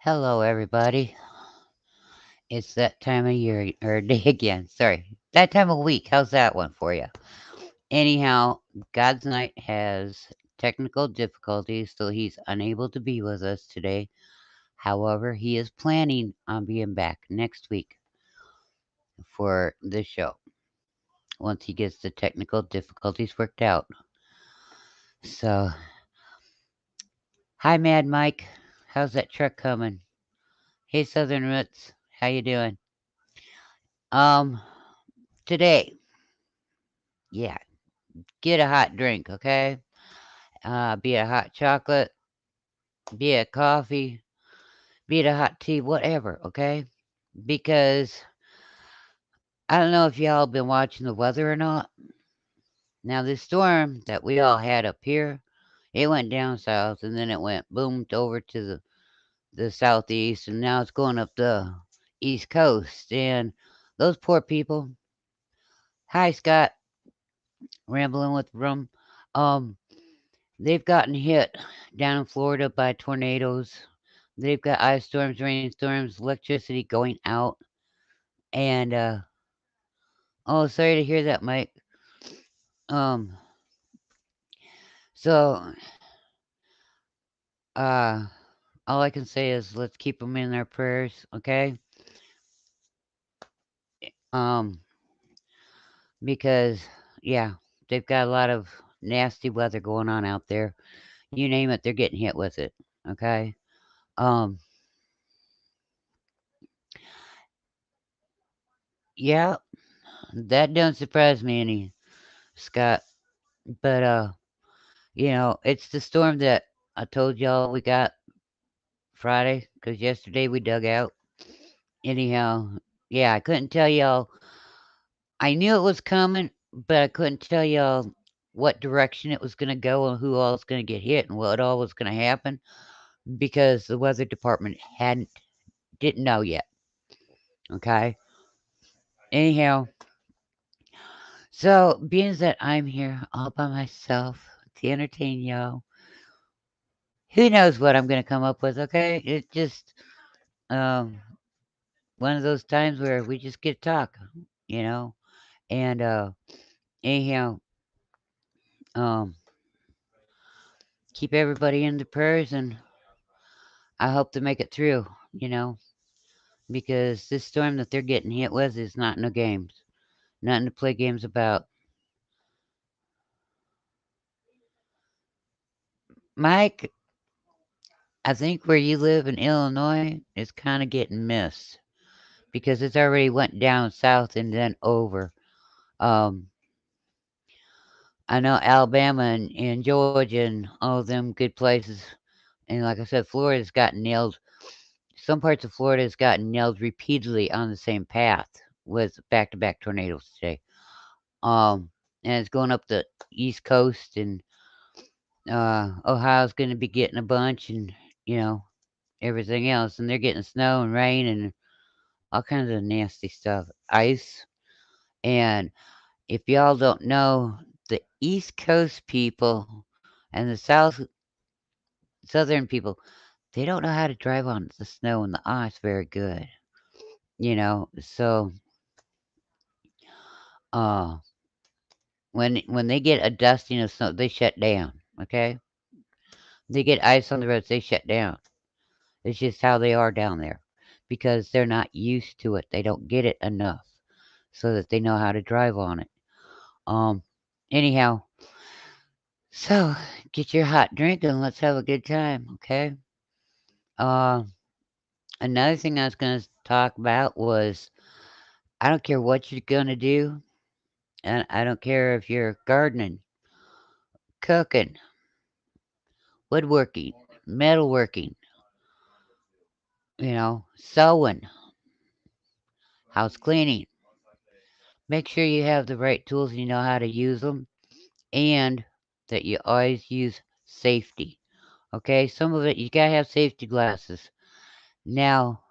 Hello, everybody. It's that time of year or day again. Sorry, that time of week. How's that one for you? Anyhow, God's Night has technical difficulties, so he's unable to be with us today. However, he is planning on being back next week for the show once he gets the technical difficulties worked out. So, hi, Mad Mike. How's that truck coming? Hey, Southern Roots. How you doing? Um, today, yeah, get a hot drink, okay? Be it hot chocolate, be it coffee, be it a hot tea, whatever, okay? Because I don't know if y'all been watching the weather or not. Now, this storm that we all had up here, it went down south and then it went boom over to the southeast and now it's going up the east coast. And those poor people, hi, Scott, rambling with rum. Um, they've gotten hit down in Florida by tornadoes. They've got ice storms, rainstorms, electricity going out. And oh, sorry to hear that, Mike. Um, so uh, all I can say is let's keep them in our prayers, okay? Um, because yeah, they've got a lot of nasty weather going on out there. You name it, they're getting hit with it, okay? Um, yeah, that don't surprise me any, Scott. But it's the storm that I told y'all we got Friday, 'cause yesterday we dug out. Anyhow, yeah, I couldn't tell y'all. I knew it was coming, but I couldn't tell y'all what direction it was gonna go and who all was gonna get hit and what all was gonna happen because the weather department didn't know yet. Okay. Anyhow, so being that I'm here all by myself to entertain y'all, who knows what I'm gonna come up with? Okay, it's just um one of those times where we just get to talk, you know. And anyhow, um, keep everybody in the prayers, and I hope to make it through, you know, because this storm that they're getting hit with is not no games, nothing to play games about. Mike, I think where you live in Illinois is kind of getting missed because it's already went down south and then over. Um, I know Alabama and Georgia and all of them good places. And like I said, Florida's gotten nailed. Some parts of Florida has gotten nailed repeatedly on the same path with back-to-back tornadoes today. And it's going up the East Coast, and Ohio's going to be getting a bunch, and you know everything else, and they're getting snow and rain and all kinds of nasty stuff, ice. And if y'all don't know, the East Coast people and the Southern people, they don't know how to drive on the snow and the ice very good. So uh when they get a dusting of snow, they shut down. Okay, they get ice on the roads, they shut down. It's just how they are down there because they're not used to it. They don't get it enough so that they know how to drive on it. Um, anyhow, so get your hot drink and let's have a good time. Okay. Uh, another thing I was gonna talk about was I don't care what you're gonna do, and I don't care if you're gardening, cooking, woodworking, metalworking, sewing, house cleaning. Make sure you have the right tools and you know how to use them, and that you always use safety. Okay, some of it you gotta have safety glasses. Now,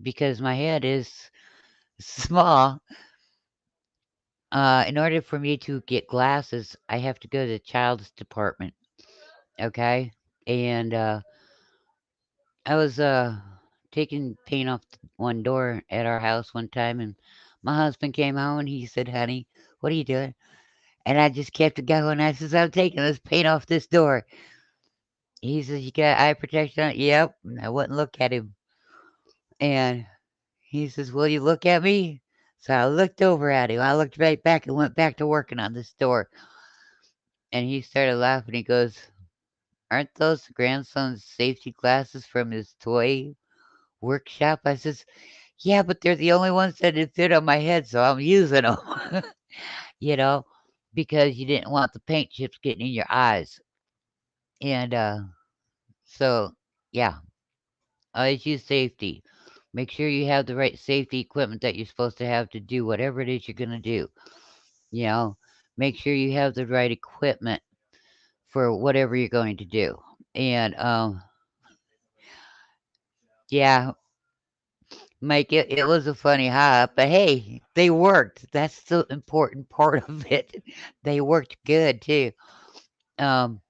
because my head is small, in order for me to get glasses, I have to go to the child's department. Okay, and I was taking paint off one door at our house one time, and my husband came home and he said, "Honey, what are you doing?" And I just kept it going. I says, "I'm taking this paint off this door." He says, "You got eye protection on?" Yep. And I wouldn't look at him. And he says, "Will you look at me?" So I looked over at him. I looked right back and went back to working on this door. And he started laughing. He goes, "Aren't those grandson's safety glasses from his toy workshop?" I says, "Yeah, but they're the only ones that would fit on my head, so I'm using them." you know, because you didn't want the paint chips getting in your eyes. And so, yeah, always use safety. Make sure you have the right safety equipment that you're supposed to have to do whatever it is you're going to do. You know, make sure you have the right equipment for whatever you're going to do. And yeah, Mike, it was a funny hop, but hey, they worked. That's the important part of it. They worked good too. Um,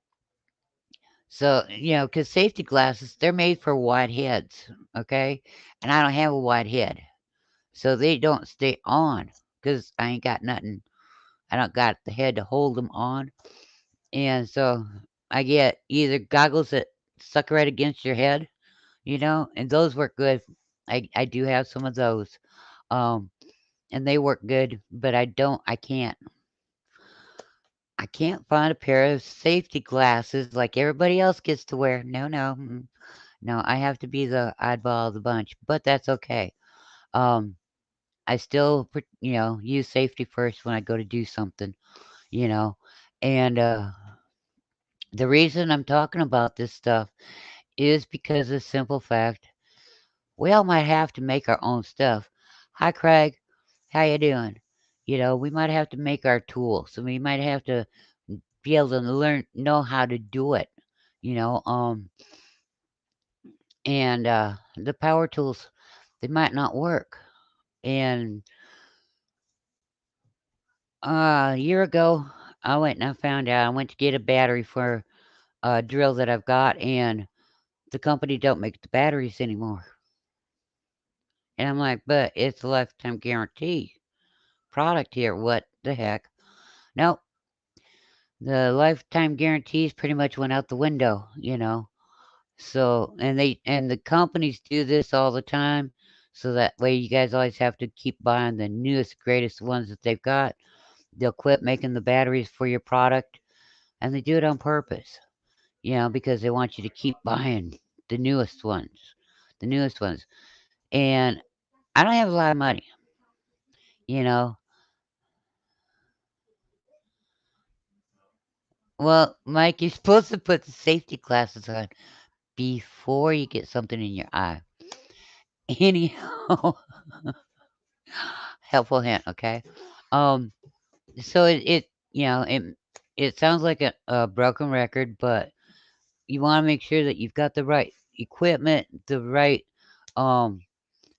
so because safety glasses, they're made for wide heads, okay? And I don't have a wide head, so they don't stay on because I ain't got nothing. I don't got the head to hold them on, and so I get either goggles that suck right against your head, and those work good. I do have some of those. Um, and they work good, but I can't find a pair of safety glasses like everybody else gets to wear. No, no, no. I have to be the oddball of the bunch, but that's okay. Um, I still, use safety first when I go to do something, you know. And the reason I'm talking about this stuff is because of the simple fact we all might have to make our own stuff. Hi, Craig. How you doing? We might have to make our tools, and we might have to be able to know how to do it. You know, um, and the power tools, they might not work. And a year ago, I went and I found out I went to get a battery for a drill that I've got, and the company don't make the batteries anymore. And I'm like, but it's a lifetime guarantee product here. What the heck? Nope. The lifetime guarantees pretty much went out the window. So, and the companies do this all the time, so that way you guys always have to keep buying the newest, greatest ones that they've got. They'll quit making the batteries for your product, and they do it on purpose, because they want you to keep buying the newest ones, the newest ones. And I don't have a lot of money, you know. Well, Mike, you're supposed to put the safety glasses on before you get something in your eye. Anyhow, helpful hint, okay? Um, so it sounds like a broken record, but you want to make sure that you've got the right equipment, the right um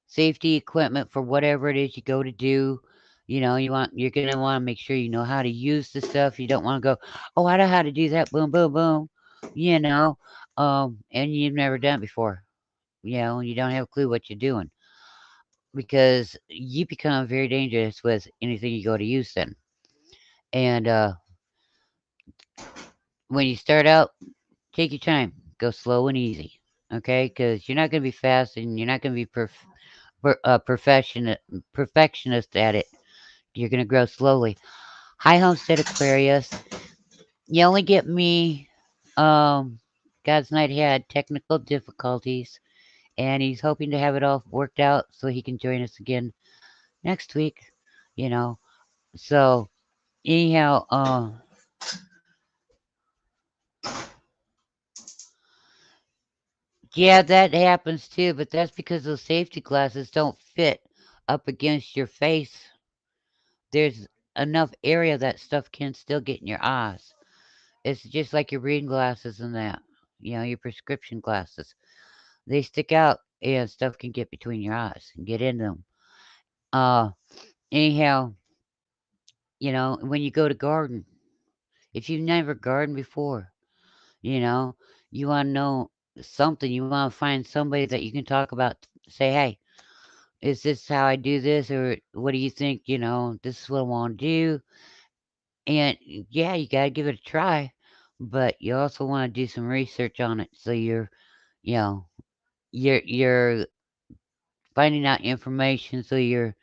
safety equipment for whatever it is you go to do. You're gonna want to make sure you know how to use the stuff. You don't want to go, oh, I know how to do that. Boom, boom, boom. You know, and you've never done it before. You don't have a clue what you're doing because you become very dangerous with anything you go to use then. And when you start out, take your time, go slow and easy, okay? Because you're not going to be fast and you're not going to be perfectionist at it. You're going to grow slowly. Hi, Homestead Aquarius. You only get me. Um, God's Night had technical difficulties, and he's hoping to have it all worked out so he can join us again next week. You know, so anyhow, yeah, that happens too, but that's because those safety glasses don't fit up against your face. There's enough area that stuff can still get in your eyes. It's just like your reading glasses and that, your prescription glasses. They stick out and stuff can get between your eyes and get in them. Uh, anyhow, when you go to garden, if you've never gardened before, you know, you want to know something, you want to find somebody that you can talk about say, hey, is this how I do this, or what do you think? This is what I want to do. And yeah, you got to give it a try, but you also want to do some research on it, so you know, you're finding out information, so you're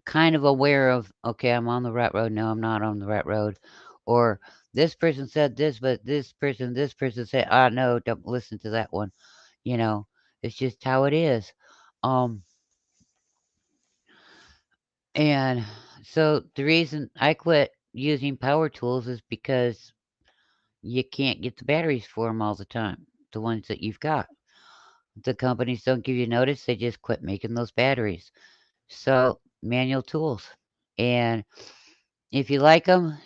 kind of aware of, okay, I'm on the right road. No, I'm not on the right road. Or this person said this, but this person said, no, don't listen to that one. You know, it's just how it is. Um, and so the reason I quit using power tools is because you can't get the batteries for them all the time, the ones that you've got. The companies don't give you notice, they just quit making those batteries. So, manual tools. And if you like them,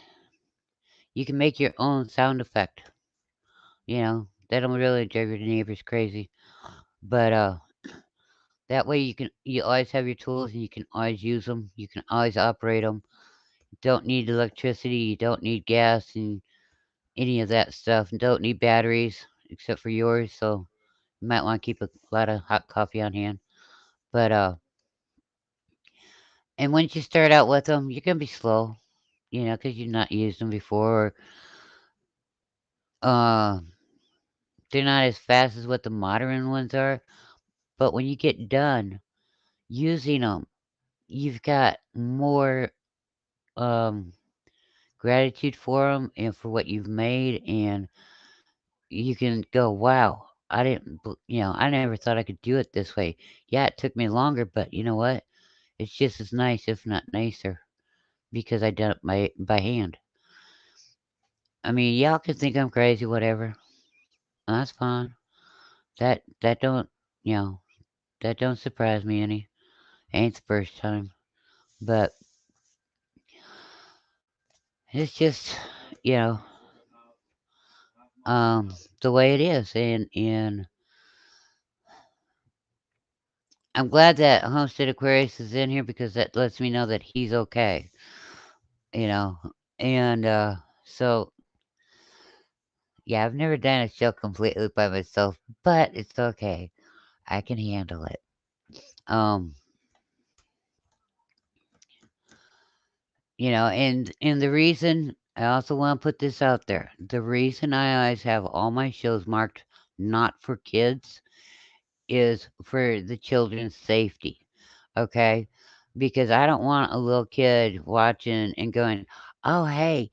you can make your own sound effect. That'll really drive your neighbors crazy. But that way you always have your tools and you can always use them. You can always operate them. Don't need electricity. You don't need gas and any of that stuff. And don't need batteries except for yours. So you might want to keep a lot of hot coffee on hand. But and once you start out with them, you're gonna be slow. Because you've not used them before. Uh, they're not as fast as what the modern ones are. But when you get done using them, you've got more um, gratitude for them and for what you've made, and you can go, wow, I didn't, I never thought I could do it this way. Yeah, it took me longer, but you know what? It's just as nice, if not nicer, because I done it by hand. I mean, y'all can think I'm crazy, whatever. That's fine. That don't, you know, that don't surprise me any. Ain't the first time, but it's just, you know, um, the way it is, and I'm glad that Homestead Aquarius is in here because that lets me know that he's okay, you know. And so yeah, I've never done a show completely by myself, but it's okay. I can handle it. Um, and the reason I also want to put this out there, the reason I always have all my shows marked not for kids is for the children's safety. Okay? Because I don't want a little kid watching and going, "Oh, hey,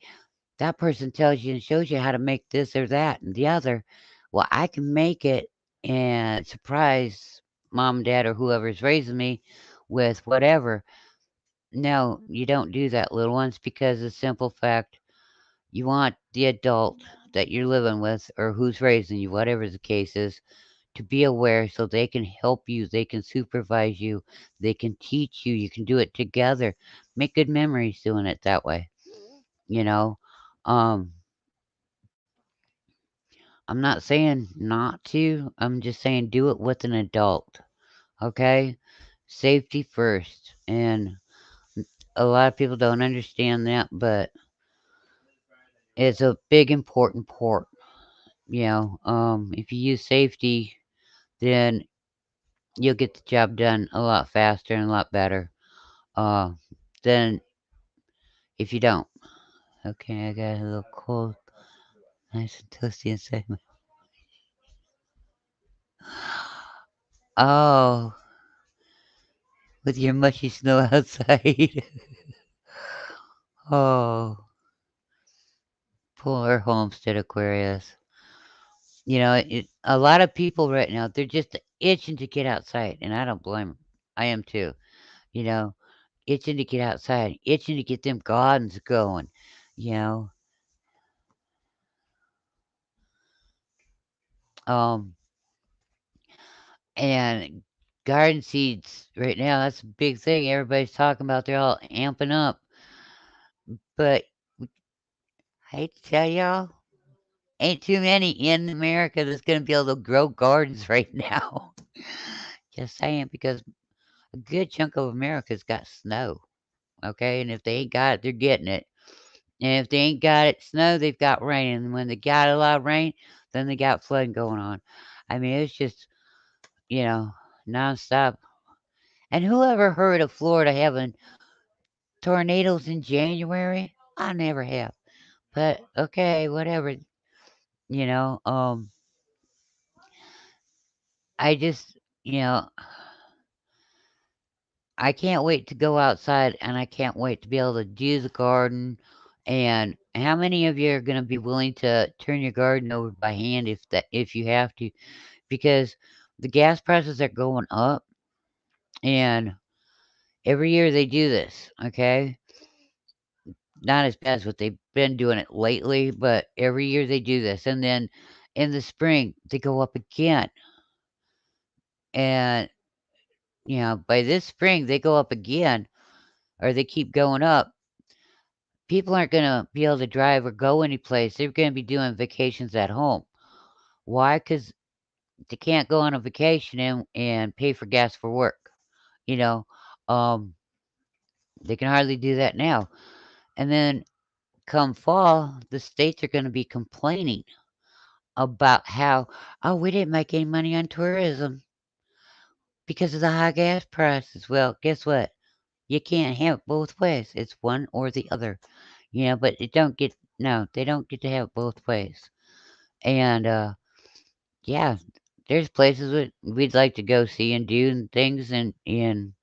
that person tells you and shows you how to make this or that and the other. Well, I can make it and surprise mom, dad, or whoever's raising me with whatever." No, you don't do that, little ones, because the simple fact you want the adult that you're living with or who's raising you, whatever the case is, to be aware so they can help you, they can supervise you, they can teach you, you can do it together. Make good memories doing it that way, you know. Um I'm not saying not to. I'm just saying do it with an adult. Okay? Safety first. And a lot of people don't understand that, but it's a big important part. If you use safety, then you'll get the job done a lot faster and a lot better uh, than if you don't. Okay, I got a little cold, nice and toasty inside my. Oh, with your mushy snow outside. Oh, poor Homestead Aquarius. A lot of people right now, they're just itching to get outside, and I don't blame them. I am too. You know, itching to get outside, itching to get them gardens going. You know, um, and garden seeds right now, that's a big thing. Everybody's talking about. They're all amping up, but I hate to tell y'all, ain't too many in America that's gonna be able to grow gardens right now. Just saying, because a good chunk of America's got snow. Okay, and if they ain't got it, they're getting it. And if they ain't got it snow, they've got rain. And when they got a lot of rain, then they got flooding going on. I mean, it's just, you know, nonstop. And who ever heard of Florida having tornadoes in January? I never have. But okay, whatever. You know, I just, you know, I can't wait to go outside and I can't wait to be able to do the garden. And how many of you are going to be willing to turn your garden over by hand if you have to? Because the gas prices are going up and every year they do this, okay? Not as bad as what they've been doing it lately, but every year they do this. And then in the spring they go up again. And by this spring they go up again or they keep going up. People aren't going to be able to drive or go anyplace. They're going to be doing vacations at home. Why? Because they can't go on a vacation and pay for gas for work. You know, um, they can hardly do that now. And then come fall, the states are going to be complaining about how, oh, we didn't make any money on tourism because of the high gas prices. Well, guess what? You can't have it both ways. It's one or the other. But it don't get no, they don't get to have it both ways. And yeah, there's places that we'd like to go see and do and things and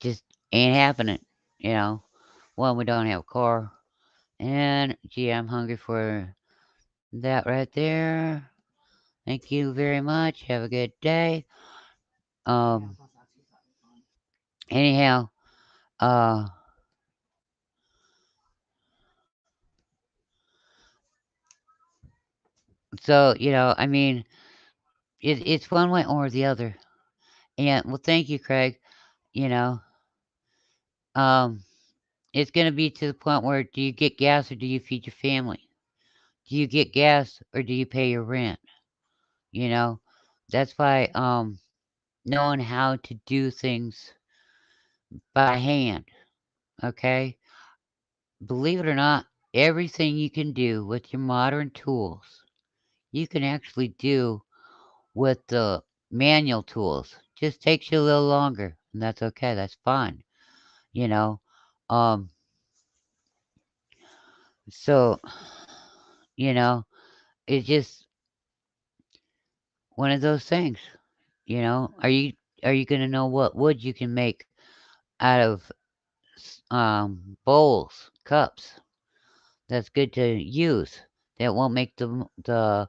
just ain't happening, you know. One, we don't have a car. And gee, I'm hungry for that right there. Thank you very much. Have a good day. Um anyhow, uh so, I mean, it's one way or the other. And well, thank you, Craig. You know, um it's going to be to the point where do you get gas or do you feed your family? Do you get gas or do you pay your rent? You know, that's why knowing how to do things by hand, okay? Believe it or not, everything you can do with your modern tools, you can actually do with the manual tools. Just takes you a little longer, and that's okay. That's fine, you know. Um so, you know, it's just one of those things. Are you gonna know what wood you can make out of bowls, cups? That's good to use. That won't make the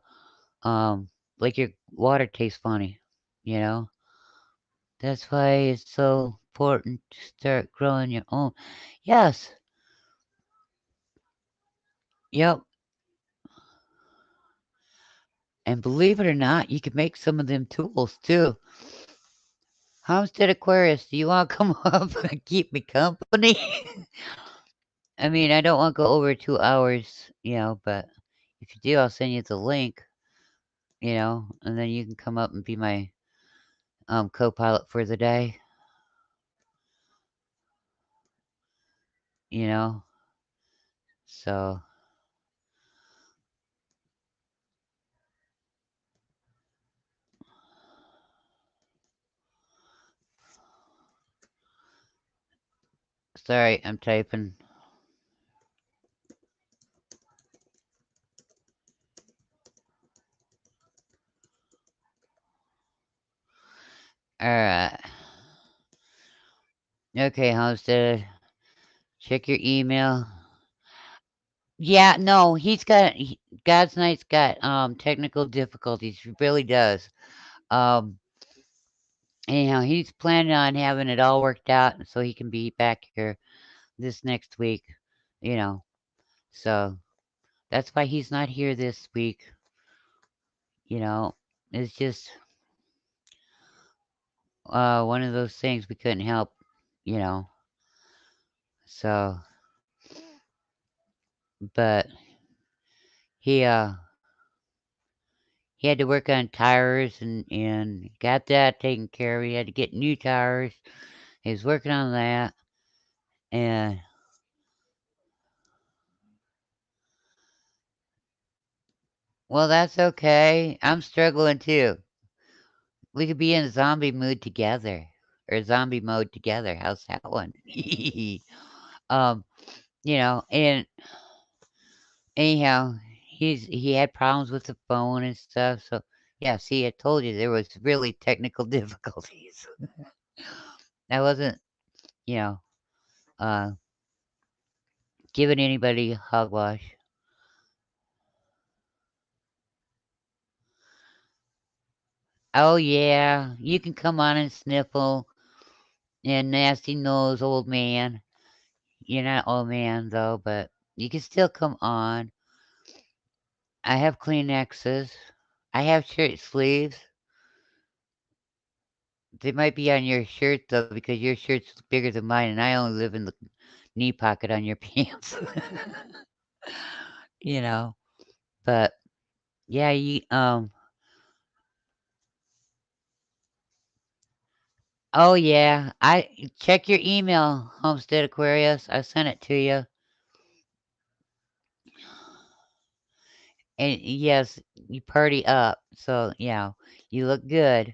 like your water taste funny. You know. That's why it's so important to start growing your own. Yes. Yep. And believe it or not, you can make some of them tools too. Homestead Aquarius, do you want to come up and keep me company? I mean, I don't want to go over 2 hours, but if you do, I'll send you the link, and then you can come up and be my co-pilot for the day, you know. So sorry, I'm typing. All right. Okay, Homestead, check your email. Yeah, no, God's Night's got technical difficulties. He really does. Um, anyhow, he's planning on having it all worked out so he can be back here this next week. You know, so that's why he's not here this week. You know, it's just one of those things we couldn't help. You know, so but he uh he had to work on tires and got that taken care of. He had to get new tires. He was working on that and well, that's okay. I'm struggling too. We could be in zombie mood together. or zombie mode together. How's that one? um, and anyhow, he had problems with the phone and stuff. So yeah, see, I told you there was really technical difficulties. I wasn't, you know, uh, giving anybody hogwash. Oh yeah, you can come on and sniffle and nasty nose, old man. You're not old man though, but you can still come on. I have Kleenexes. I have shirt sleeves. They might be on your shirt though, because your shirt's bigger than mine, and I only live in the knee pocket on your pants. you know, but yeah, you Oh yeah, I check your email, Homestead Aquarius. I sent it to you, and yes, you party up. So yeah, you look good.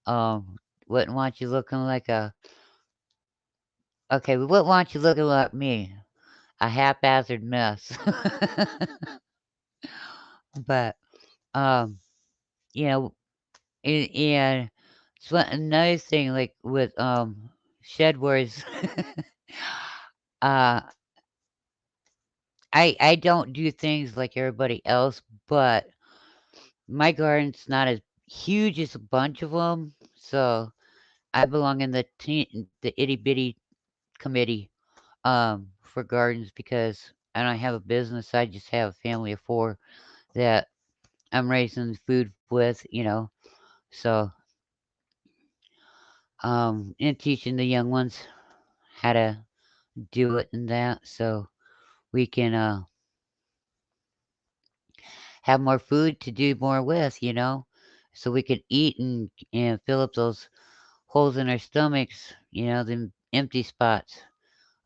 Wouldn't want you looking like a okay. We wouldn't want you looking like me, a haphazard mess. but um, you know, and it's another thing like with shed wars. uh, I don't do things like everybody else, but my garden's not as huge as a bunch of them, so I belong in the itty bitty committee for gardens because I don't have a business. I just have a family of four that I'm raising food with. So and teaching the young ones how to do it and that, so we can have more food to do more with, so we can eat and fill up those holes in our stomachs, them empty spots.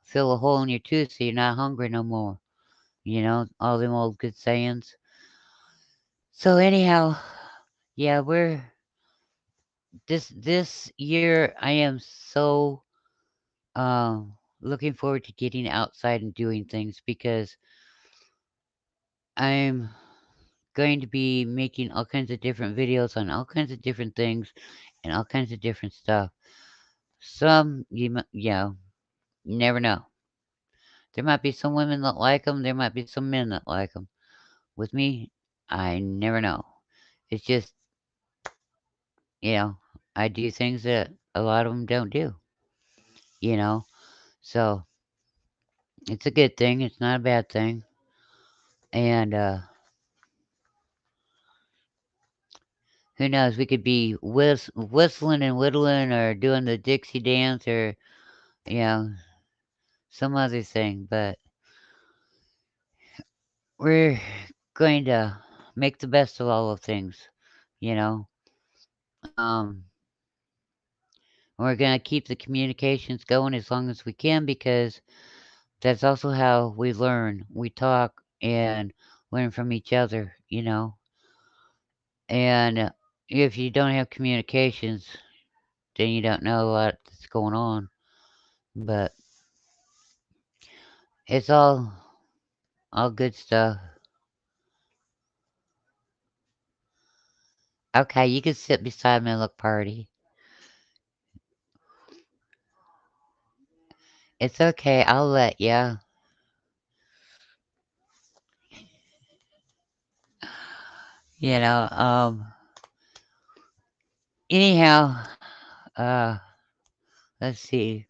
Fill a hole in your tooth so you're not hungry no more. All them old good sayings. So anyhow, yeah, we're this year I am so looking forward to getting outside and doing things because I'm going to be making all kinds of different videos on all kinds of different things and all kinds of different stuff. Some you never know. There might be some women that like them. There might be some men that like them. With me, I never know. It's just, you know, I do things that a lot of them don't do, you know? So it's a good thing. It's not a bad thing. And who knows? We could be whistling and whittling or doing the Dixie dance or, you know, some other thing. But we're going to make the best of all of things, you know? Um, we're going to keep the communications going as long as we can because that's also how we learn. We talk and learn from each other. And if you don't have communications, then you don't know what that's going on. But it's all good stuff. Okay, you can sit beside me and look party. It's okay. I'll let you. You know. Anyhow. Uh. Let's see.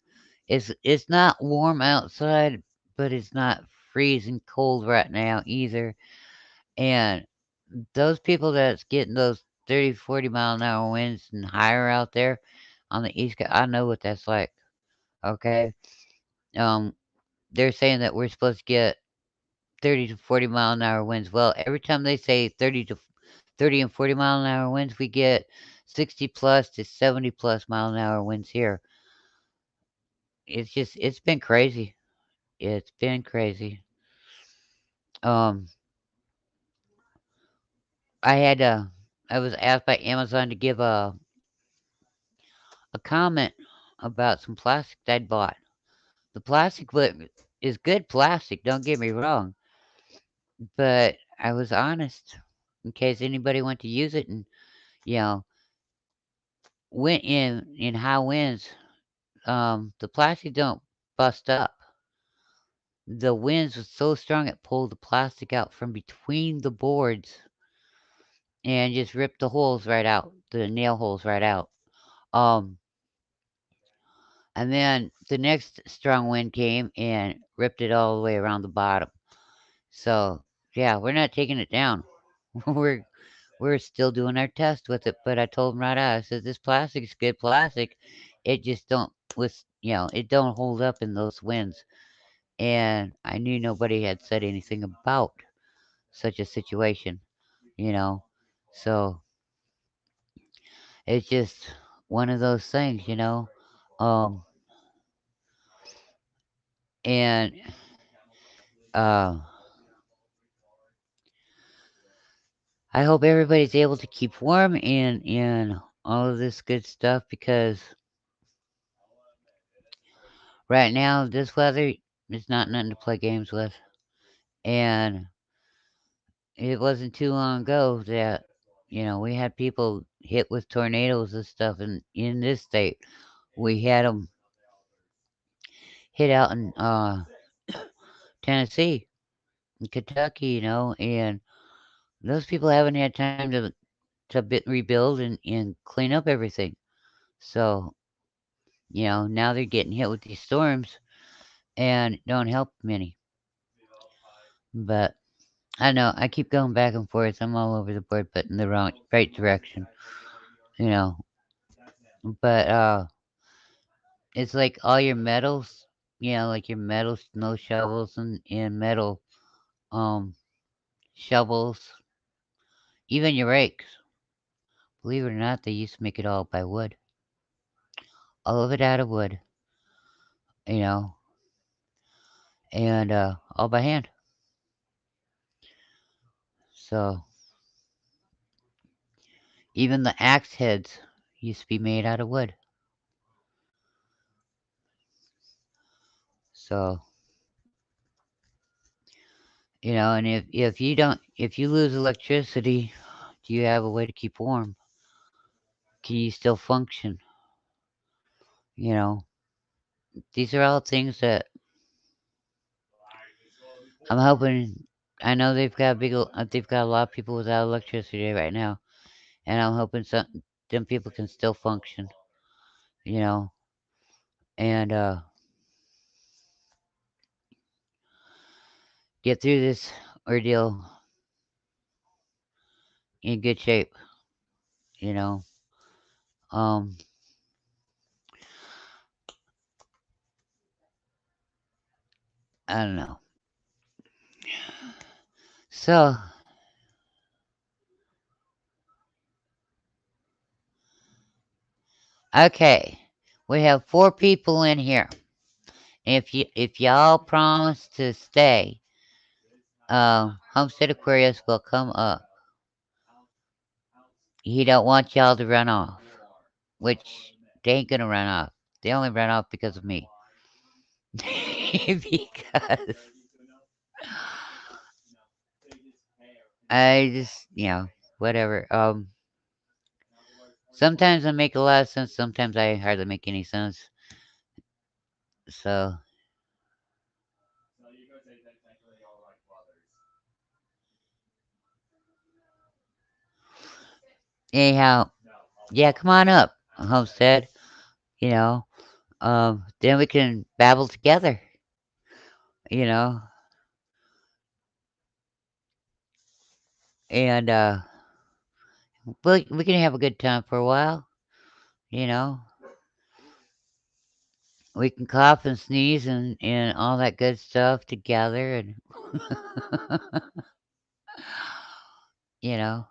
It's not warm outside, but it's not freezing cold right now either. And those people that's getting those 30, 40-mile-an-hour winds and higher out there on the East Coast, I know what that's like. Okay. Um, they're saying that we're supposed to get 30 to 40-mile-an-hour winds. Well, every time they say 30 and 40-mile-an-hour winds, we get 60 plus to 70 plus mile an hour winds here. It's been crazy. It's been crazy. Um, I had I was asked by Amazon to give a comment about some plastic I'd bought. The plastic is good plastic, don't get me wrong, but I was honest in case anybody went to use it and, you know, went in high winds, the plastic don't bust up. The winds was so strong it pulled the plastic out from between the boards and just ripped the holes right out, the nail holes right out. Um, and then the next strong wind came and ripped it all the way around the bottom. So yeah, we're not taking it down. we're we're still doing our test with it. But I told him right out. I said this plastic's good plastic. It just don't with it don't hold up in those winds. And I knew nobody had said anything about such a situation. You know, so it's just one of those things. Um, and uh, I hope everybody's able to keep warm and all of this good stuff because right now this weather is not nothing to play games with. And it wasn't too long ago that we had people hit with tornadoes and stuff in this state. We had them hit out in Tennessee and Kentucky, and those people haven't had time to rebuild and clean up everything. So now they're getting hit with these storms and it don't help many. But I know I keep going back and forth. I'm all over the board, but in the right direction, you know. But it's like all your metals, like your metal snow shovels and metal um shovels, even your rakes. Believe it or not, they used to make it all by wood, all of it out of wood, you know, and all by hand. So even the axe heads used to be made out of wood. So and if you lose electricity, do you have a way to keep warm? Can you still function? You know, these are all things that I'm hoping. I know they've got a lot of people without electricity right now, and I'm hoping some them people can still function. You know, and get through this ordeal in good shape. You know, um, I don't know. So okay, we have 4 people in here. If y'all promise to stay, Homestead Aquarius will come up. He don't want y'all to run off, which they ain't gonna run off. They only run off because of me. Because I just, whatever. Sometimes I make a lot of sense. Sometimes I hardly make any sense. So anyhow, yeah, come on up, Homestead. You know, then we can babble together. You know, and we can have a good time for a while. You know, we can cough and sneeze and all that good stuff together, and you know,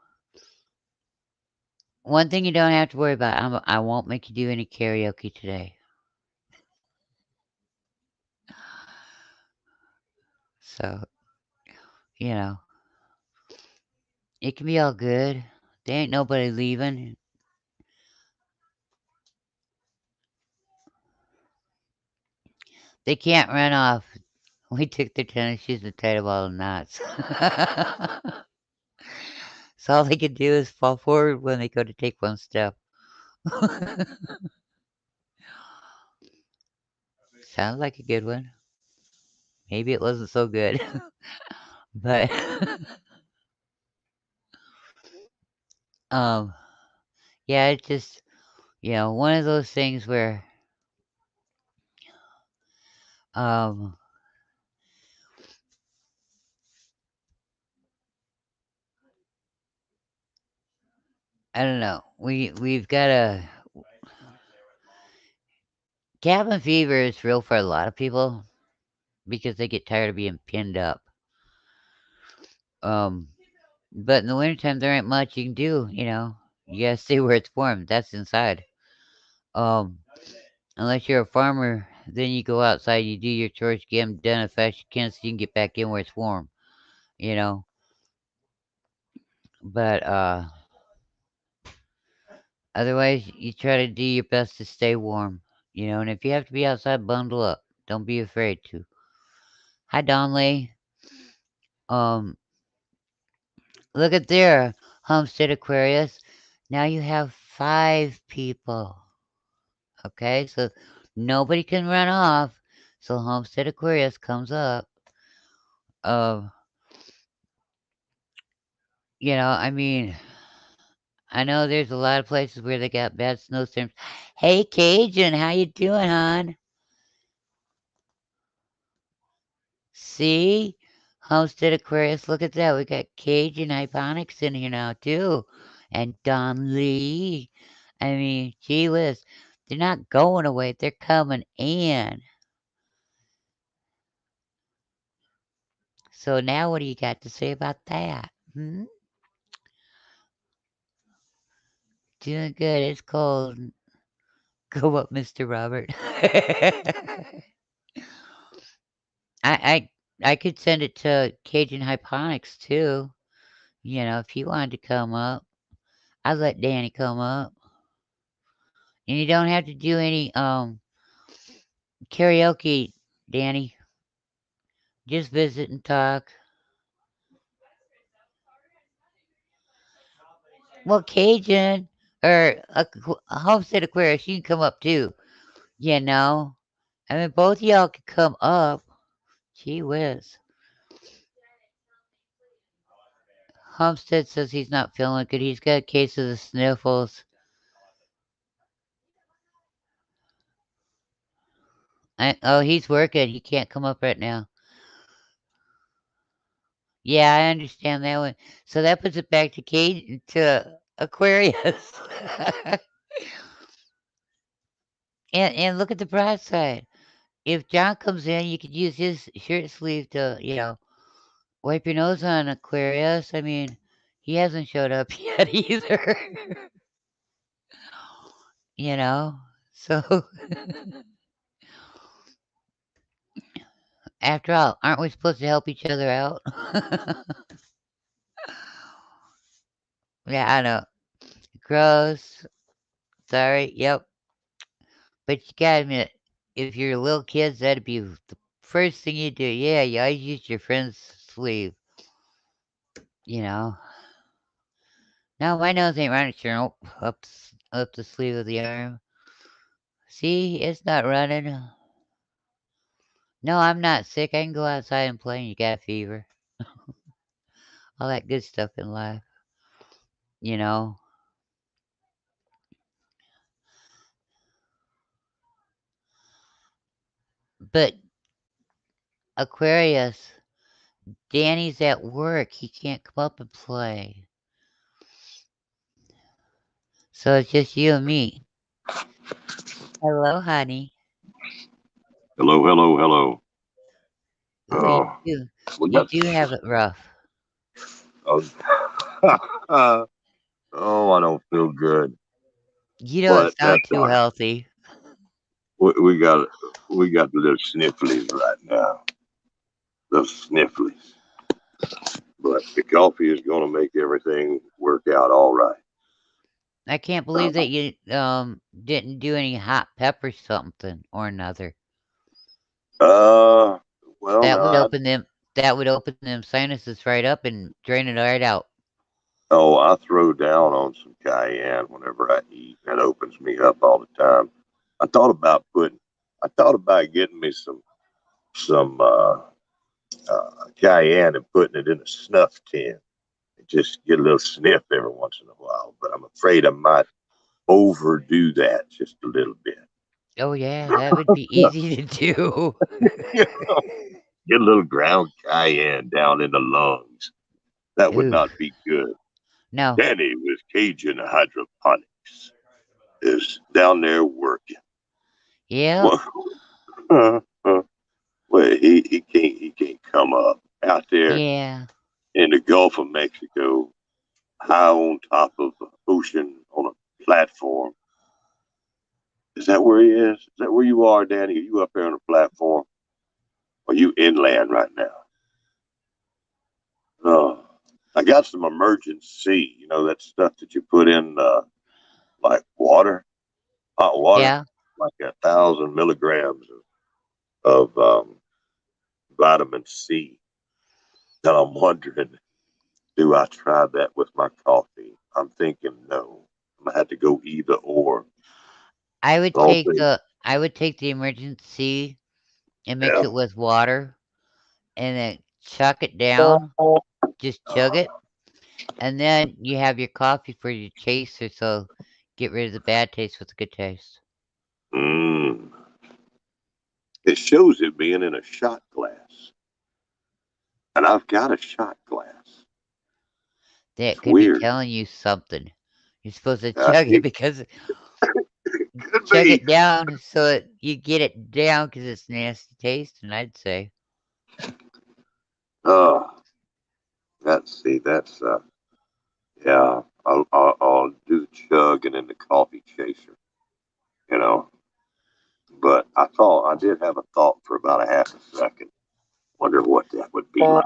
one thing you don't have to worry about. I won't make you do any karaoke today. So you know, it can be all good. There ain't nobody leaving. They can't run off. We took their tennis shoes and tied them all in knots. So all they can do is fall forward when they go to take one step. Sounds like a good one. Maybe it wasn't so good. But um yeah, it's just one of those things where um I don't know. We've got a cabin fever is real for a lot of people because they get tired of being pinned up. Um but in the wintertime there ain't much you can do, you know. You gotta stay where it's warm. That's inside. Um Unless you're a farmer, then you go outside, you do your chores, get them done as fast as you can so you can get back in where it's warm, you know. But otherwise, you try to do your best to stay warm, you know. And if you have to be outside, bundle up. Don't be afraid to. Hi, Donley. Um, Look at there, Homestead Aquarius. Now you have 5 people. Okay, so nobody can run off. So Homestead Aquarius comes up. Uh, I mean, I know there's a lot of places where they got bad snowstorms. Hey, Cajun, how you doing, hon? See? Homestead Aquarius, look at that. We got Cajun Hyponics in here now, too. And Don Lee. I mean, gee whiz. They're not going away. They're coming in. So now what do you got to say about that? Hmm? Doing good. It's cold. Go up, Mr. Robert. I I could send it to Cajun Hyponics too. If he wanted to come up, I'd let Danny come up. And you don't have to do any karaoke, Danny. Just visit and talk. Well, Cajun or Homestead Aquarius, you can come up too. You know, I mean, both of y'all could come up. Gee whiz. Homestead says he's not feeling good. He's got a case of the sniffles. Oh, he's working. He can't come up right now. Yeah, I understand that one. So that puts it back to Aquarius. And look at the bright side. If John comes in, you could use his shirt sleeve to, wipe your nose on Aquarius. I mean, he hasn't showed up yet either. you know? So, after all, aren't we supposed to help each other out? Yeah, I know. Gross. Sorry. Yep. But you gotta admit, if you're little kids, that'd be the first thing you do. Yeah, you always use your friend's sleeve, you know. No, my nose ain't running. Sure, up the sleeve of the arm. See, it's not running. No, I'm not sick. I can go outside and play and you got a fever. All that good stuff in life, you know. But Aquarius, Danny's at work. He can't come up and play. So it's just you and me. Hello, honey. Hello, hello, hello. Oh, you Oh, do. we You got. do have it rough. Oh, oh, I don't feel good, You don't but sound that's too all right. healthy. We got the little snifflies right now. The snifflies, but the coffee is going to make everything work out all right. I can't believe Uh, that you didn't do any hot pepper something or another. Well, That no, would open them. That would open them sinuses right up and drain it right out. I throw down on some cayenne whenever I eat. That opens me up all the time. I thought about putting, I thought about getting me some cayenne and putting it in a snuff tin and just get a little sniff every once in a while. But I'm afraid I might overdo that just a little bit. Oh yeah, that would be easy to do. Get a little ground cayenne down in the lungs. That would Ooh, not be good. no. Danny with Cajun Hydroponics is down there working. Yep. Well, well, he can't come up out there Yeah. in the Gulf of Mexico, high on top of the ocean on a platform. Is that where he is? Is that where you are, Danny? Are you up there on a platform? Or are you inland right now? Oh, I got some emergency. You know that stuff that you put in like water, hot water, Yeah. like 1,000 milligrams of vitamin C. And I'm wondering, do I try that with my coffee? I'm thinking no. I'm gonna have to go either or. I would I don't take think. the emergency and mix Yeah. it with water and then chuck it down. Just chug it. And then you have your coffee for your chaser, so get rid of the bad taste with the good taste. Mm. It shows it being in a shot glass, and I've got a shot glass. That It's could be weird. telling you something. You're supposed to chug it It because could chug be. it down so you get it down because it's nasty tasting, I'd say. Oh, that's yeah. I'll do the chug and then the coffee chaser. You know, but I did have a thought for about a half a second. Wonder what that would be like.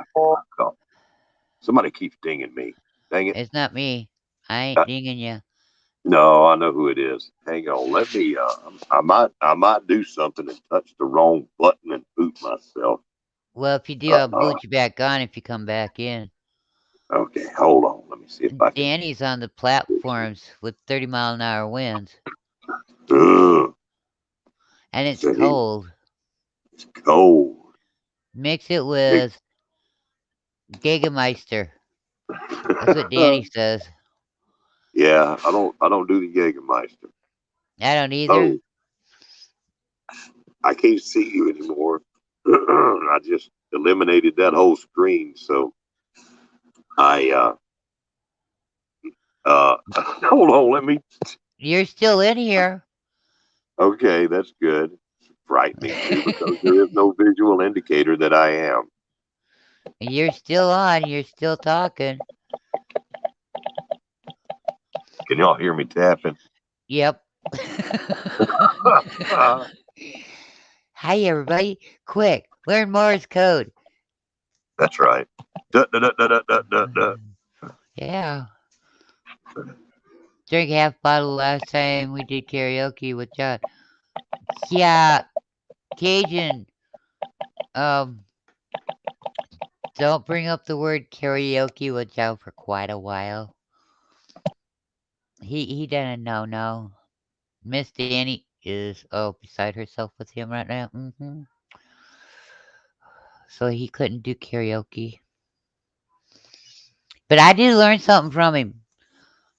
Somebody keeps dinging me. Dang it. It's not me. I ain't Uh, dinging you. no, I know who it is. Hang on. Let me. I might do something and touch the wrong button and boot myself. Well, if you do, I'll Uh, boot you back on if you come back in. okay, hold on. Let me see if I can. Danny's on the platforms with 30-mile-an-hour winds, Ugh, and it's see, cold. it's cold. Mix it It- with Jägermeister. That's what Danny says. yeah, I don't do the Jägermeister. I don't either. Oh, I can't see you anymore. I just eliminated that whole screen. So I hold on. Let me. You're still in here. Okay, that's good. It's frightening too because there is no visual indicator that I am. You're still on. You're still talking. Can y'all hear me tapping? Yep. Hi, everybody. Quick, learn Morse code. That's right. Duh, duh, duh, duh, duh, duh, duh, duh. Yeah. Drank half bottle last time we did karaoke with John. Yeah, Cajun. Um, don't bring up the word karaoke with John for quite a while. He didn't know. No, Miss Danny is beside herself with him right now. So he couldn't do karaoke. But I did learn something from him.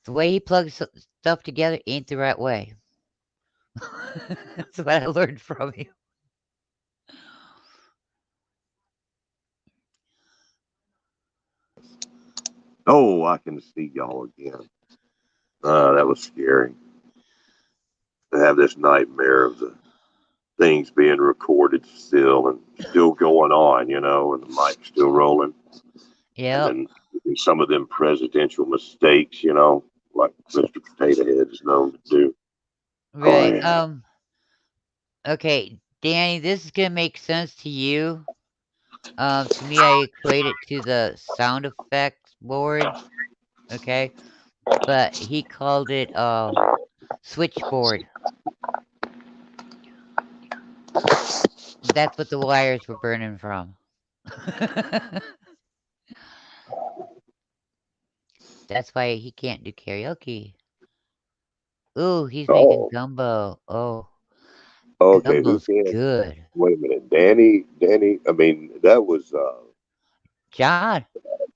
The way he plugs stuff together ain't the right way. That's what I learned from him. Oh, I can see y'all again. That was scary to have this nightmare of the things being recorded still and still going on, and the mic still rolling. And Yep. then some of them presidential mistakes, like Mr. Potato Head is known to do. Oh, Right. yeah. Okay, Danny, this is gonna make sense to you. To me, I equate it to the sound effects board. Okay, but he called it switchboard. That's what the wires were burning from. That's why he can't do karaoke. Ooh, he's making Oh, gumbo. Oh, okay. Who gumbo's can? good. Wait a minute, Danny. I mean, that was John.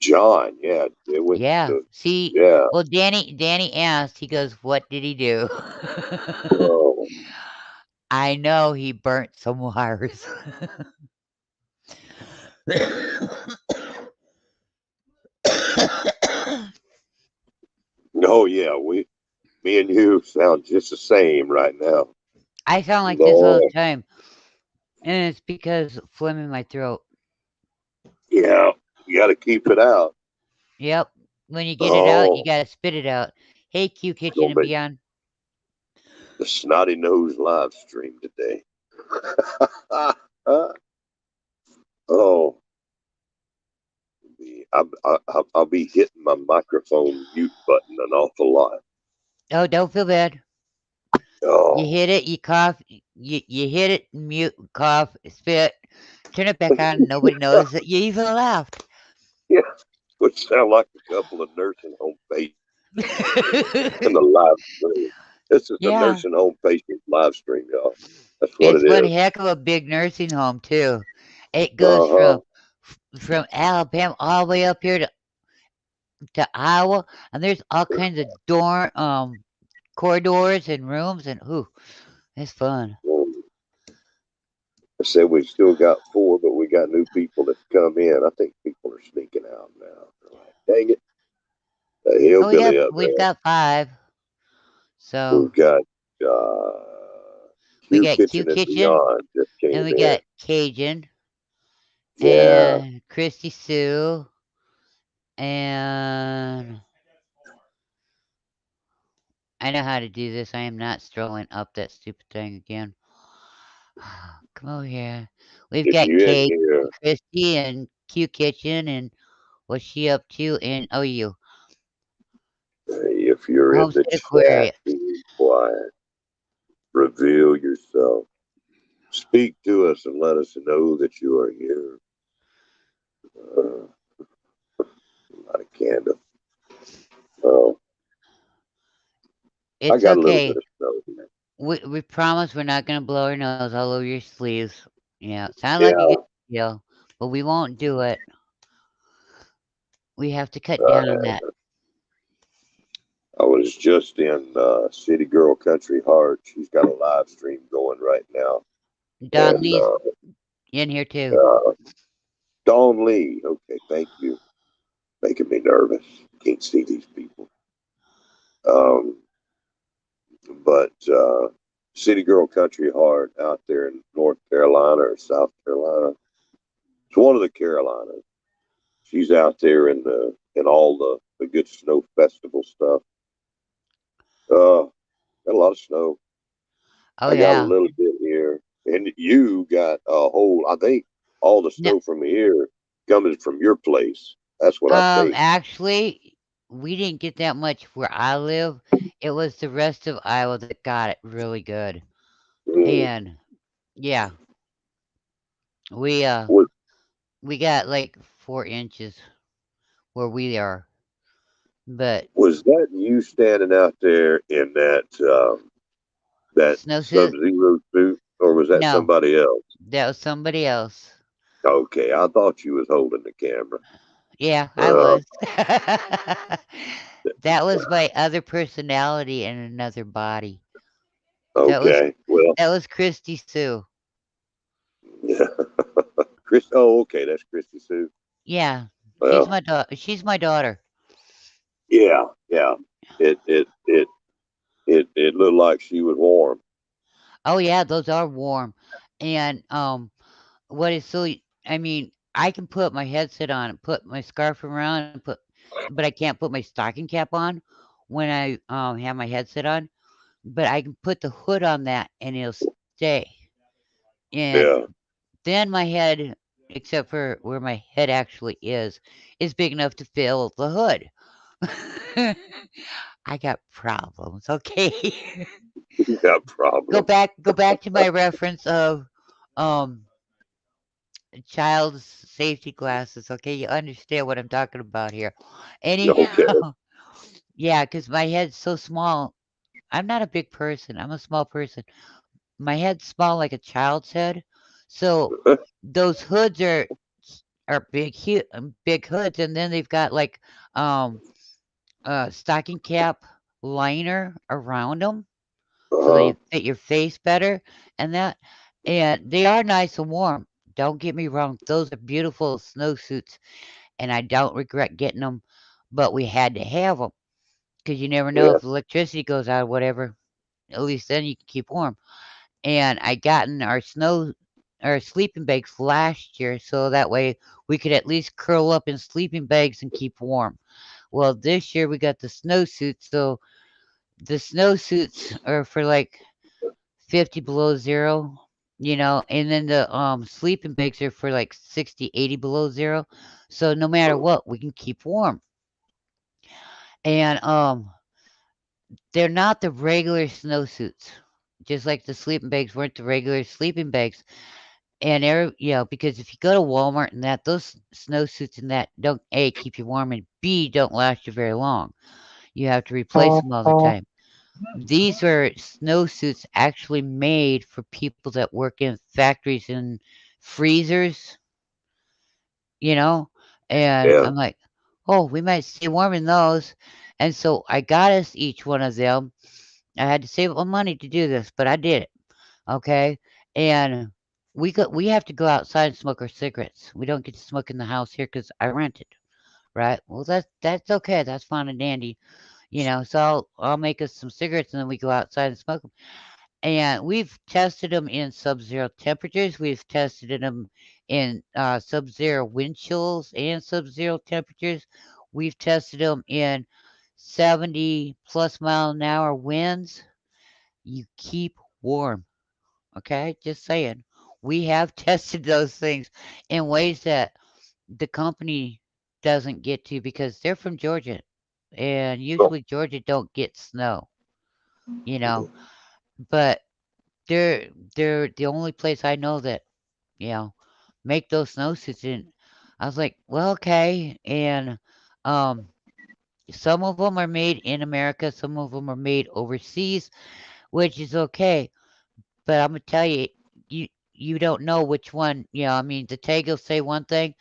John. Yeah, it went. Yeah. See, Yeah. well, Danny asked. He goes, "What did he do?" Oh, I know he burnt some wires. no, yeah. Me and you sound just the same right now. I sound like this all the Lord, time, and it's because phlegm in my throat. yeah. You got to keep it out. Yep. When you get it out, you Oh, gotta spit it out. Hey, Q Kitchen gonna and be Beyond. the snotty nose live stream today. Oh, I'll be hitting my microphone mute button an awful lot. Oh, don't feel bad. You Oh, hit it, you cough, you hit it, mute, cough, spit, turn it back on, nobody knows that you even laughed. yeah, would sound like a couple of nursing home patients in the live stream. This is the Yeah. nursing home patient live stream, y'all. That's what It's it one is. heck of a big nursing home too. It goes Uh huh. from Alabama all the way up here to Iowa, and there's all kinds of corridors and rooms, and ooh, it's fun. I said we still got four, but we got new people that's come in. I think people are sneaking out now. They're like, dang it, the Oh, we have hillbilly up we've there. got 5. So We've got uh, we Q got Q Kitchen and Kitchen, Beyond just and came we in. got Cajun, Yeah, and Christy Sue, and I know how to do this. I am not strolling up that stupid thing again. Come over here. We've if got you're in Kate, here, and Christy, and Q Kitchen, and what's she up to? And OU, if you're in the Homestead chat, Aquarius. be quiet. Reveal yourself. Speak to us and let us know that you are here. Uh, Not a candle. Oh, I It's got a little bit okay. of snow here. We promise we're not gonna blow our nose all over your sleeves. Yeah, sound like a good Yeah, deal, but we won't do it. We have to cut down on uh, that. I was just in City Girl Country Heart. She's got a live stream going right now. Don And Lee's in here too. uh, Dawn Lee, okay, thank you. Making me nervous. Can't see these people. Um, but City Girl Country Heart out there in North Carolina or South Carolina. It's one of the Carolinas. She's out there in all the good snow festival stuff. Got a lot of snow. Oh I got a yeah. little bit here, and you got a whole. I think all the No, snow from here coming from your place. That's what I think. actually, we didn't get that much where I live. It was the rest of Iowa that got it really good. Mm. And yeah, we uh Was we got like 4 inches where we are. But was that you standing out there in that Sub snowsuit? Zero suit, or was that No, somebody else? that was somebody else. Okay, I thought you was holding the camera. Yeah, I Uh, was. That was my other personality in another body. That was okay, well, that was Christy Sue. yeah, Chris. Oh, okay, that's Christy Sue. Yeah, she's Well, my she's my daughter. yeah, yeah. It looked like she was warm. Oh yeah, those are warm. And what is so I mean, I can put my headset on and put my scarf around and but I can't put my stocking cap on when I have my headset on, but I can put the hood on that and it'll stay. And Yeah. then my head, except for where my head actually is big enough to fill the hood. I got problems, okay? You got Go problems. back go back to my reference of, um, child's safety glasses. Okay, you understand what I'm talking about here. Okay. Anyhow, yeah, because my head's so small. I'm not a big person. I'm a small person. My head's small like a child's head. So those hoods are big hoods, and then they've got like um stocking cap liner around them, so Uh-huh. they fit your face better, and that, and they are nice and warm. Don't get me wrong; those are beautiful snowsuits, and I don't regret getting them. But we had to have them because you never know Yeah. if electricity goes out or whatever. At least then you can keep warm. And I gotten our sleeping bags last year, so that way we could at least curl up in sleeping bags and keep warm. Well, this year we got the snowsuits, so the snowsuits are for like 50 below zero, and then the sleeping bags are for like 60, 80 below zero. So no matter what, we can keep warm. And they're not the regular snowsuits. Just like the sleeping bags weren't the regular sleeping bags. And because if you go to Walmart and that, those snowsuits and that don't A, keep you warm, and B, don't last you very long. You have to replace them all the time. These are snowsuits actually made for people that work in factories and freezers, you know? And Yeah. I'm like, oh, we might stay warm in those. And so I got us each one of them. I had to save up my money to do this, but I did it. Okay. And we have to go outside and smoke our cigarettes. We don't get to smoke in the house here because I rented, right? Well, that's okay. That's fine and dandy, So I'll make us some cigarettes and then we go outside and smoke them. And we've tested them in sub-zero temperatures. We've tested them in sub-zero wind chills and sub-zero temperatures. We've tested them in 70 plus mile an hour winds. You keep warm. Okay, just saying. We have tested those things in ways that the company doesn't get to because they're from Georgia, and So, usually Georgia don't get snow, you know. But they're the only place I know that you know make those snowsuits. And I was like, well, okay. And um, some of them are made in America, some of them are made overseas, which is okay. But I'm gonna tell you, you you don't know which one. I mean, the tag will say one thing,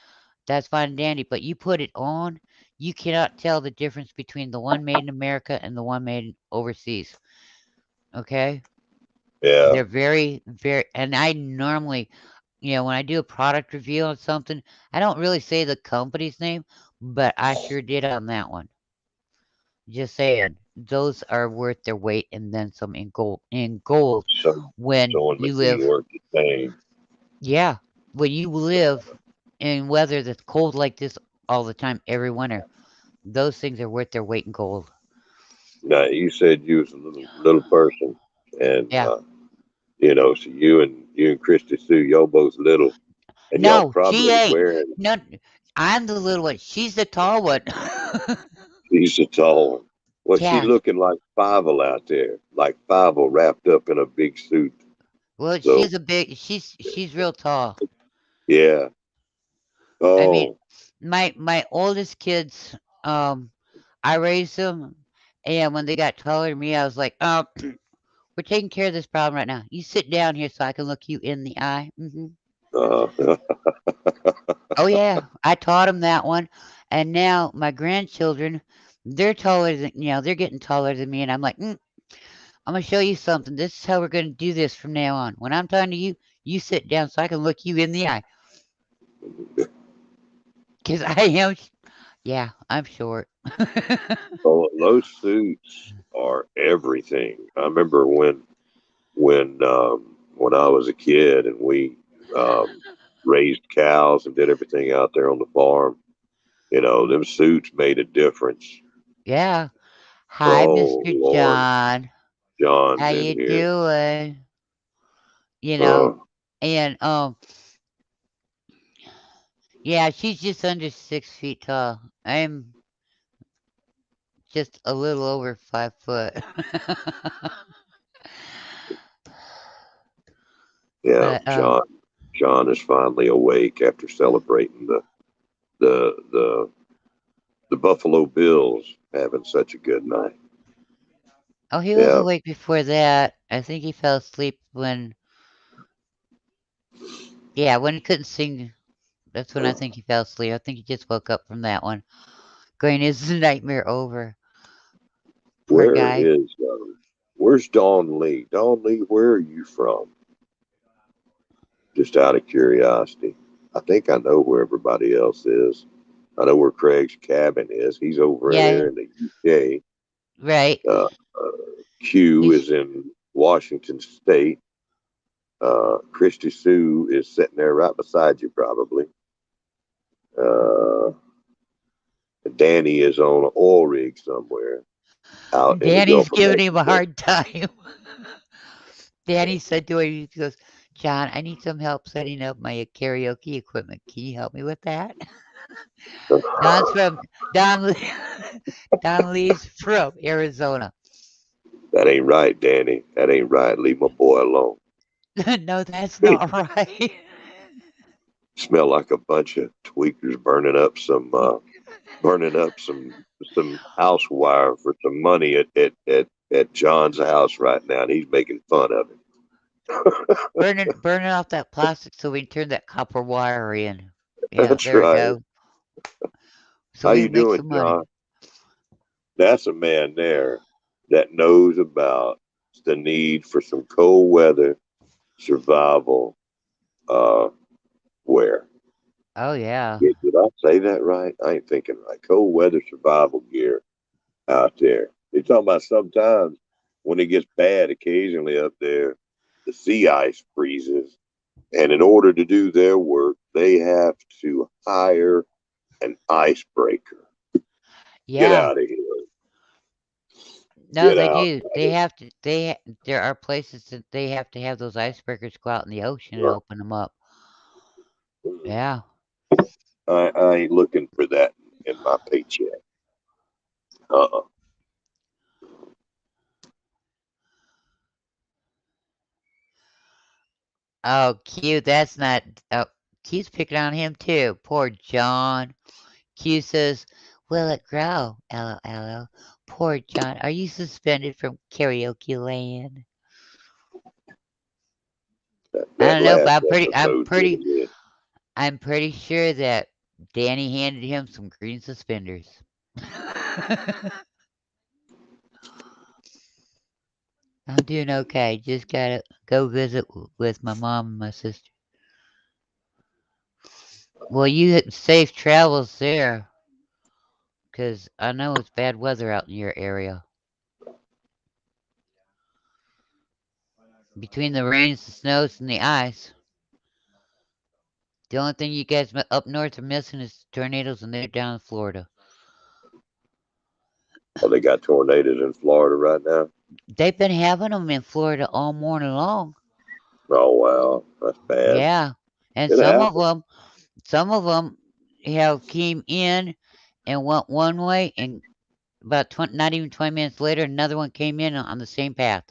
that's fine and dandy, but you put it on, you cannot tell the difference between the one made in America and the one made overseas. Okay, yeah. they're very, very, and I normally, when I do a product review on something, I don't really say the company's name, but I sure did on that one. Just saying, those are worth their weight and then some in gold. In gold, So, when so in you machine live. work the same. Yeah, when you live in weather that's cold like this all the time, every winter, those things are worth their weight in gold. Now, you said you was a little person, and Yeah. so you and Christy Sue, y'all both little, and y'all No, she probably ain't. wearing. No, I'm the little one. She's the tall one. She's a tall one. Well, she Yeah. looking like Fievel out there, like Fievel wrapped up in a big suit. Well, So she's real tall. yeah. I mean, Oh, my oldest kids, I raised them, and when they got taller than me, I was like, we're taking care of this problem right now. You sit down here so I can look you in the eye. uh, Oh yeah, I taught them that one, and now my grandchildren, they're getting taller than me, and I'm like, I'm gonna show you something. This is how we're gonna do this from now on. When I'm talking to you, you sit down so I can look you in the eye, cause I am, yeah, I'm short. oh, those suits are everything. I remember when I was a kid and we raised cows and did everything out there on the farm. Them suits made a difference. Yeah. Hi, Oh Mr. Lord, John. How John's in you here. doing? You Uh, know, and yeah, she's just under 6 feet tall. I'm just a little over 5 foot. yeah, But John. John is finally awake after celebrating the the the Buffalo Bills having such a good night. Oh, he was Yeah, awake before that. I think he fell asleep when, yeah, when he couldn't sing. That's when I think he fell asleep. I think he just woke up from that one. Going, is the nightmare over? Poor where guy. is where's Don Lee? Don Lee, where are you from? Just out of curiosity. I think I know where everybody else is. I know where Craig's cabin is. He's over Yeah, there in the UK. right. Uh, Q He's is in Washington State. Christy Sue is sitting there right beside you, probably. Uh, Danny is on an oil rig somewhere out in the Danny's Gulf of giving him a Mexico. hard time. Danny said to him, he goes, John, I need some help setting up my karaoke equipment. Can you help me with that? Don's from Don Lee, Don Lee's from Arizona. That ain't right, Danny. That ain't right. Leave my boy alone. No, that's not right. Smell like a bunch of tweakers burning up some house wire for some money at John's house right now, and he's making fun of it. Burning off that plastic so we can turn that copper wire in. Yeah, That's there we right. go. So How we you can make doing, some money. John? That's a man there that knows about the need for some cold weather survival uh, wear. Oh yeah. Did I say that right? I ain't thinking right. Cold weather survival gear out there. They're talking about sometimes when it gets bad, occasionally up there, the sea ice freezes. And in order to do their work, they have to hire an icebreaker. Get Yeah. out of here. No, Get they out. do. They have to. There are places that they have to have those icebreakers go out in the ocean and open them up. Yeah. I ain't looking for that in my paycheck. Uh-uh. Oh, Q. That's not. Oh, Q's picking on him too. Poor John. Q says, "Will it grow?" LOL. Poor John. Are you suspended from karaoke land? I That don't know, but last episode did it. I'm pretty sure that Danny handed him some green suspenders. I'm doing okay. Just gotta go visit with my mom and my sister. Well, you had safe travels there, 'cause I know it's bad weather out in your area. Between the rains, the snows, and the ice, the only thing you guys up north are missing is tornadoes, and they're down in Florida. Oh, they got tornadoes in Florida right now. They've been having them in Florida all morning long. Oh wow, that's bad. Yeah, and It happened. some of them have came in and went one way, and about 20, not even 20 minutes later, another one came in on the same path.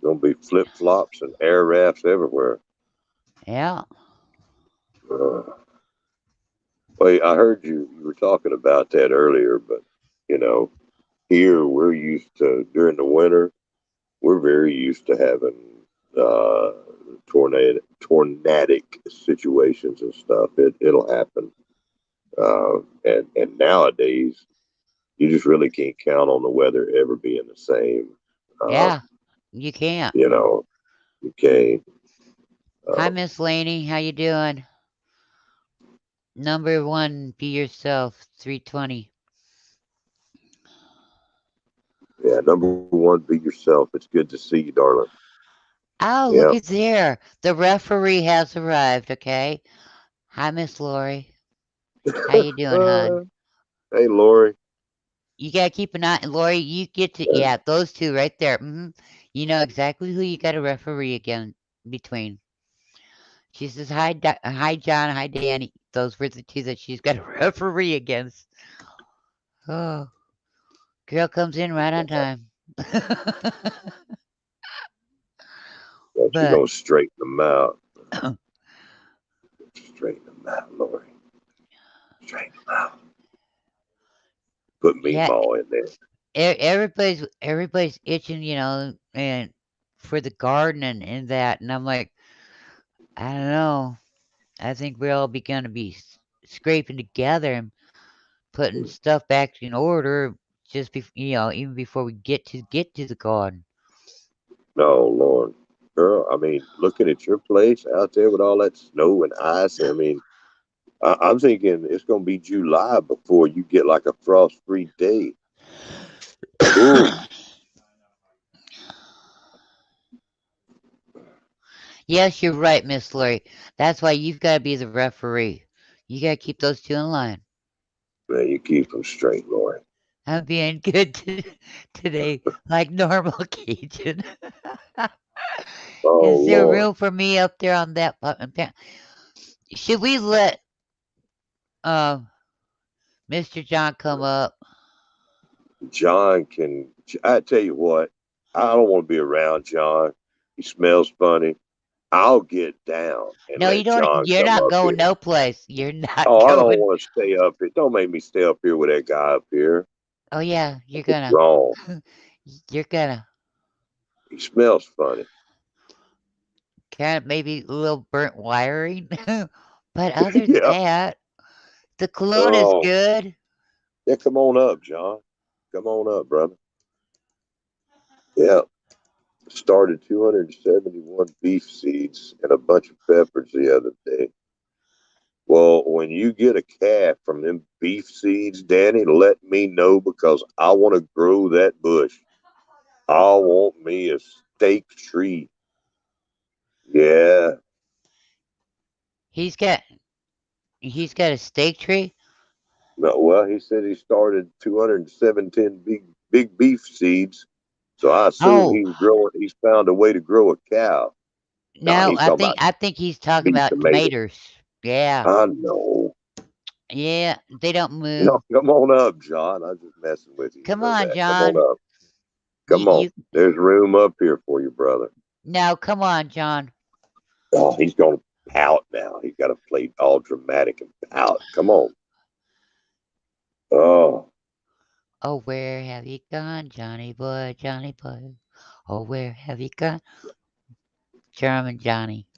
Gonna be flip flops and air rafts everywhere. Yeah. Uh, well, I heard you were talking about that earlier, but you know, here we're used to during the winter. We're very used to having uh, tornadic situations and stuff. It'll happen, and nowadays you just really can't count on the weather ever being the same. Yeah. You can't. You know, you can't. Hi, Um, Miss Laney. How you doing? Number one, be yourself. 320. yeah, number one, be yourself. It's good to see you, darling. Oh, Yeah. look at there. The referee has arrived. Okay. Hi, Miss Lori. How you doing, hon? Uh, hey, Lori. You gotta keep an eye. Lori, you get to, Uh, yeah, those two right there. You know exactly who you got to referee again between. She says, hi, hi, John. Hi, Danny. Those were the two that she's got to referee against. Oh, girl comes in right on time. But you're but gonna straighten them out. Straighten them out, Lori. Straighten them out. Put yeah, meatball in there. everybody's itching, and for the garden and that, and I'm like, I don't know. I think we're all gonna be scraping together and putting stuff back in order just even before we get to the garden. No, Lord. Girl, I mean, looking at your place out there with all that snow and ice, I mean, I'm thinking it's going to be July before you get like a frost-free day. Ooh, Yes, you're right, Miss Lori. That's why you've got to be the referee. You got to keep those two in line. man, you keep them straight, Lord. I'm being good today, like normal, Cajun. Oh, Is there Lord. room for me up there on that button? Should we let um Mr. John come up? John can, I tell you what, I don't want to be around John. He smells funny. I'll get down and No, you let don't. John You're come not up going here. no place. You're not Oh, I don't going. want to stay up here. Don't make me stay up here with that guy up here. Oh yeah, you're What's gonna. wrong? You're gonna. He smells funny. Kind of maybe a little burnt wiring, but other than Yeah. that, the cologne is Oh, good. yeah. Come on up, John. Come on up, brother. Yeah. Started 271 beef seeds and a bunch of peppers the other day. Well, when you get a calf from them beef seeds, Danny, let me know because I want to grow that bush. I want me a steak tree. Yeah. He's got he's got a steak tree. No, well, he said he started 217 big beef seeds. So I assume Oh he's found a way to grow a cow. No, no, he's I talking think about I think he's talking beef about tomatoes. tomatoes. Yeah, I know. yeah, they don't No, move. come on up, John. I'm just messing with you. You Come know on, that. Come on John. up. You, Come on. you There's room up here for you, brother. no, come on, John. Oh, he's going to pout now. He's got to play all dramatic and pout. Come on. Oh, Oh, where have you gone, Johnny boy, Johnny boy? Oh, where have you gone, German Johnny?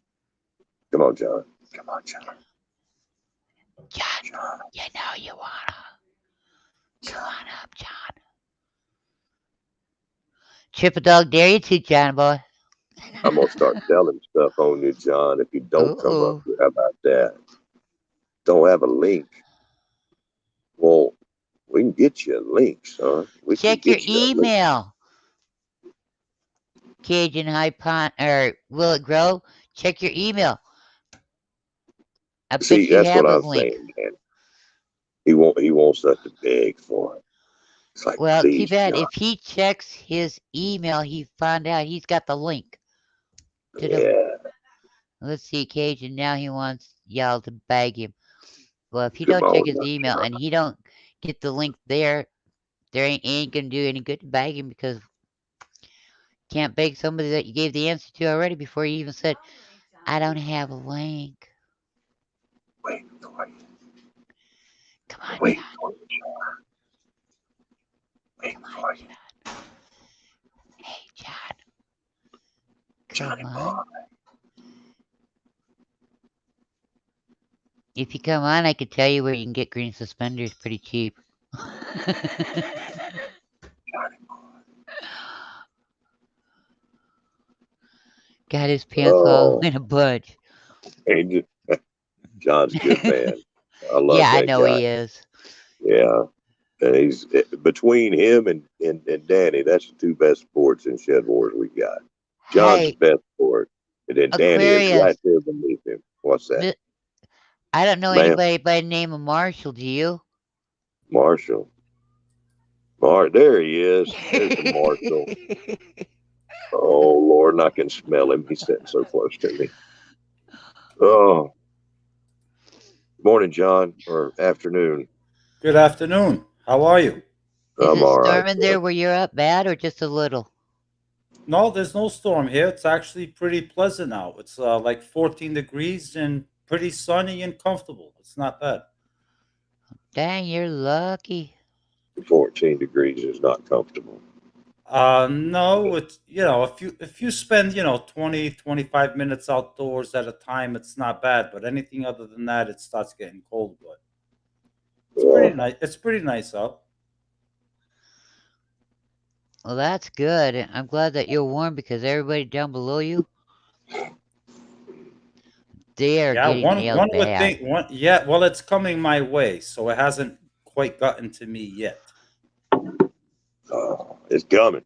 come on, John. Come on, John. John, John. you know you wanna. Come on up, John. Triple dog dare you to, Johnny boy. I'm going to start telling stuff on you, John, if you don't come up Ooh. here. How about that? Don't have a link. Well, we can get you a link, son. We can Check your get you a link. email. Cajun High Pond or Will It Grow? Check your email. I See, bet you that's what have a I'm link. saying, man. He wants us to beg for it. It's like, Well, too please, bad. John. If he checks his email, he find out he's got the link to the. Yeah. Let's see, Cajun. Now he wants y'all to bag him. Well, if he Come don't check on his now, email John. and he don't get the link there ain't gonna do any good to bag him because can't beg somebody that you gave the answer to already before you even said, "I don't have a link." Wait for you. Come on, Wait John. for you, John. Wait Come on, for you. John. Hey, John. Johnny Come boy. on. If you come on, I could tell you where you can get green suspenders pretty cheap. Johnny boy. Got his pants all Oh, in a bunch. and John's a good man. I love Yeah, I that know guy. he is. Yeah. And he's between him and Danny, that's the two best sports in Shed Wars we got. John's the Hey, best sport. And then Danny is right Aquarius. there beneath him. What's that? I don't know Ma'am? anybody by the name of Marshall, do you? Marshall. There he is. There's the Marshall. Oh, Lord, and I can smell him. He's sitting so close to me. Oh, morning, John, or afternoon. Good afternoon. How are you? Is I'm it all right, storming sir. there where you're at bad or just a little? No, there's no storm here. It's actually pretty pleasant out. It's like 14 degrees and pretty sunny and comfortable. It's not bad. Dang, you're lucky. 14 degrees is not comfortable. No, it's if you spend 20-25 minutes outdoors at a time, it's not bad. But anything other than that, it starts getting cold. But it's Uh, pretty nice. It's pretty nice out. Well, that's good. I'm glad that you're warm because everybody down below you, they are Yeah, getting one nailed would bad. think one. Yeah, well, it's coming my way, so it hasn't quite gotten to me yet. it's coming.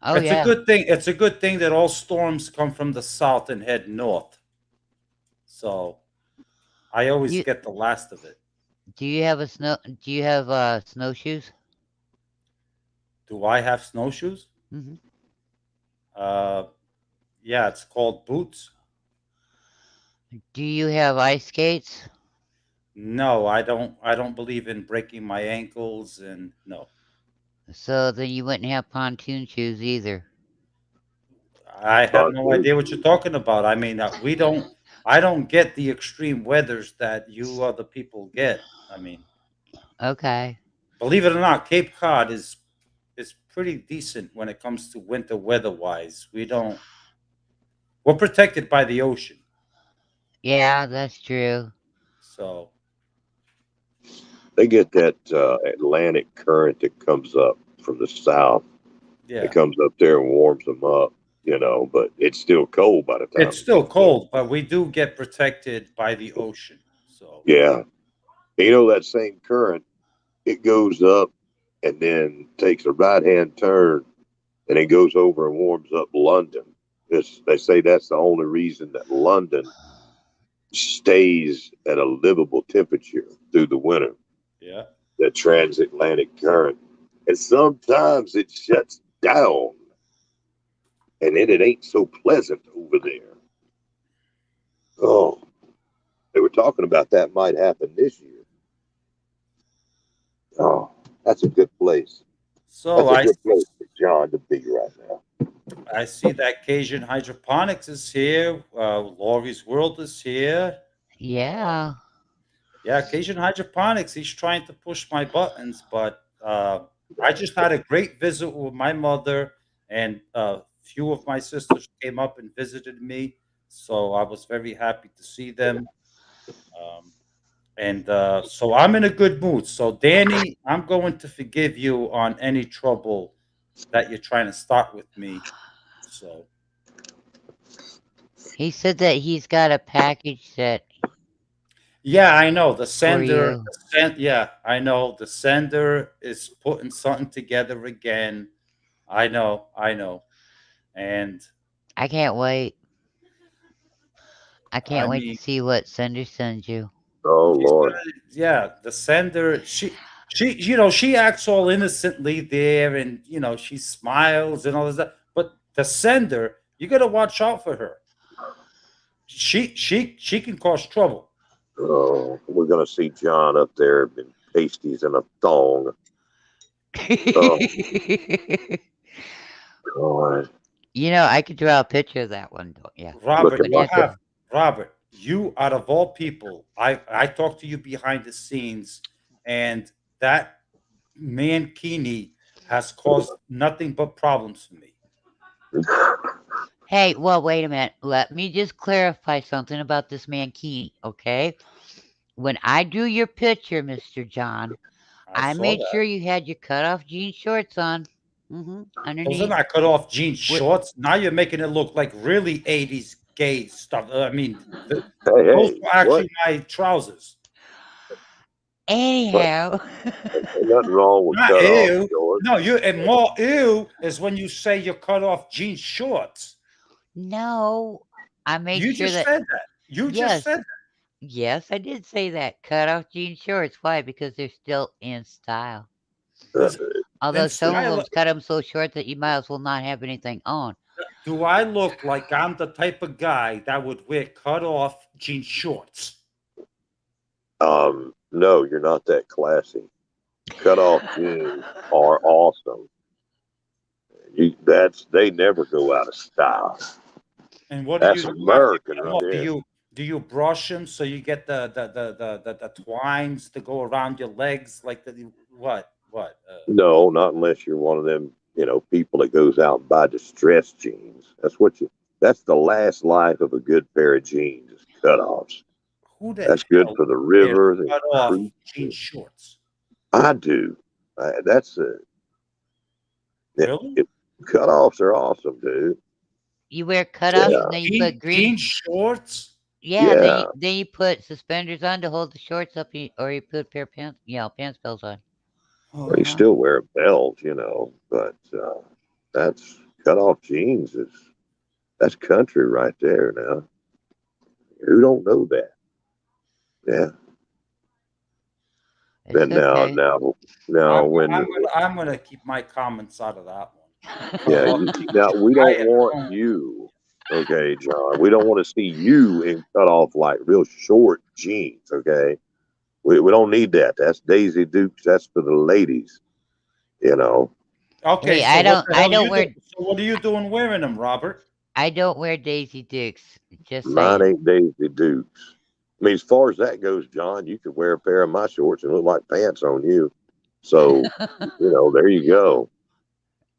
Oh It's a yeah. good thing. It's a good thing that all storms come from the south and head north. So I always You get the last of it. do you have a snow? Do you have snowshoes? Do I have snowshoes? Hmm. Uh, yeah, it's called boots. Do you have ice skates? No, I don't. I don't believe in breaking my ankles, and no, So then you wouldn't have pontoon shoes either. I have no Pontoon. idea what you're talking about. I mean, we don't. I don't get the extreme weathers that you other people get. I mean, Okay. believe it or not, Cape Cod is pretty decent when it comes to winter weather wise. We're protected by the ocean, Yeah, that's true. so They get that Atlantic current that comes up from the south. It yeah. comes up there and warms them up, but it's still cold by the time It's it still gets there. cold, but we do get protected by the ocean. So Yeah. That same current, it goes up and then takes a right hand turn and it goes over and warms up London. They say that's the only reason that London stays at a livable temperature through the winter, yeah. the transatlantic current. And sometimes it shuts down and then it ain't so pleasant over there. Oh, they were talking about that might happen this year. Oh, that's a good place. So That's a good place for John to be right now. I see that Cajun Hydroponics is here. Laurie's World is here. Yeah. Yeah, Cajun Hydroponics. He's trying to push my buttons, but I just had a great visit with my mother, and a few of my sisters came up and visited me. So I was very happy to see them. Um, and so I'm in a good mood. So, Danny, I'm going to forgive you on any trouble that you're trying to start with me. So, He said that he's got a package that yeah, I know the for sender. you. Yeah, I know the sender is putting something together again. I know, and I can't wait. I I can't wait to mean, see what Sender sends you. Oh she's Lord. gonna, yeah, the sender. She acts all innocently there, and she smiles and all this stuff. But the sender, you got to watch out for her. She can cause trouble. Oh, we're gonna see John up there in pasties and a thong. Oh God. I could draw a picture of that one. Yeah. Look Robert, at When my you it's have Robert. You out of all people, I talked to you behind the scenes, and that Mankini has caused nothing but problems for me. Hey, well, wait a minute. Let me just clarify something about this Mankini, okay? When I drew your picture, Mr. John, I I saw made that. sure you had your cutoff jean shorts on. Those are Underneath. not cut off jean Wi- shorts. Now you're making it look like really 80s gay stuff. I mean, Hey, those hey, were what? actually my trousers. What? Anyhow, Ain't nothing wrong with Not cut off ew. shorts. No, and more ew is when you say you cut off jean shorts. no, I made You sure just that, said that. You just yes, said yes, I did say that. Cutoff jean shorts. Why? Because they're still in style. Uh, that. Although In some of style, them cut them so short that you might as well not have anything on. do I look like I'm the type of guy that would wear cut off jean shorts? no, you're not that classy. Cut off jeans are awesome. They never go out of style. And what do That's you do after you American get 'em right off? there. Do you brush them so you get the twines to go around your legs like what? No, not unless you're one of them, people that goes out and buy distressed jeans. That's the last life of a good pair of jeans is cutoffs. Who the That's good hell for the wears river, the cut off creek. jean shorts? I do. That's a it, Really? it, Cutoffs are awesome, dude. You wear cutoffs Yeah, and then you put green. Jean shorts? Yeah, yeah. then you put suspenders on to hold the shorts up, or you put a pair of pants. Yeah, pants belts on. Well, you Oh, Uh-huh. still wear a belt, but that's cutoff jeans that's country right there. Now, who don't know that? Yeah. It's Then now, okay. now, now, I'm when I'm gonna keep my comments out of that one. yeah, Cut off. now we I don't am want going. you, okay, John. We don't want to see you in cut off like real short jeans, okay? We don't need that. That's Daisy Dukes. That's for the ladies, you know. Okay, Hey, so what the I hell don't you do? wear So what are you doing wearing them, Robert? Daisy Dukes. Just Mine saying. ain't Daisy Dukes. I mean, as far as that goes, John, you could wear a pair of my shorts and look like pants on you. So, there you go.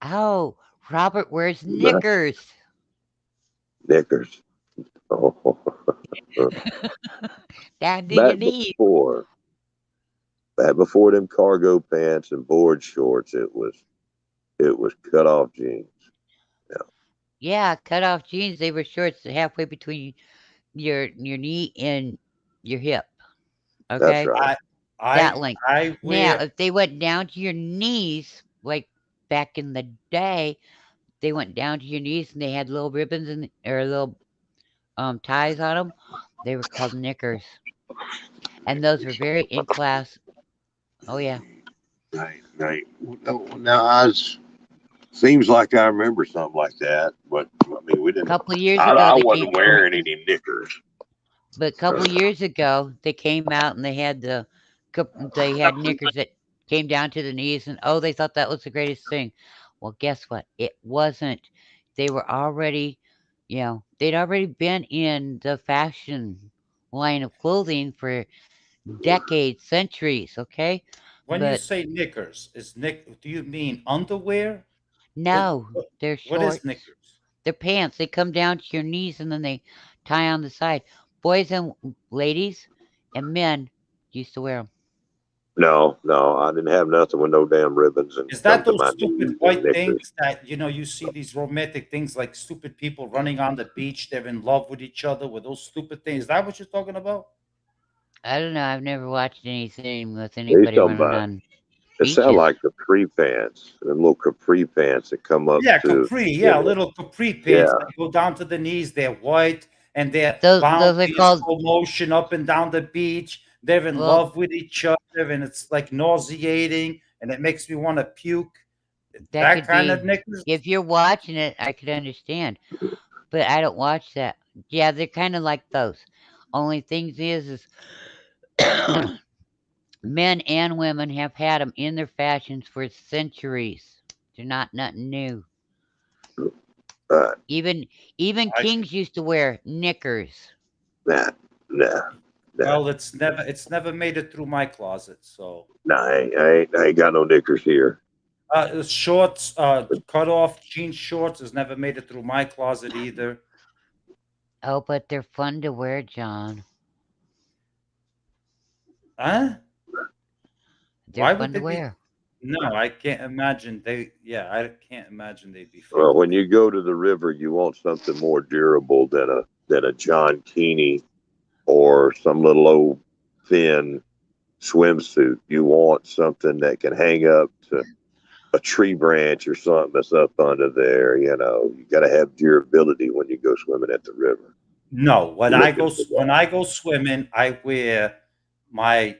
Oh, Robert wears knickers. Knickers. Oh, Down to your back knees. before, back before them cargo pants and board shorts, it was cut off jeans. Yeah, Yeah, cut off jeans. They were shorts halfway between your knee and your hip. that's Okay, right. I that I length. I Now, wear if they went down to your knees, like back in the day, they went down to your knees and they had little ribbons or little ties on them. They were called knickers, and those were very in class. Oh yeah, Right. Now, seems like I remember something like that, but I mean, we a didn't. couple of years ago I they came. wasn't wearing any knickers. But a couple of years ago, they came out and they had knickers that came down to the knees, and oh, they thought that was the greatest thing. Well, guess what? It wasn't. They were already, they'd already been in the fashion line of clothing for decades, centuries. Okay, when you but say knickers, do you mean underwear? What no, what, they're what is shorts. knickers? They're pants. They come down to your knees and then they tie on the side. Boys and ladies and men used to wear them. No, I didn't have nothing with no damn ribbons and Is come that to those my stupid knees and white knickers. things that you see these romantic things like stupid people running on the beach, they're in love with each other with those stupid things. Is that what you're talking about? I don't know. I've never watched anything with They anybody talking running about on it sound beaches. like capri pants, them little capri pants that come up Yeah, to, capri. you Yeah, know, little capri pants yeah. that go down to the knees. They're white and they're Those are bouncing in called slow motion up and down the beach. They're in well. love with each other, and it's like nauseating, and it makes me want to puke. That That could kind of be knickers. if you're watching it. I could understand, but I don't watch that. Yeah, they're kind of like those. Only things is men and women have had them in their fashions for centuries. They're not nothing new. Uh, Even even I kings used to wear knickers. nah, nah, nah, Well, it's never made it through my closet. So nah. I ain't got no knickers here. shorts, cut off jean shorts has never made it through my closet either. Oh, but they're fun to wear, John. Huh? They're Why would fun to they be? wear. No, I can't imagine they. Yeah, I can't imagine they'd be fun Well, to when wear. you go to the river, you want something more durable than a John Keeney or some little old thin swimsuit. You want something that can hang up to a tree branch or something that's up under there. You got to have durability when you go swimming at the river. No, Looking for when that. I go swimming, I wear my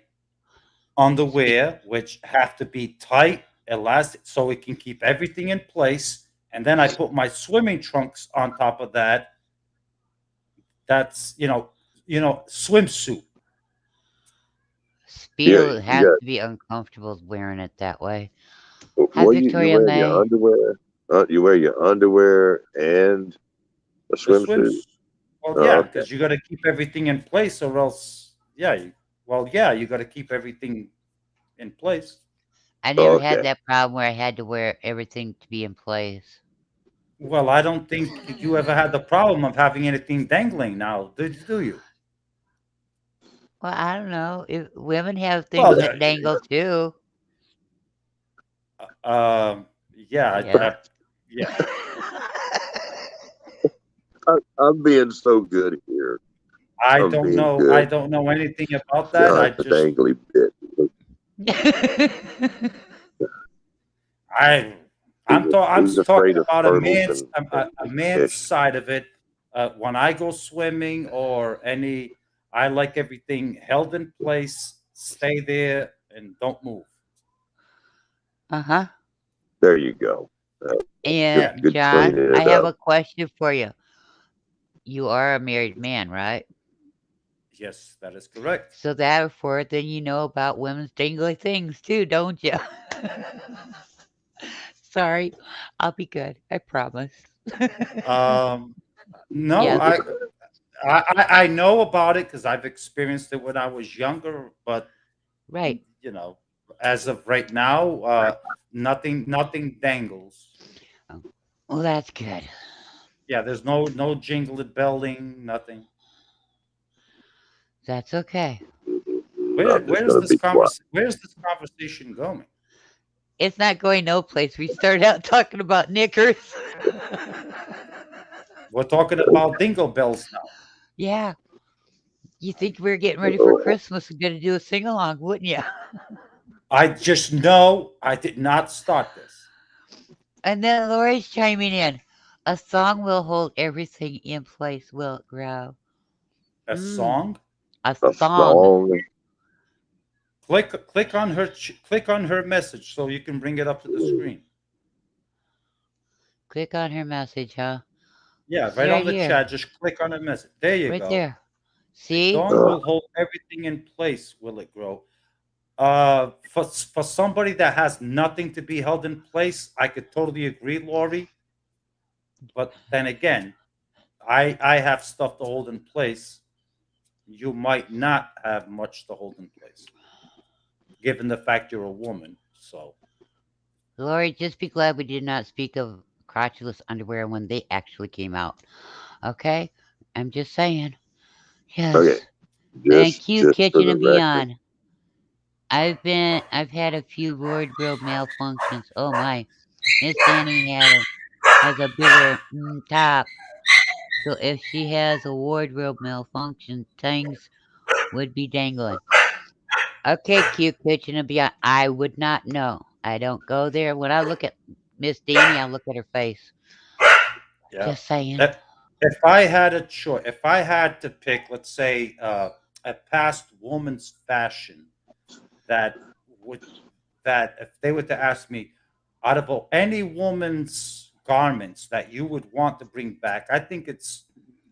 underwear, which have to be tight, elastic, so it can keep everything in place. And then I put my swimming trunks on top of that. That's swimsuit. Speedo has You to be uncomfortable wearing it that way. got Hi, what you Victoria wearing your May. underwear? You wear your underwear and a The swimsuit. swims. Well, Oh, yeah, okay. because you got to keep everything in place, or else, yeah. Well, yeah, you got to keep everything in place. I never had Okay. that problem where I had to wear everything to be in place. Well, I don't think you ever had the problem of having anything dangling. Now, do you? Well, I don't know. If women have things Well, that dangle too. yeah, Yeah. yeah. I'm being so good here. I I'm don't being know. I good. don't know anything about that. John's a dangly bit. I, I'm He's talking afraid of about turtles and, a and man's fish. side of it. When I go swimming or any, I like everything held in place, stay there, and don't move. Uh-huh. There you go. And Yeah. Good John, cleaning I it have up. a question for you. You are a married man, right? Yes, that is correct. So therefore, then you know about women's dangly things too, don't you? Sorry, I'll be good. I promise. Um, no, Yes, I know about it because I've experienced it when I was younger, but right. you know, as of right now, nothing dangles. Oh, well, that's good. Yeah, there's no jingling, belling, nothing. That's okay. I'm just gonna be quiet. Where's this conversation going? It's not going no place. We started out talking about knickers. We're talking about dingle bells now. Yeah, you think we're getting ready for Oh, Christmas and gonna do a sing along, wouldn't you? I just know I did not start this. And then Lori's chiming in. A song will hold everything in place, will it grow? A Mm, song. a a song. song. Click on her message so you can bring it up to the screen. Click on her message, huh? Yeah, It's right right on the here, chat. Just click on her message. There you right go. there. A See? song Uh, will hold everything in place. Will it grow? For somebody that has nothing to be held in place, I could totally agree, Lori. But then again, I have stuff to hold in place. You might not have much to hold in place, given the fact you're a woman. So Lori, just be glad we did not speak of crotchless underwear when they actually came out. Okay? I'm just saying. okay. Yes. Just Thank you, just for Kitchen the and record. Beyond. I've had a few wardrobe malfunctions. Oh my. Miss Danny has a bigger top. So if she has a wardrobe malfunction, things would be dangling. Okay, cute kitchen and beyond. I would not know. I don't go there. When I look at Miss Danny, I look at her face. yeah, Just saying. that if I had a choice, if I had to pick, let's say, a past woman's fashion that would that if they were to ask me, out of any woman's garments that you would want to bring back, I think it's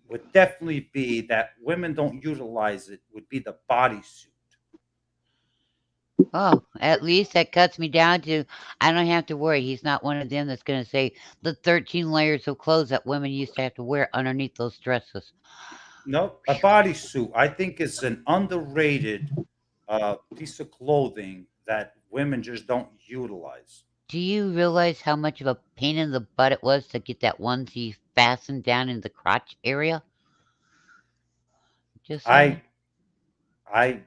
would definitely be that women don't utilize it. Would be the bodysuit. Oh, at least that cuts me down to I don't have to worry. He's not one of them that's going to say the 13 layers of clothes that women used to have to wear underneath those dresses. No, a bodysuit I think is an underrated piece of clothing that women just don't utilize. Do you realize how much of a pain in the butt it was to get that onesie fastened down in the crotch area? Just saying. I I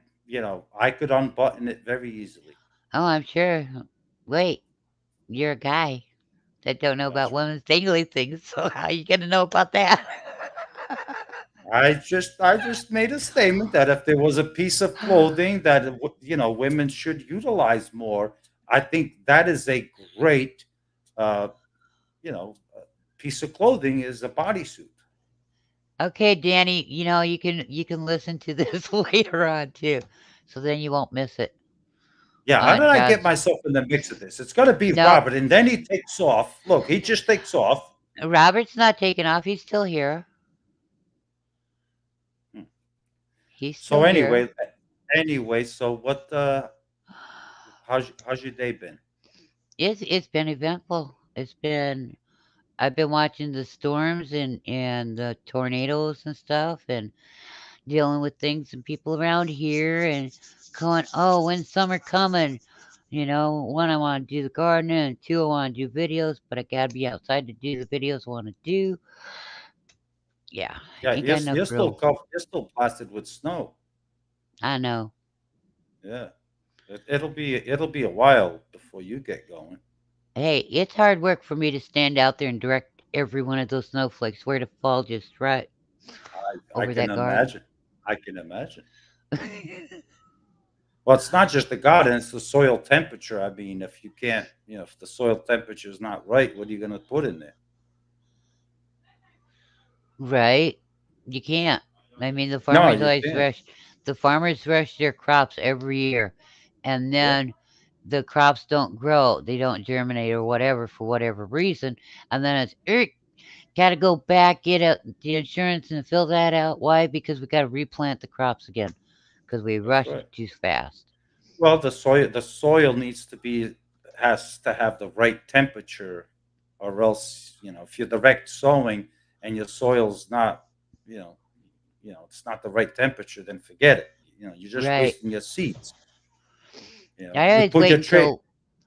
I could unbutton it very easily. Oh, I'm sure. Wait, you're a guy that don't know about That's right. women's daily things, so how you gonna know about that? I just made a statement that if there was a piece of clothing that women should utilize more, I think that is a great uh, piece of clothing is a bodysuit. Okay, Danny, you can listen to this later on too, so then you won't miss it. Yeah, how did I get John's myself in the mix of this? It's going to be no, Robert, and then he takes off. Look, he just takes off. Robert's not taking off. He's still here. Hmm. He's still So here. anyway, so what? How's your day been? It's been eventful. It's been I've been watching the storms and the tornadoes and stuff and dealing with things and people around here and going, oh, when's summer coming? One, I want to do the gardening, and two, I want to do videos, but I gotta be outside to do the videos I want to do. Yeah, Yeah, ain't got enough room. you're still blasted with snow. I know. Yeah, it'll be a while before you get going. Hey, it's hard work for me to stand out there and direct every one of those snowflakes where to fall just right I over can that garden. imagine. I can imagine. Well, it's not just the garden; it's the soil temperature. I mean, if you can't, if the soil temperature is not right, what are you going to put in there? Right? You can't. I mean, No, you can't. the farmers rush their crops every year, and Yeah, then the crops don't grow, they don't germinate or whatever for whatever reason, and then it's got to go back get the insurance and fill that out. Why? Because we got to replant the crops again because we that's rushed right. too fast. Well, the soil needs to be has to have the right temperature, or else if you're direct sowing and your soil's not, you know, it's not the right temperature, then forget it. You're just Right. wasting your seeds. I You always put wait your until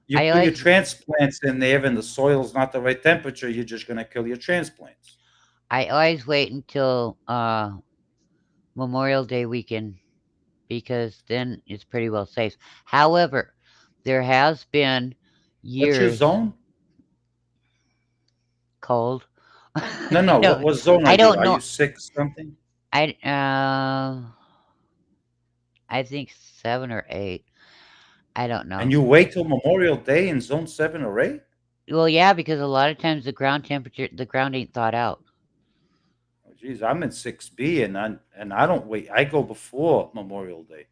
you I put your always transplants in there, and the soil's not the right temperature. You're just gonna kill your transplants. I always wait until Memorial Day weekend because then it's pretty well safe. However, there has been What's your years zone? cold. No, no. No, What zone are I you? don't Are know. you sick something? I I think 7 or 8. I don't And know. you wait till Memorial Day in zone 7 or 8? Well, yeah, because a lot of times the ground ain't thawed out. Oh, geez, I'm in 6B, and I don't wait. I go before Memorial Day.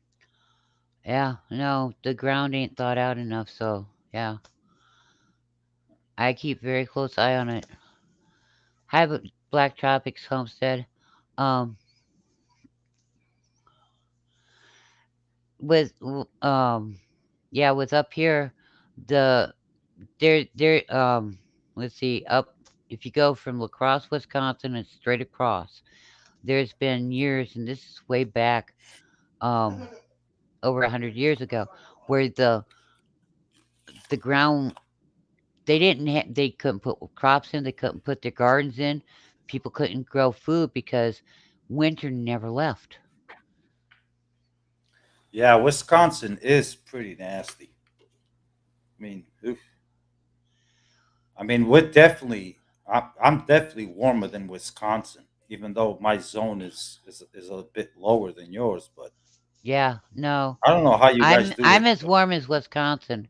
Yeah, no, the ground ain't thawed out enough. So yeah, I keep very close eye on it. Hi, Black Tropics Homestead. Um, with yeah, with up here, the there let's see, up if you go from La Crosse, Wisconsin, and straight across, there's been years, and this is way back, um, over 100 years ago, where the ground they couldn't put crops in, they couldn't put their gardens in, people couldn't grow food because winter never left. Yeah, Wisconsin is pretty nasty. I mean, oof. I mean, I'm definitely warmer than Wisconsin, even though my zone is a bit lower than yours. But Yeah, no, I don't know how you guys do I'm it. as But warm as Wisconsin.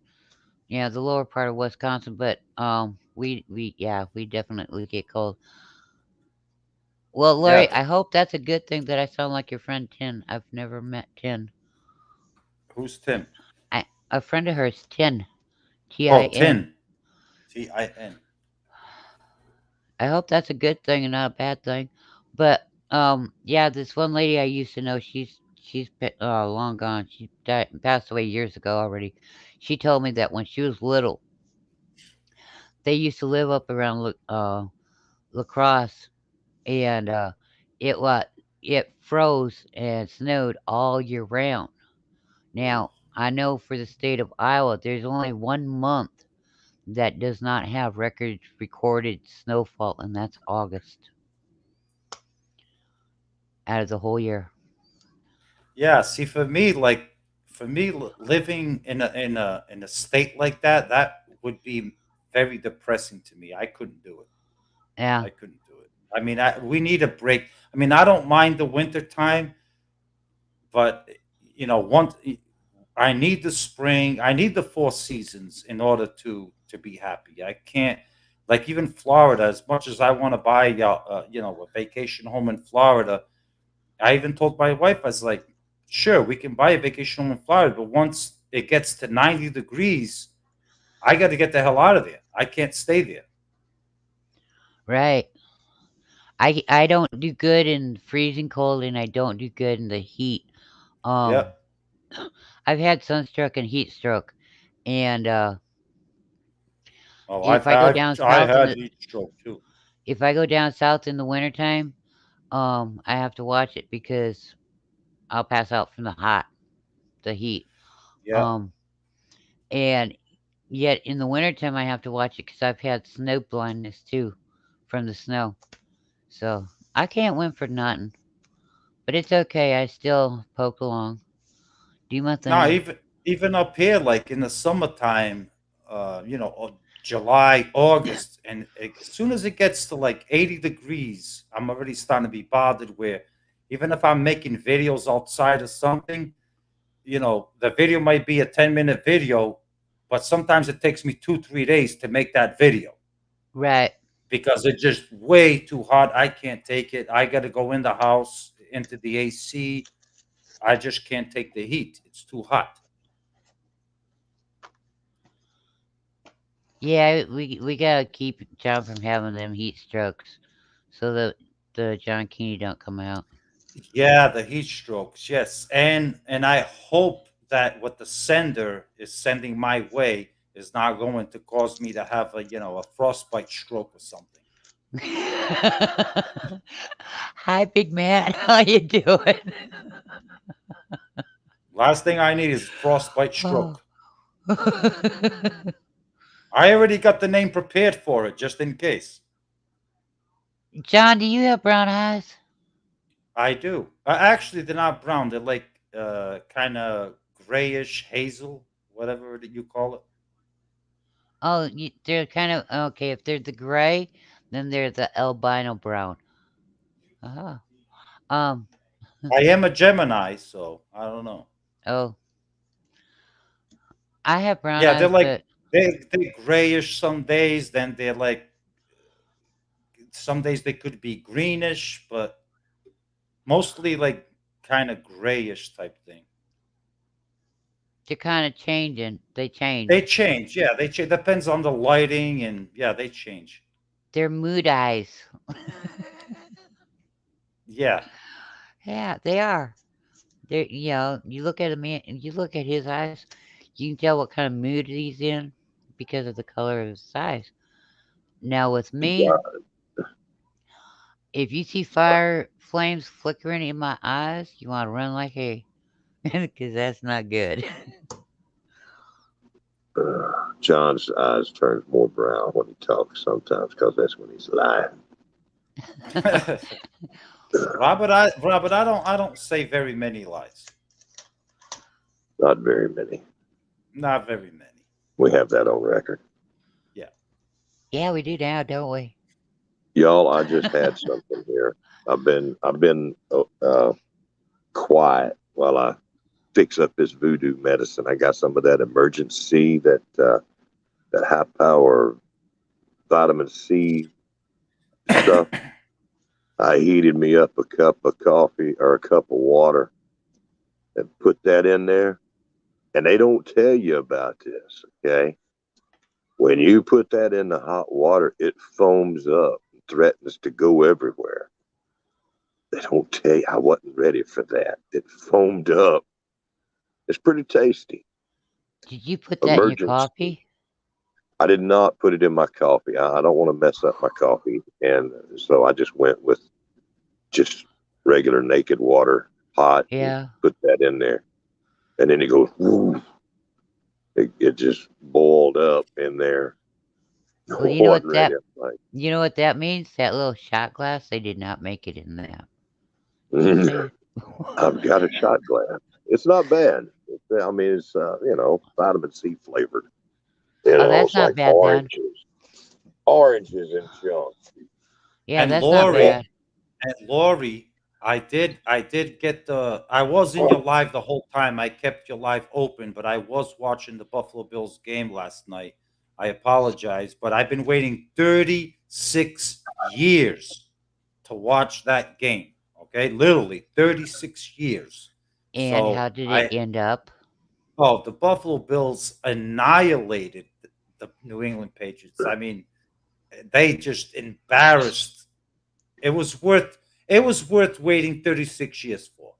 Yeah, the lower part of Wisconsin, but we yeah, we definitely get cold. Well, yeah, Lori, I hope that's a good thing that I sound like your friend Tin. I've never met Tin. who's Tim? A friend of hers, Tin, Oh, Tin. Tin. Tin. I hope that's a good thing and not a bad thing. But yeah, this one lady I used to know, she's long gone. She passed away years ago already. She told me that when she was little, they used to live up around La Crosse, and it what it froze and snowed all year round. Now I know for the state of Iowa, there's only 1 month that does not have record recorded snowfall, and that's August out of the whole year. Yeah, see, living in a state like that, that would be very depressing to me. I couldn't do it. Yeah, I couldn't do it. I mean, we need a break. I mean, I don't mind the winter time, but once I need the spring, I need the 4 seasons in order to be happy. I can't, like, even Florida. As much as I want to buy, a vacation home in Florida, I even told my wife, I was like, sure, we can buy a vacation home in Florida, but once it gets to 90 degrees, I got to get the hell out of there. I can't stay there. right. I don't do good in freezing cold, and I don't do good in the heat. Um, Yeah. I've had sunstroke and heat stroke, and Oh, If I go down I south in had the heat stroke too. if I go down south in the wintertime, I have to watch it because I'll pass out from the heat. Yeah. Um, and yet in the wintertime I have to watch it because I've had snow blindness too from the snow. So I can't win for nothing. But it's okay. I still poke along, do my No, thing. even up here, like in the summertime, July, August, and as soon as it gets to like 80 degrees, I'm already starting to be bothered. Where even if I'm making videos outside of something, the video might be a 10-minute video, but sometimes it takes me 2, 3 days to make that video Right. because it's just way too hot. I can't take it. I got to go in the house into the AC. I just can't take the heat. It's too hot. Yeah, we gotta keep John from having them heat strokes so that the John Keeney don't come out. Yeah, the heat strokes, yes. And I hope that what the sender is sending my way is not going to cause me to have a frostbite stroke or something. Hi, big man. How you doing? Last thing I need is frostbite Oh. stroke. I already got the name prepared for it just in case. John, do you have brown eyes? I do. Actually, they're not brown. They're like kind of grayish hazel, whatever that you call it. Oh, they're kind of okay. If they're the gray, then they're the albino brown. Ah. Um. I am a Gemini, so I don't know. Oh, I have brown Yeah, they're eyes, like but they're grayish some days. Then they're like some days they could be greenish, but mostly like kind of grayish type thing. they're kind of changing. They They change. change, yeah. They change. Depends on the lighting, and yeah, they change. They're mood eyes. Yeah, Yeah, they are. They're you look at a man, you look at his eyes, you can tell what kind of mood he's in because of the color of his eyes. Now with me, if you see fire flames flickering in my eyes, you want to run like hay, because that's not good. John's eyes turns more brown when he talks sometimes because that's when he's lying. Robert, I don't say very many lies. Not very many. Not very many. We have that on record. Yeah. Yeah, we do now, don't we? Y'all, I just had something here. I've been quiet while I fix up this voodoo medicine. I got some of that emergency, that high power vitamin C stuff. I heated me up a cup of coffee or a cup of water and put that in there. And they don't tell you about this, okay? When you put that in the hot water, it foams up and threatens to go everywhere. They don't tell you. I wasn't ready for that. It foamed up. It's pretty tasty. Did you put that in your Emergency. coffee? I did not put it in my coffee. I don't want to mess up my coffee. And so I just went with just regular naked water, hot, and Yeah. put that in there. And then it goes, woo, it just boiled up in there. Well, you know what Wasn't ready. you know what that means? That little shot glass, they did not make it in that. Just Like, saying. I've got a shot glass. It's not bad. I mean, it's vitamin C flavored. Oh, that's It's not like bad then. oranges and chunks. Yeah, And that's not Lori, bad. and Lori, I did get I was in your live the whole time. I kept your live open, but I was watching the Buffalo Bills game last night. I apologize, but I've been waiting 36 years to watch that game. Okay, literally 36 years. And So how did it end up? the Buffalo Bills annihilated the New England Patriots. I mean, they just embarrassed. It was worth waiting 36 years for.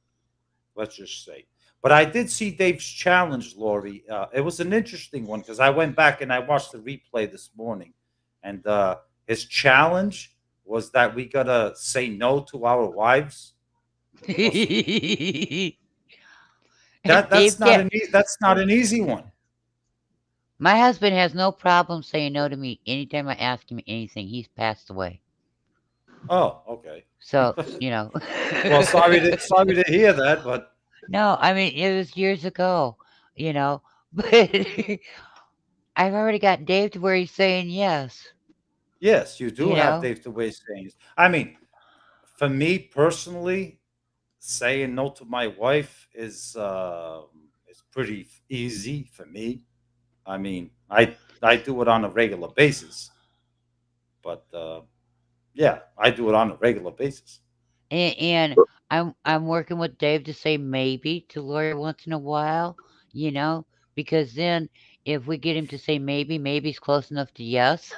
Let's just say. But I did see Dave's challenge, Lori. It was an interesting one because I went back and I watched the replay this morning, and his challenge was that we gotta say no to our wives. Was Dave can't. that's not an easy one. My husband has no problem saying no to me anytime I ask him anything. He's passed away. Oh, okay. So, Well, sorry to hear that, but No, I mean, it was years ago, you know, but I've already got Dave to where he's saying yes, yes, you do you have know? Dave the way saying. I mean, for me personally, saying no to my wife is pretty easy for me. I mean, I do it on a regular basis, but yeah, I do it on a regular basis. And I'm working with Dave to say maybe to Lori once in a while, you know, because then if we get him to say maybe, maybe's close enough to yes.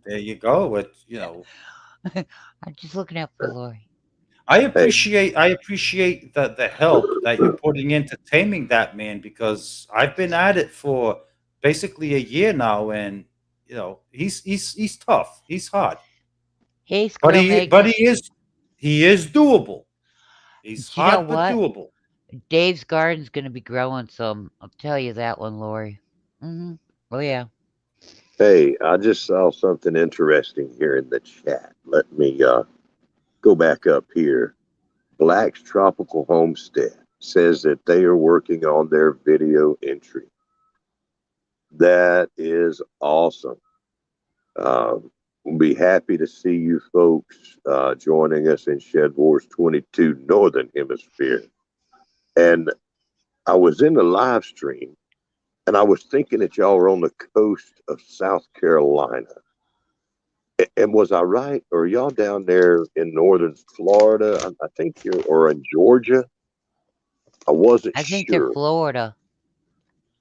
There you go. I'm just looking out for Lori. Hey, I appreciate the help that you're putting into taming that man because I've been at it for basically a year now, and he's tough. He's hard, Hey, but Squirrel Megan, he is doable. He's you know hard but what? doable. Dave's garden's gonna be growing some. I'll tell you that one, Lori. Hmm. Oh yeah. hey, I just saw something interesting here in the chat. Let me go back up here. Black's Tropical Homestead says that they are working on their video entry. That is awesome. We'll be happy to see you folks joining us in Shed Wars 22 Northern Hemisphere. And I was in the live stream and I was thinking that y'all were on the coast of South Carolina. And was I right? Or y'all down there in northern Florida? I think you're, or in Georgia? I wasn't I think they're sure. Florida.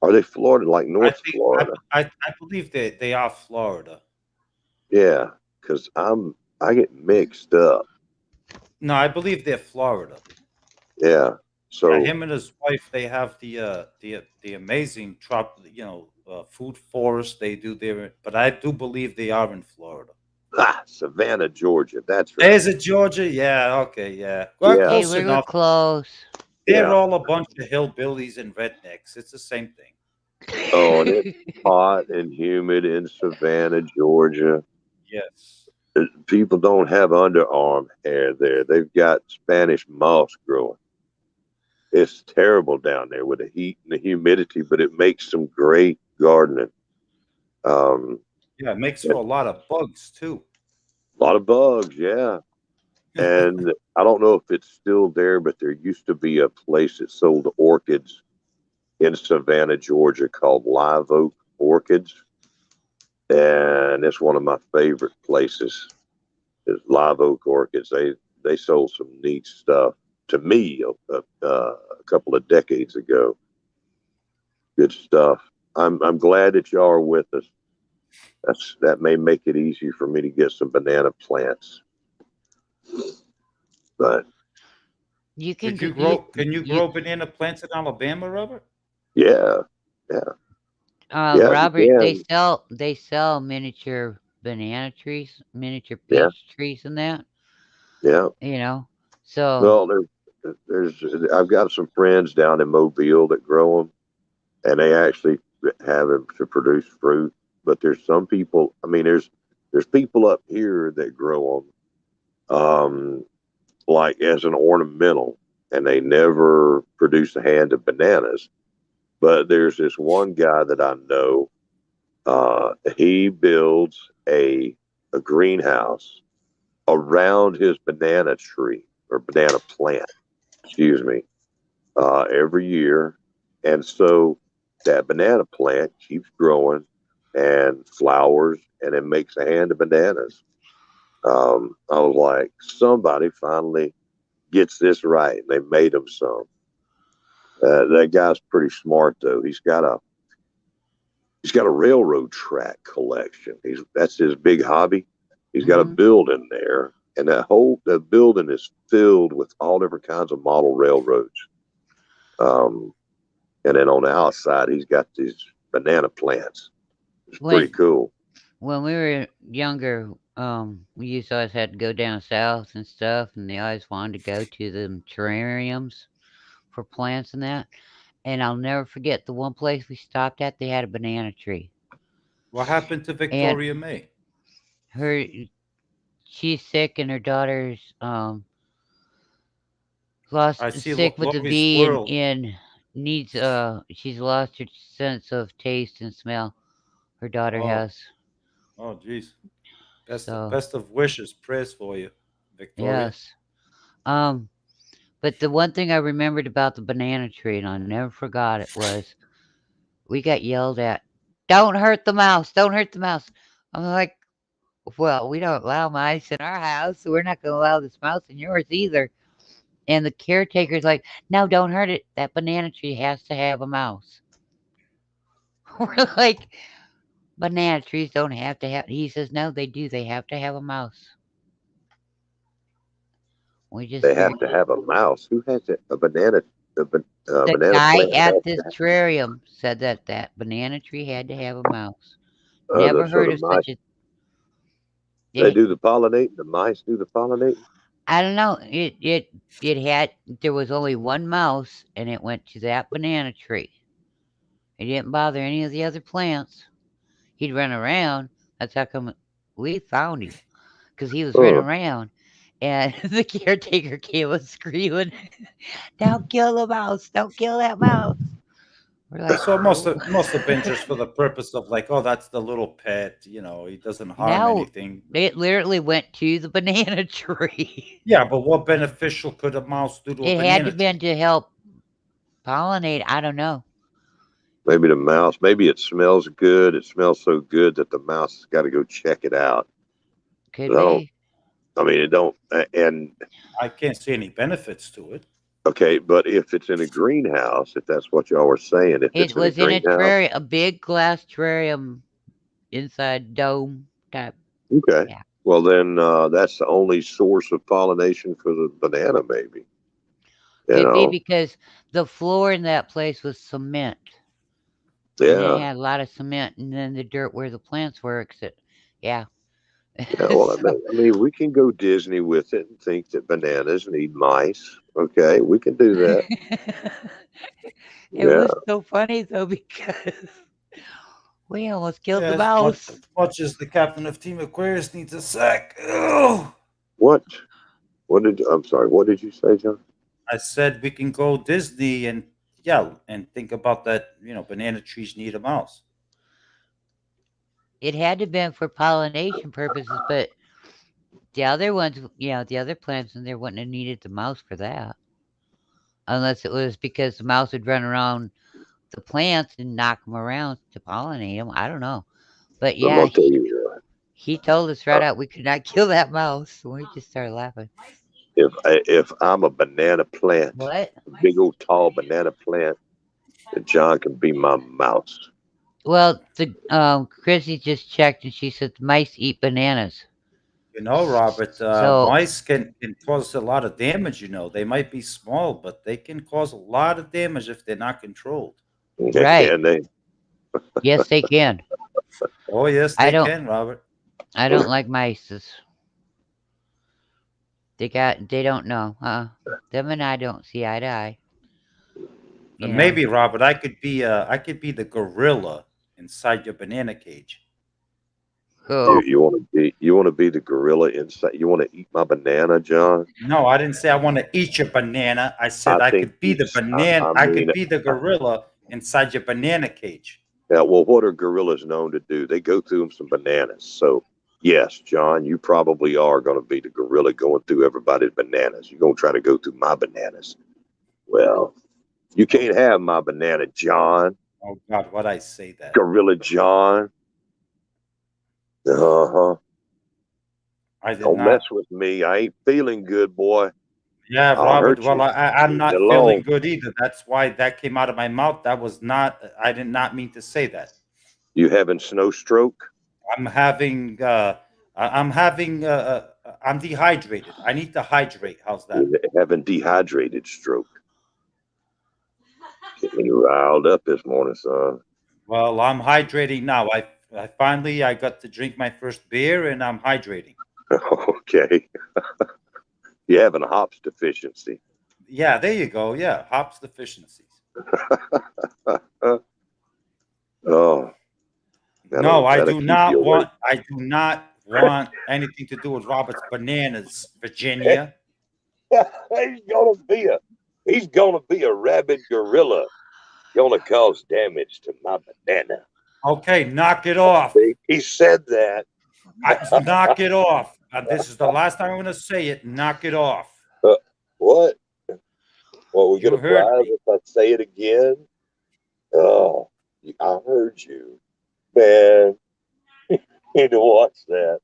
Are they Florida, like I North think Florida? I believe they are Florida. Yeah, because I get mixed up. No, I believe they're Florida. Yeah. Yeah, So him and his wife, they have the amazing food forest they do there. But I do believe they are in Florida. Savannah, Georgia. That's right. Is it Georgia? Yeah, okay, yeah. Well, Yeah. Hey, close we were enough. close. They're Yeah. all a bunch of hillbillies and rednecks. It's the same thing. Oh, and it's hot and humid in Savannah, Georgia. Yes. People don't have underarm hair there. They've got Spanish moss growing. It's terrible down there with the heat and the humidity, but it makes some great gardening. Um, Yeah, it makes for a lot of bugs too. a lot of bugs, yeah. And I don't know if it's still there, but there used to be a place that sold orchids in Savannah, Georgia called Live Oak Orchids. And it's one of my favorite places is Live Oak Orchids. They sold some neat stuff to me a couple of decades ago. Good stuff. I'm glad that y'all are with us. That may make it easier for me to get some banana plants. But You can Can you get grow banana plants in Alabama, Robert? yeah, yeah, Robert, yeah, they sell miniature banana trees, miniature yeah, peach trees and that, yeah. you know. So, Well, there's I've got some friends down in Mobile that grow them, and they actually have them to produce fruit. But there's some people. I mean, there's people up here that grow them, like as an ornamental, and they never produce a hand of bananas. But there's this one guy that I know. He builds a greenhouse around his banana tree or banana plant. Excuse me. Every year, and so that banana plant keeps growing and flowers, and it makes a hand of bananas. I was like, somebody finally gets this right. They made him some. That guy's pretty smart though. He's got a railroad track collection. That's his big hobby. He's got a mhm. building there, and the building is filled with all different kinds of model railroads. And then on the outside, he's got these banana plants. It's pretty When cool. when we were younger, we used to always had to go down south and stuff, and they always wanted to go to the terrariums for plants and that. And I'll never forget the one place we stopped at. They had a banana tree, What happened to and Victoria May? her she's sick, and her daughter's lost I see sick with the Lori's V World. and needs she's lost her sense of taste and smell. Her daughter Oh, has. oh, geez. So Best of wishes, prayers for you, Victoria. yes. Um, but the one thing I remembered about the banana tree, and I never forgot it, was we got yelled at. Don't hurt the mouse. Don't hurt the mouse. I'm like, well, we don't allow mice in our house, so we're not going to allow this mouse in yours either. And the caretaker's like, no, don't hurt it. That banana tree has to have a mouse. We're like, banana trees don't have to have. He says, no, they do. They have to have a mouse. We just They figured have to have a mouse. Who has a banana? the Banana guy plant at has this to have, terrarium said that that banana tree had to have a mouse. Never so heard the of mice, such a. they It, do the pollinating. The mice do the pollinating. I don't know. It had. There was only one mouse, and it went to that banana tree. It didn't bother any of the other plants. He'd run around. That's how come we found him, because he was running Huh. around. And the caretaker came up screaming, "Don't kill the mouse! Don't kill that mouse!" We're like, So it "Oh." must have been just for the purpose of like, oh, that's the little pet. He doesn't harm No, anything. it literally went to the banana tree. Yeah, but what beneficial could a mouse do to a It had to banana been tree? to help pollinate. I don't know. Maybe the mouse. Maybe it smells good. It smells so good that the mouse has got to go check it out. Could But I don't. be. I mean, it don't. And I can't see any benefits to it. okay, but if it's in a greenhouse, if that's what y'all were saying, if It it's in a was in a greenhouse, terrarium, a big glass terrarium inside dome type. okay. Yeah, Well, then that's the only source of pollination for the banana, maybe. You could be know, because the floor in that place was cement, and it yeah. had a lot of cement, and then the dirt where the plants were. Yeah. Yeah, well, So, I mean, we can go Disney with it and think that bananas need mice. Okay, we can do that. it Yeah. was so funny though because we almost killed Yeah, the as much, mouse. as much as the captain of Team Aquarius needs a sack. Oh, What? I'm sorry. What did you say, John? I said we can go Disney and yeah, and think about that. Banana trees need a mouse. It had to been for pollination purposes, but the other ones, the other plants in there wouldn't have needed the mouse for that. Unless it was because the mouse would run around the plants and knock them around to pollinate them. I don't know. But I'm yeah, gonna tell you. he told us right out we could not kill that mouse. And we just started laughing. If I'm a banana plant, What? a big old tall banana plant, then John can be my mouse. Well, the Chrissy just checked and she said mice eat bananas. Robert, So mice can cause a lot of damage. They might be small, but they can cause a lot of damage if they're not controlled. right. And they, Yes, they can. Oh, yes, I they don't. can, Robert. I don't like mice. They don't know. Them and I don't see eye to eye. You know. Maybe, Robert, I could be the gorilla inside your banana cage. Oh, you want to be the gorilla inside. You want to eat my banana, John? No, I didn't say I want to eat your banana. I said I I think could be the banana. I I mean, could be the gorilla inside your banana cage. yeah. Well, what are gorillas known to do? They go through some bananas. So yes, John, you probably are going to be the gorilla going through everybody's bananas. You're going to try to go through my bananas. Well, you can't have my banana, John. Oh God, what I say that? Gorilla John. Uh-huh. I did Don't not. mess with me. I ain't feeling good, boy. Yeah, I'll Robert. hurt Well, you. I'm Leave me not feeling alone. good either. That's why that came out of my mouth. That was not. I did not mean to say that. You having snow stroke? I'm having. I'm having I'm dehydrated. I need to hydrate. How's that? You're having dehydrated stroke. Get me riled up this morning, son. Well, I'm hydrating now. I finally I got to drink my first beer and I'm hydrating. Okay. You're having a hops deficiency. Yeah, there you go. Yeah, hops deficiencies. Oh, No, I that'll do keep you not awake. want. I do not want anything to do with Robert's bananas, Virginia. He's gonna be a rabid gorilla. Gonna cause damage to my banana. Okay, knock it off. He said that. Knock it off. This is the last time I'm going to say it. Knock it off. What? Well, we're You gonna heard bribe me. if I say it again. Oh, I heard you, man. You need to watch that.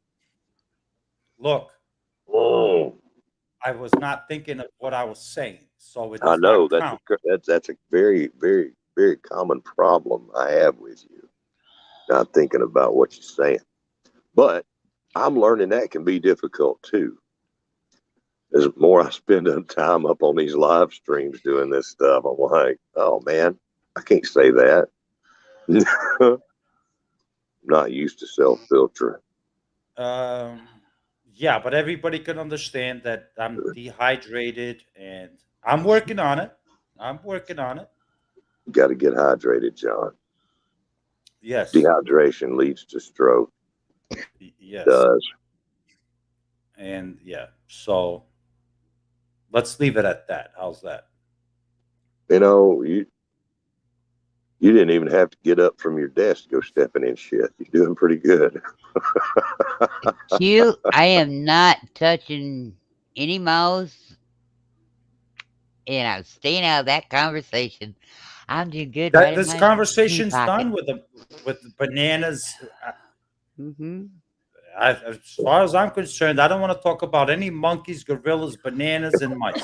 Look, Mm. I was not thinking of what I was saying, so it I does know not count. that's a very, very, very common problem I have with you. Not thinking about what you're saying, but I'm learning that can be difficult too. As the more I spend time up on these live streams doing this stuff, I'm like, oh man, I can't say that. I'm not used to self filtering. Yeah, but everybody can understand that I'm dehydrated and I'm working on it. I'm working on it. You got to get hydrated, John. Yes. Dehydration leads to stroke. Yes. Does. And yeah, so let's leave it at that. How's that? You know, you didn't even have to get up from your desk to go stepping in shit. You're doing pretty good. Q, I am not touching any mouths, and I'm staying out of that conversation. I'm doing good right That in this my conversation's pocket. done with the bananas. Mm-hmm. As far as I'm concerned, I don't want to talk about any monkeys, gorillas, bananas, and mice.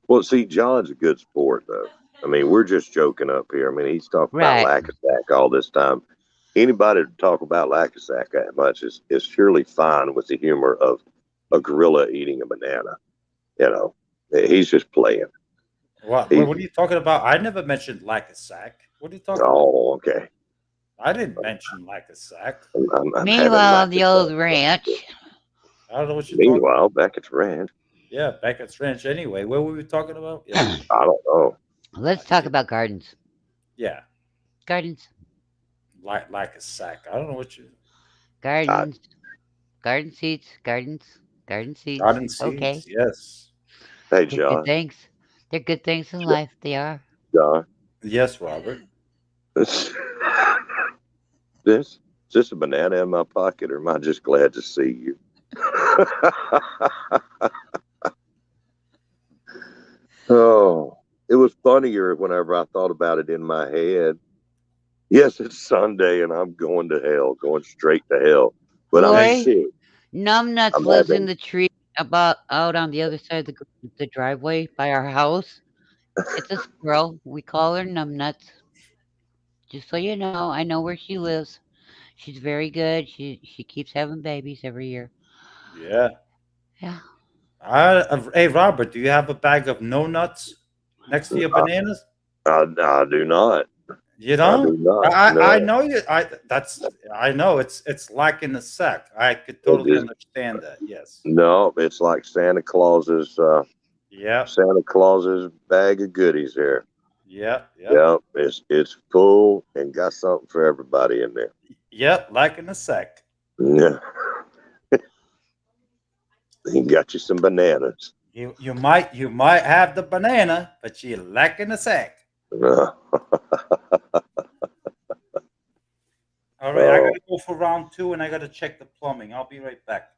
Well, see, John's a good sport, though. I mean, we're just joking up here. I mean, he's talking about Right. Lackasack all this time. Anybody to talk about Lackasack that much is surely fine with the humor of a gorilla eating a banana. You know, he's just playing. What are you talking about? I never mentioned Lackasack. What are you talking about? Oh, okay. I didn't mention Lackasack. I'm Meanwhile, on having the old Lackasack. ranch, I don't know what you're talking about. Meanwhile, back at the ranch, Yeah, back at Ranch anyway. What were we talking about? Yeah. I don't know. let's talk about gardens. Yeah. Gardens. Lackasack. I don't know what you Gardens. Garden seeds. Gardens. Garden seeds. garden seeds. Okay. Yes. Hey, They're good John. things. They're good things in life. They are. John. Yes, Robert. Is this a banana in my pocket, or am I just glad to see you? Oh, it was funnier whenever I thought about it in my head. Yes, it's Sunday and I'm going to hell, going straight to hell. But I'm Boy, sick. Numbnuts I'm lives in having the tree about out on the other side of the driveway by our house. It's a squirrel. We call her Numbnuts. Just so you know, I know where she lives. She's very good. She keeps having babies every year. Yeah. Yeah. Hey, Robert, do you have a bag of no nuts next to your bananas? I do not. You I don't? do not. I No, know you. I know it's lacking a sack. I could it totally is. understand that. Yes. No, it's like Santa Claus's Yeah. bag of goodies here. Yeah. Yeah. Yeah, it's full and got something for everybody in there. Yeah. Lacking a sack. Yeah, he got you some bananas. You might have the banana, but you're lacking a sack. All right, I Oh, gotta go for round 2, and I gotta check the plumbing. I'll be right back.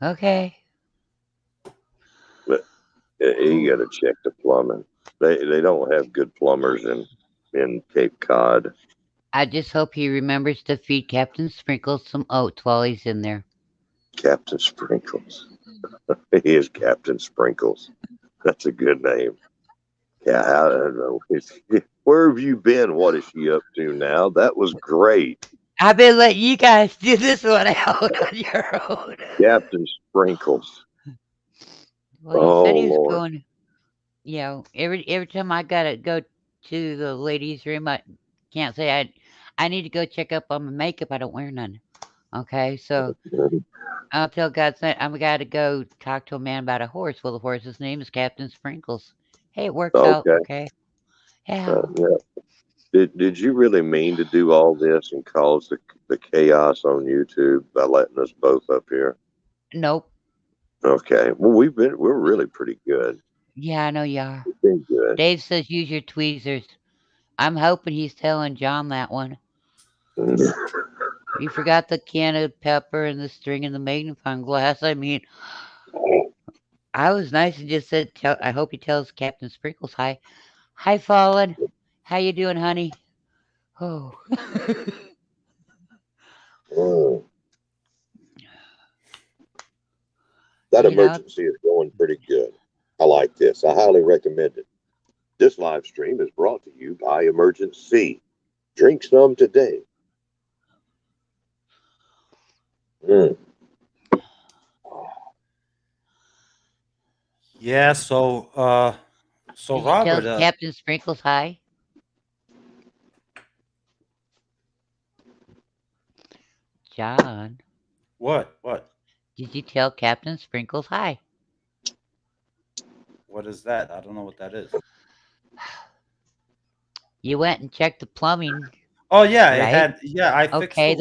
Okay. but you got to check the plumbing. They don't have good plumbers in Cape Cod. I just hope he remembers to feed Captain Sprinkles some oats while he's in there. Captain Sprinkles. He is Captain Sprinkles. That's a good name. Yeah, I don't know. Where have you been? What is she up to now? That was great. I've been letting you guys do this one out on your own. Captain Sprinkles. Well, he Oh said he was Lord. going. Every time I gotta go to the ladies' room, I can't say I need to go check up on my makeup. I don't wear none. Okay, so I'll tell God sent I'm gotta go talk to a man about a horse. Well, the horse's name is Captain Sprinkles. Hey, it works out. Okay. Okay. Yeah. Yeah. Did you really mean to do all this and cause the chaos on YouTube by letting us both up here? Nope. Okay. Well, we're really pretty good. Yeah, I know you are. We've been good. Dave says use your tweezers. I'm hoping he's telling John that one. You forgot the can of pepper and the string and the magnifying glass. I mean, I was nice and just said, I hope he tells Captain Sprinkles hi. Hi, Fallen. How you doing, honey? Oh. Mm. That You know, emergency is going pretty good. I like this. I highly recommend it. This live stream is brought to you by Emergency. Drink some today. Mm. Yeah. So did you tell Robert, Captain Sprinkles hi? John, what? did you tell Captain Sprinkles hi? What is that? I don't know what that is. You went and checked the plumbing, Oh yeah, it right? had. Yeah, I fixed the Okay, leak.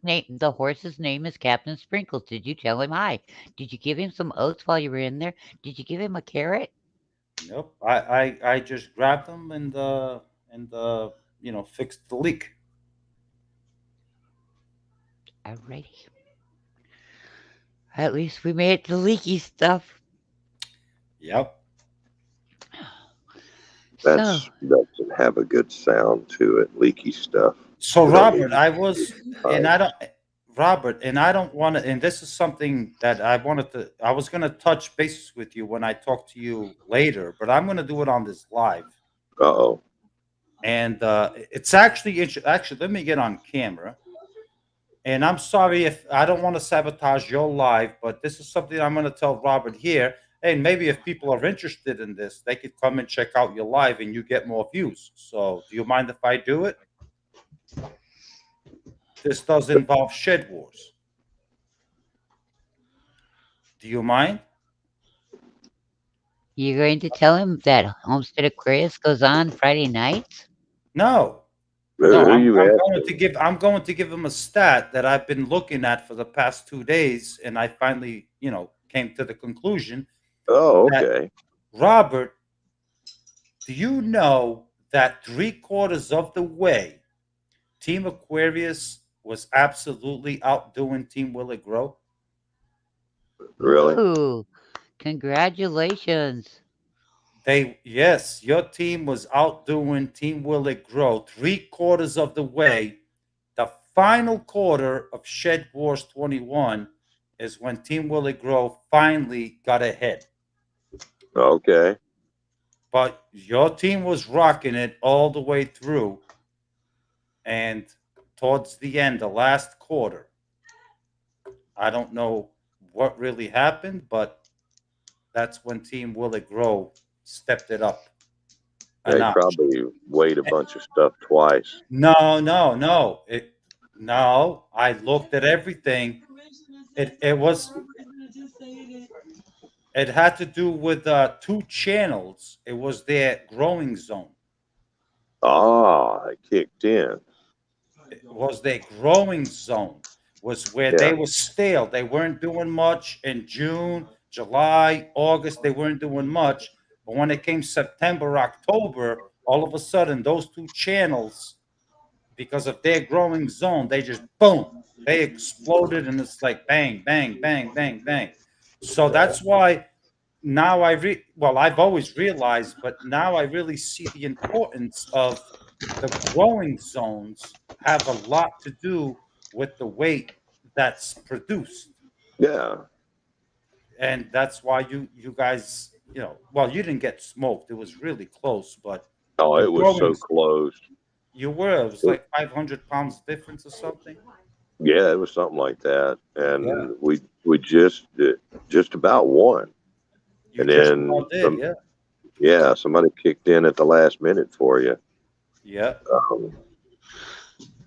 Yeah. the horse's name is Captain Sprinkles. Did you tell him hi? Did you give him some oats while you were in there? Did you give him a carrot? Nope. I just grabbed them and fixed the leak. Alrighty. At least we made it to leaky stuff. Yep. So, That doesn't have a good sound to it. Leaky stuff. So We don't need Robert, I was, and to. I don't, Robert, and I don't want to, and this is something that I was going to touch bases with you when I talk to you later, but I'm going to do it on this live. Uh-oh. And it's actually, let me get on camera. And I'm sorry if I don't want to sabotage your live, but this is something I'm going to tell Robert here. And maybe if people are interested in this, they could come and check out your live and you get more views. So do you mind if I do it? This does involve Shed Wars. Do you mind? you're going to tell him that Homestead Aquarius goes on Friday nights? No, no. Who you I'm going to give him a stat that I've been looking at for the past 2 days, and I finally, came to the conclusion Oh, that okay. Robert, do you know that 3/4 of the way, Team Aquarius was absolutely outdoing Team Will It Grow? Really? Ooh, congratulations. Yes, your team was outdoing Team Will It Grow 3/4 of the way. The final quarter of Shed Wars 21 is when Team Will It Grow finally got ahead. Okay. But your team was rocking it all the way through. And towards the end, the last quarter, I don't know what really happened, but that's when Team Will It Grow stepped it up a They notch. probably weighed a bunch of stuff twice. No. No, I looked at everything. It was it had to do with two channels. It was their growing zone. Ah, it kicked in. It was their growing zone. Was where Yeah. they were stale. They weren't doing much in June, July, August. They weren't doing much. But when it came September, October, all of a sudden those two channels, because of their growing zone, they just boom, they exploded, and it's like bang, bang, bang, bang, bang. So that's why now I've always realized, but now I really see the importance of the growing zones have a lot to do with the weight that's produced. Yeah. And that's why you guys, well, you didn't get smoked. It was really close, but Oh, the it was so growing close. You were. It was like 500 pounds difference or something. Yeah, it was something like that, Yeah, and we just about won, you and just then about did. some. Yeah, Yeah, somebody kicked in at the last minute for you. yeah. Um,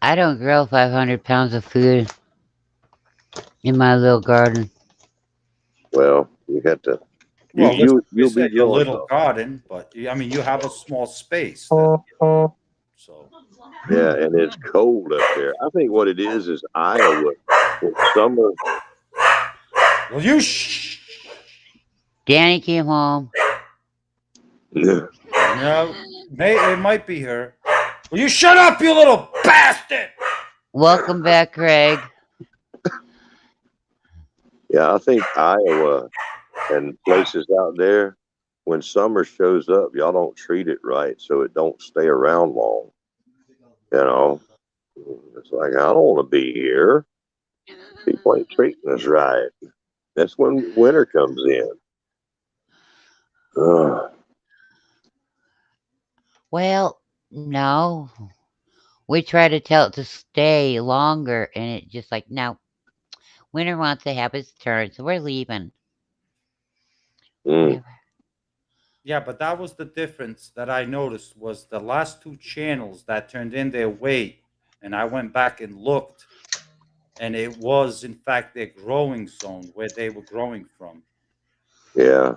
I don't grow 500 pounds of food in my little garden. well, you had to. You Well, listen, you you'll be said your growing little some. garden, but I mean, you have a small space then. So, Yeah, and it's cold up there. I think what it is Iowa. Summer. will you shh? Danny came home. No, it might be her. Will you shut up, you little bastard? Welcome back, Craig. Yeah, I think Iowa and places out there, when summer shows up, y'all don't treat it right, so it don't stay around long. You know, it's like I don't want to be here. People ain't treating us right. That's when winter comes in. Ugh. Well, no. We try to tell it to stay longer, and it just like, no, winter wants to have its turn, so we're leaving. Mm, Whatever. Yeah, but that was the difference that I noticed was the last two channels that turned in their weight, and I went back and looked, and it was in fact their growing zone where they were growing from. yeah.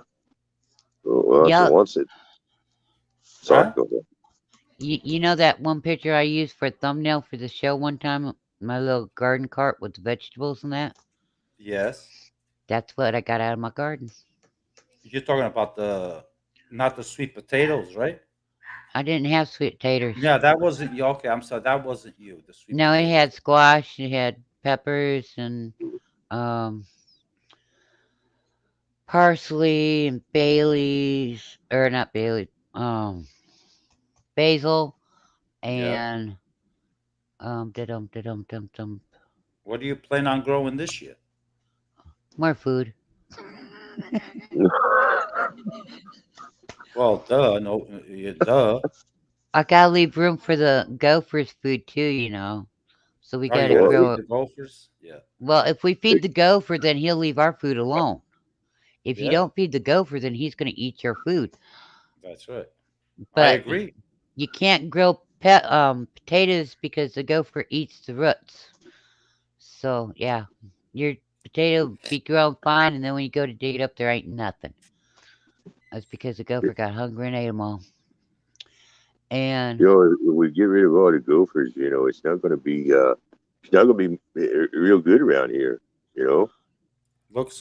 Well, Y'all, once it. Sorry, Huh? go ahead. you know that one picture I used for a thumbnail for the show one time? My little garden cart with vegetables and that? Yes. That's what I got out of my garden. You're talking about the not the sweet potatoes, right? I didn't have sweet taters. Yeah, that wasn't you. Okay, I'm sorry. That wasn't you, the sweet No, it potatoes. had squash, it had peppers and um parsley and Bailey's or not Bailey, basil Yeah. and dum What do you plan on growing this year? more food. Well, duh, no, duh. I gotta leave room for the gophers' food too, you know. So we Are you gotta gonna Well, feed grow the it. gophers? Yeah, Well, if we feed the gopher, then he'll leave our food alone. If you yeah, don't feed the gopher, then he's gonna eat your food. that's right. I But agree. you can't grow potatoes because the gopher eats the roots. So yeah, your potato be growing fine, and then when you go to dig it up, there ain't nothing. That's because the gopher got hungry and ate them all. And if we get rid of all the gophers, it's not going to be. It's not going to be real good around here. You know,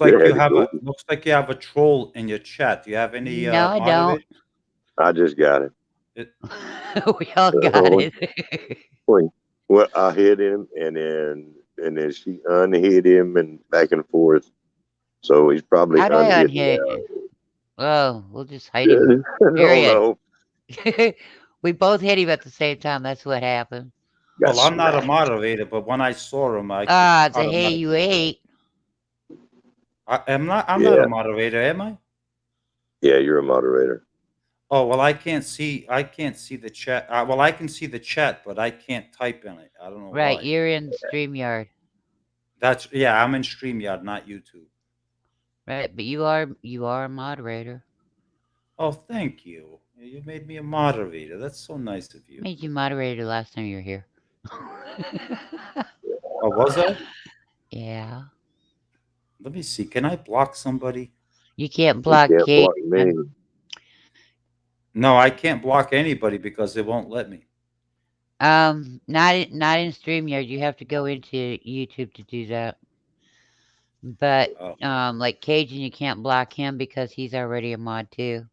we had the gophers. Looks like you have a troll in your chat. Do you have any no, I don't. moderators? I just got it. It, We all got when, it. when well, I hit him, and then she unhit him, and back and forth. So he's probably How'd I unhit unhit? Oh, we'll just hide him. now. I don't Period. know. We both hit him at the same time. That's what happened. Got well, I'm not a smacked. moderator, but when I saw him, I could Ah, the hay you automatically. ate. I am not. I'm not a Yeah, moderator, am I? yeah, you're a moderator. Oh well, I can't see. I can't see the chat. Well, I can see the chat, but I can't type in it. I don't know Right, why. you're in StreamYard. That's yeah. I'm in Streamyard, not YouTube. Right, but you are a moderator. Oh, thank you. You made me a moderator. That's so nice of you. Made you moderator last time you were here. Oh, was I? Yeah. Let me see. Can I block somebody? You can't You block can't Kate. block me. No, I can't block anybody because it won't let me. Not in StreamYard. You have to go into YouTube to do that. But Oh. like Cajun, you can't block him because he's already a mod too.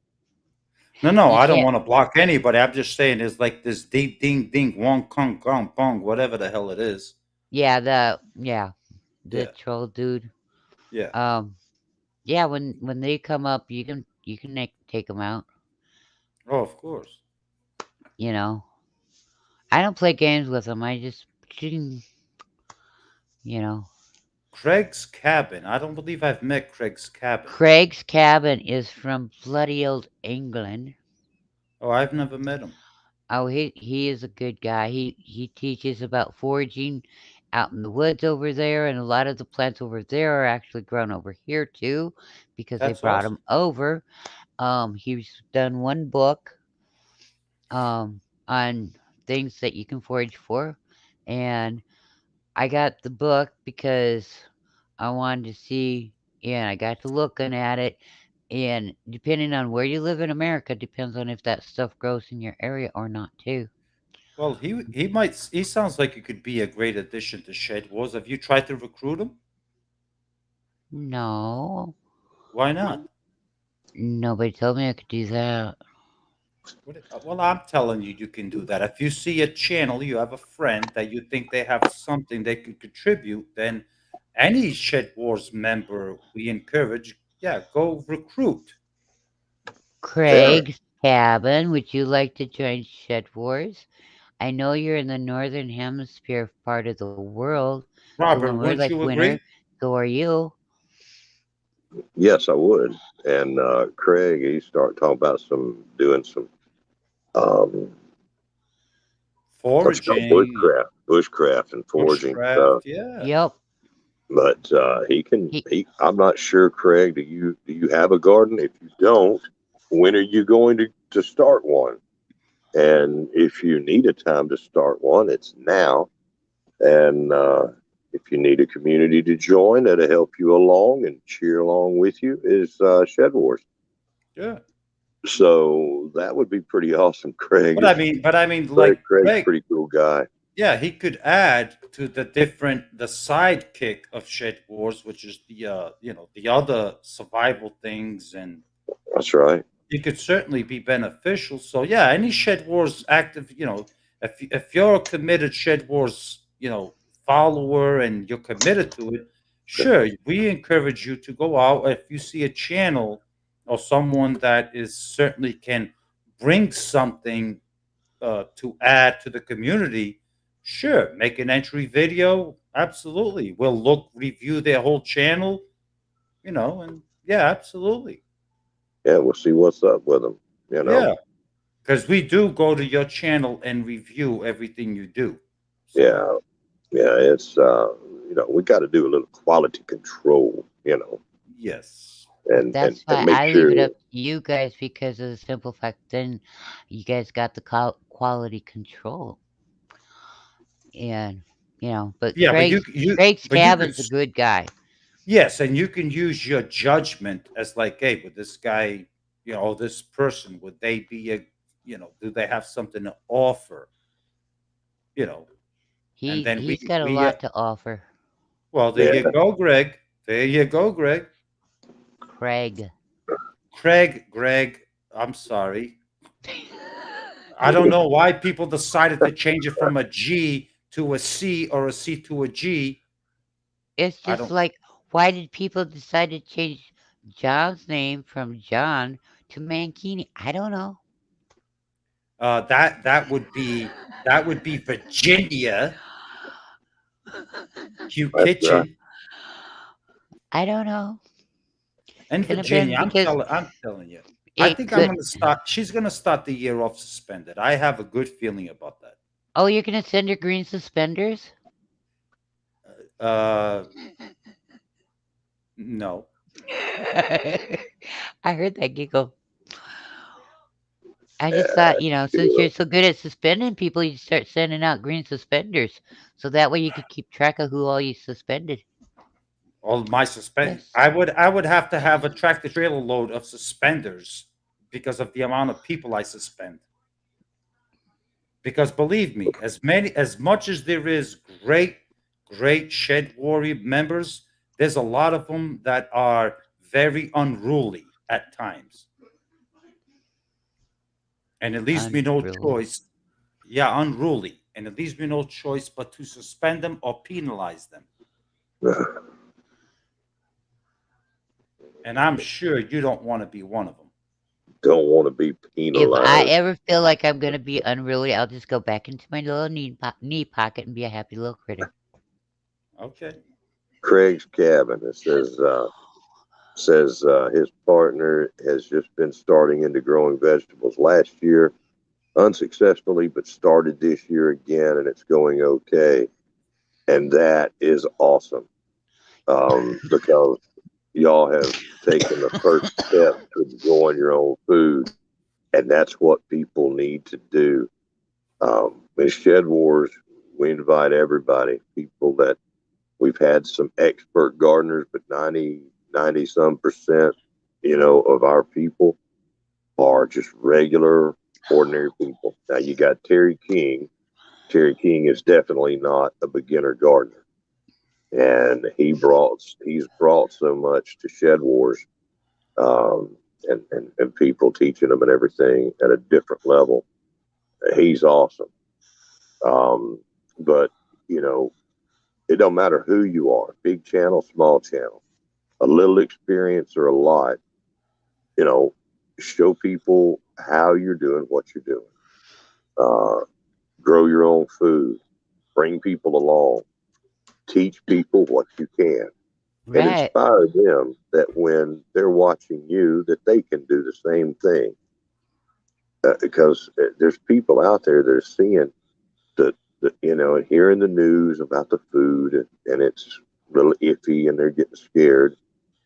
No, You I don't can't. want to block anybody. I'm just saying there's like this ding ding ding wong kong kong pong whatever the hell it is. Yeah, the Yeah, troll dude. yeah. Um, yeah, when they come up, you can take them out. Oh, of course. You know, I don't play games with them. I just, you know, Craig's Cabin. I don't believe I've met Craig's Cabin. Craig's Cabin is from bloody old England. Oh, I've never met him. Oh, he is a good guy. He teaches about foraging out in the woods over there, and a lot of the plants over there are actually grown over here too, because they That's brought awesome. them over. He's done one book on things that you can forage for, and I got the book because I wanted to see, and I got to looking at it, and depending on where you live in America, depends on if that stuff grows in your area or not too. Well, he sounds like he could be a great addition to Shed Wars. Have you tried to recruit him? No, Why not? nobody told me I could do that. Well, I'm telling you, you can do that. If you see a channel, you have a friend that you think they have something they could contribute, then any Shed Wars member we encourage, yeah, go recruit. Yeah. Craig's cabin, would you like to join Shed Wars? I know you're in the northern hemisphere part of the world, so when Robert, we're wouldn't like you winter, agree? so are you. Yes, I would. And Craig, he started talking about doing some um, what's it called Foraging, bushcraft and foraging bushcraft, stuff. yeah. Yep. But he can. He I'm not sure, Craig. Do you have a garden? If you don't, when are you going to start one? And if you need a time to start one, it's now. And if you need a community to join that'll help you along and cheer along with you, is Shed Wars. Yeah. So that would be pretty awesome. Craig But I is mean, but I mean, Craig. like Craig's a Greg, pretty cool guy. yeah, he could add to the sidekick of Shed Wars, which is the other survival things, and That's right. it could certainly be beneficial. So yeah, any Shed Wars active, if you're a committed Shed Wars, follower and you're committed to it, sure, we encourage you to go out. If you see a channel or someone that is certainly can bring something to add to the community, sure, make an entry video. Absolutely, we'll review their whole channel, and yeah, absolutely, Yeah, we'll see what's up with him. You know. yeah. Because we do go to your channel and review everything you do. So Yeah. Yeah. It's we got to do a little quality control. yes, And That's why make I leave it sure. up to you guys because of the simple fact then you guys got the quality control. And but yeah, but Craig's but you could cabin's a good guy. yes, and you can use your judgment as like, hey, would this guy, this person, would they be do they have something to offer, you know, and then He's got a lot to offer. well, there you Yeah. go, Greg. There you go, Greg. Craig. Greg. I'm sorry. I don't know why people decided to change it from a G to a C or a C to a G. It's I just don't. like, why did people decide to change John's name from John to Mankini? I don't know. That would be Virginia Q That's right. Kitchen I don't know. and Couldn't have been Virginia. I'm because telling. I'm telling you. I it think I'm could. gonna start. She's gonna start the year off suspended. I have a good feeling about that. Oh, you're gonna send her green suspenders? Uh, no. I heard that giggle. I just Yeah. thought, since you're so good at suspending people, you start sending out green suspenders, so that way you could keep track of who all you suspended. All my suspend. Yes. I would have to have a tractor trailer load of suspenders because of the amount of people I suspend. Because believe me, as much as there is great Shed Warrior members, there's a lot of them that are very unruly at times, and it leaves me no Unruly. choice. Yeah, unruly, and it leaves me no choice but to suspend them or penalize them. And I'm sure you don't want to be one of them. Don't want to be If I penalized. ever feel like I'm gonna be unruly, I'll just go back into my little knee pocket and be a happy little critter. Okay. Craig's cabin. It says his partner has just been starting into growing vegetables last year. unsuccessfully, but started this year again, and it's going okay. And that is awesome, because y'all have taken the first step to growing your own food, and that's what people need to do. In Shed Wars, we invite everybody, people that we've had some expert gardeners, but 90 some percent, of our people are just regular, ordinary people. Now you got Terry King. Terry King is definitely not a beginner gardener, and he's brought so much to Shed Wars, and people teaching them and everything at a different level. He's awesome. But you know, it don't matter who you are, big channel, small channel, a little experience or a lot. You know, show people how you're doing what you're doing. Uh, Grow your own food, bring people along, teach people what you can, and Right. inspire them that when they're watching you, that they can do the same thing. Because there's people out there that are seeing and hearing the news about the food, and it's a little iffy, and they're getting scared.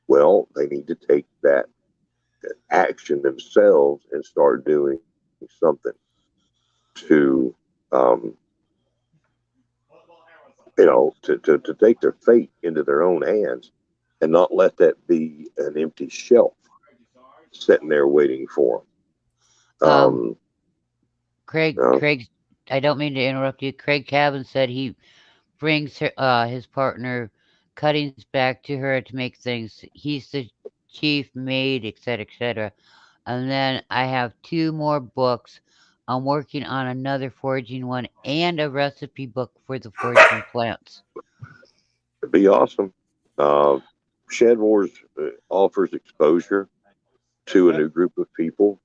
Well, they need to take that action themselves and start doing something to um, to take their fate into their own hands, and not let that be an empty shelf sitting there waiting for them. Um, You know, Craig, I don't mean to interrupt you. Craig Cabin said he brings his partner cuttings back to her to make things. He's the chief maid, etc., etc. And then I have two more books. I'm working on another foraging one and a recipe book for the foraging plants. it'd be awesome. Uh, Shed Wars offers exposure to a Yep. new group of people.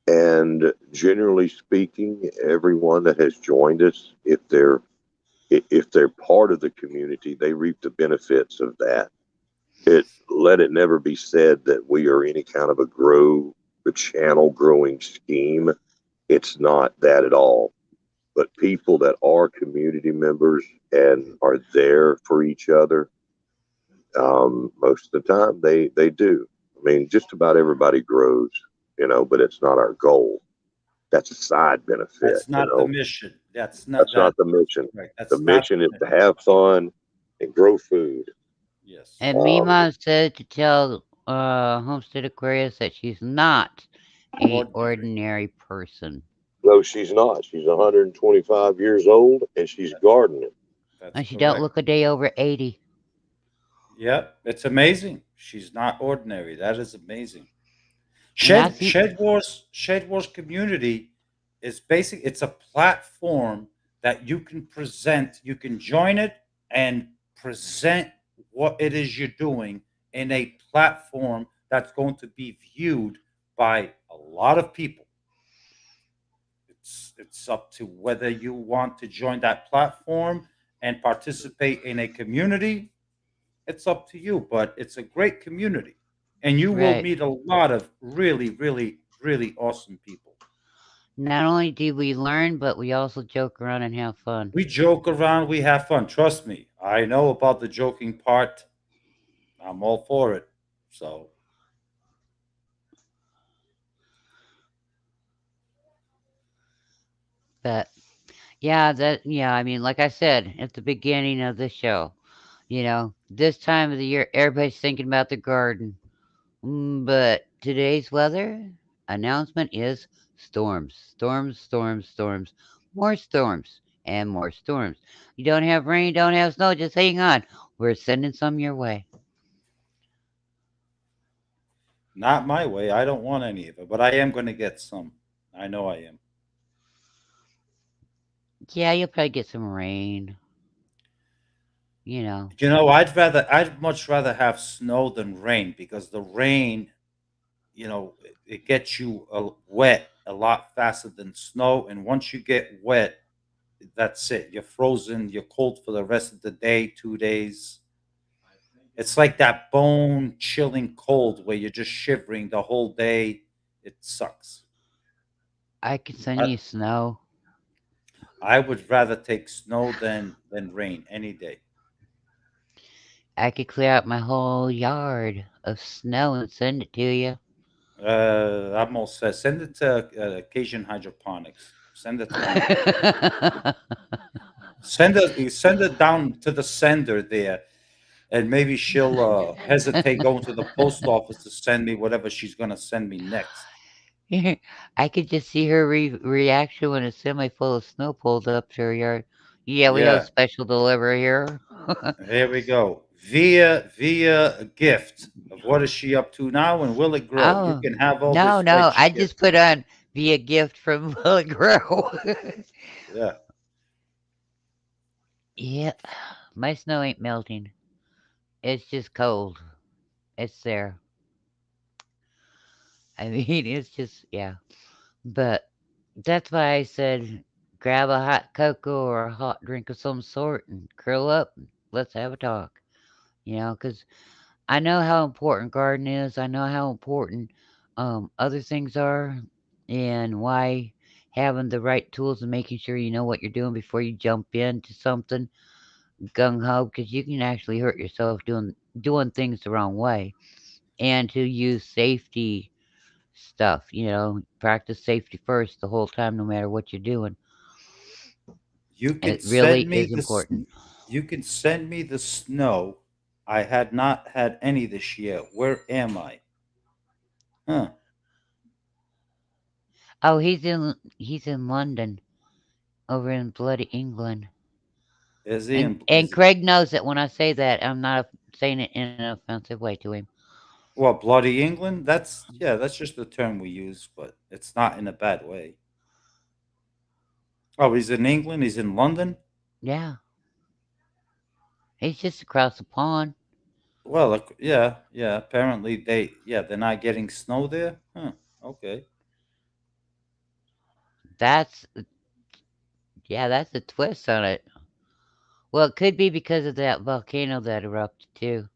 And generally speaking, everyone that has joined us, if they're part of the community, they reap the benefits of that. Let it never be said that we are any kind of a channel growing scheme. It's not that at all. But people that are community members and are there for each other, most of the time they do. I mean, just about everybody grows, but it's not our goal. That's a side benefit. That's not the mission. That's not That's that. not the mission. Right. The That's not mission the is to mission. have fun and grow food. Yes. And Um, Mima said to tell Homestead Aquarius that she's not a Ordinary. ordinary person. no, she's not. She's 125 years old, and she's gardening. That's And she don't correct. look a day over 80. Yep. It's amazing. She's not ordinary. That is amazing. And I Shed see. Shed Wars Shed Wars community is basic. It's a platform that you can present. You can join it and present what it is you're doing in a platform that's going to be viewed by a lot of people. It's up to whether you want to join that platform and participate in a community. It's up to you, but it's a great community, and you will Right. meet a lot of really, really, really awesome people. Not only do we learn, but we also joke around and have fun. We joke around, we have fun. Trust me, I know about the joking part. I'm all for it. So, But yeah, I mean, like I said at the beginning of the show, this time of the year, everybody's thinking about the garden. But today's weather announcement is storms, storms, storms, storms, more storms, and more storms. You don't have rain, don't have snow, just hang on. We're sending some your way. not my way. I don't want any of it, but I am going to get some. I know I am. Yeah, you'll probably get some rain, you know. I'd much rather have snow than rain because the rain, it gets you wet a lot faster than snow. And once you get wet, that's it. You're frozen. You're cold for the rest of the day, 2 days. It's like that bone chilling cold where you're just shivering the whole day. It sucks. I could send I, you snow. I would rather take snow than rain any day. I could clear out my whole yard of snow and send it to you. I'm all set. Send it to Cajun Hydroponics. Send it to them. Send it down to the sender there, and maybe she'll hesitate going to the post office to send me whatever she's gonna send me next. I could just see her reaction when a semi full of snow pulled up to her yard. Yeah, we have a Yeah, special delivery here. here we go. Via a gift of what is she up to now, and will it grow? You Oh, can have all no, this great no. I shit. just put on be a gift from Willow Grow. Yeah. Yeah, my snow ain't melting. It's just cold. It's there. I mean, it's just, yeah. But that's why I said grab a hot cocoa or a hot drink of some sort and curl up and let's have a talk. Because I know how important gardening is. I know how important other things are and why having the right tools and making sure you know what you're doing before you jump into something gung ho because you can actually hurt yourself doing things the wrong way and to use safety stuff. Practice safety first the whole time, no matter what you're doing. You It can really send me is this. important. You can send me the snow. I had not had any this year. Where am I? Huh? Oh, he's in London, over in bloody England. Is he And in? and Craig knows that when I say that, I'm not saying it in an offensive way to him. Well, bloody England? That's yeah. That's just the term we use, but it's not in a bad way. Oh, he's in England. He's in London. Yeah, he's just across the pond. Well, yeah, yeah. Apparently they're not getting snow there. Huh? Okay. That's that's a twist on it. Well, it could be because of that volcano that erupted too.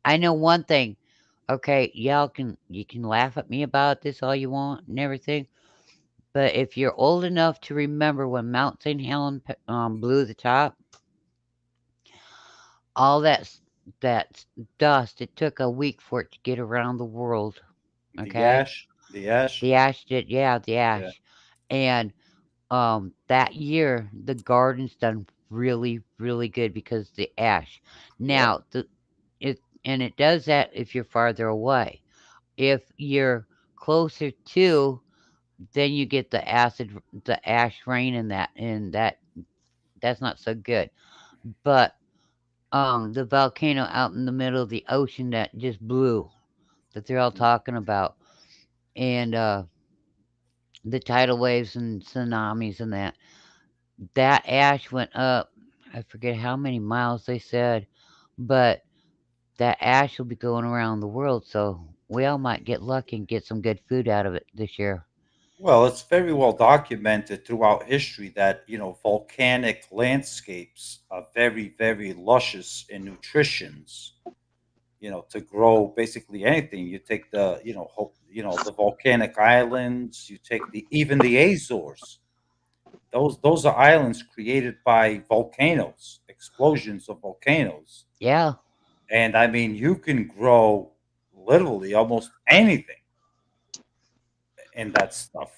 I know one thing. Okay, you can laugh at me about this all you want and everything, but if you're old enough to remember when Mount St. Helen blew the top, all that dust, it took a week for it to get around the world. The Okay, ash. The ash. the ash did, yeah, the Yeah. ash, and that year the garden's done really really good because the ash. Yeah. Now it does that if you're farther away. If you're closer to, then you get the ash rain and that's not so good. But the volcano out in the middle of the ocean that just blew, that they're all talking about, and the tidal waves and tsunamis and that ash went up. I forget how many miles they said, but that ash will be going around the world, so we all might get lucky and get some good food out of it this year. Well, it's very well documented throughout history that volcanic landscapes are very, very luscious in nutritions. To grow basically anything. You take the the volcanic islands. You take even the Azores. Those are islands created by volcanoes, explosions of volcanoes, Yeah, and I mean you can grow literally almost anything in that stuff.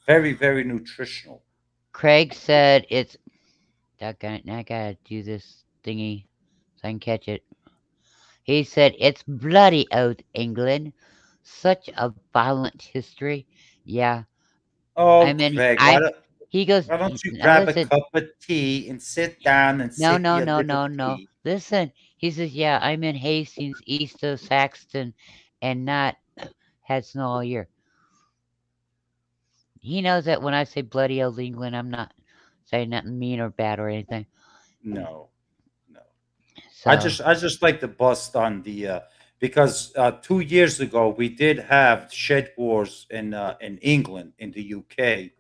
Very, very nutritional. Craig said it's. Doggone it, now I gotta do this thingy so I can catch it. He said it's bloody old England. Such a violent history. Yeah, Oh, I mean, Craig, I. He goes. why don't you Now grab a listen. cup of tea and sit down and No, sip no, your no, little no, no. tea? Listen. He says, yeah, I'm in Hastings, east of Saxton, and not had snow all year. He knows that when I say bloody old England, I'm not saying nothing mean or bad or anything. No, no. I So, just I just like to bust on the because 2 years ago we did have shed wars in England, in the UK,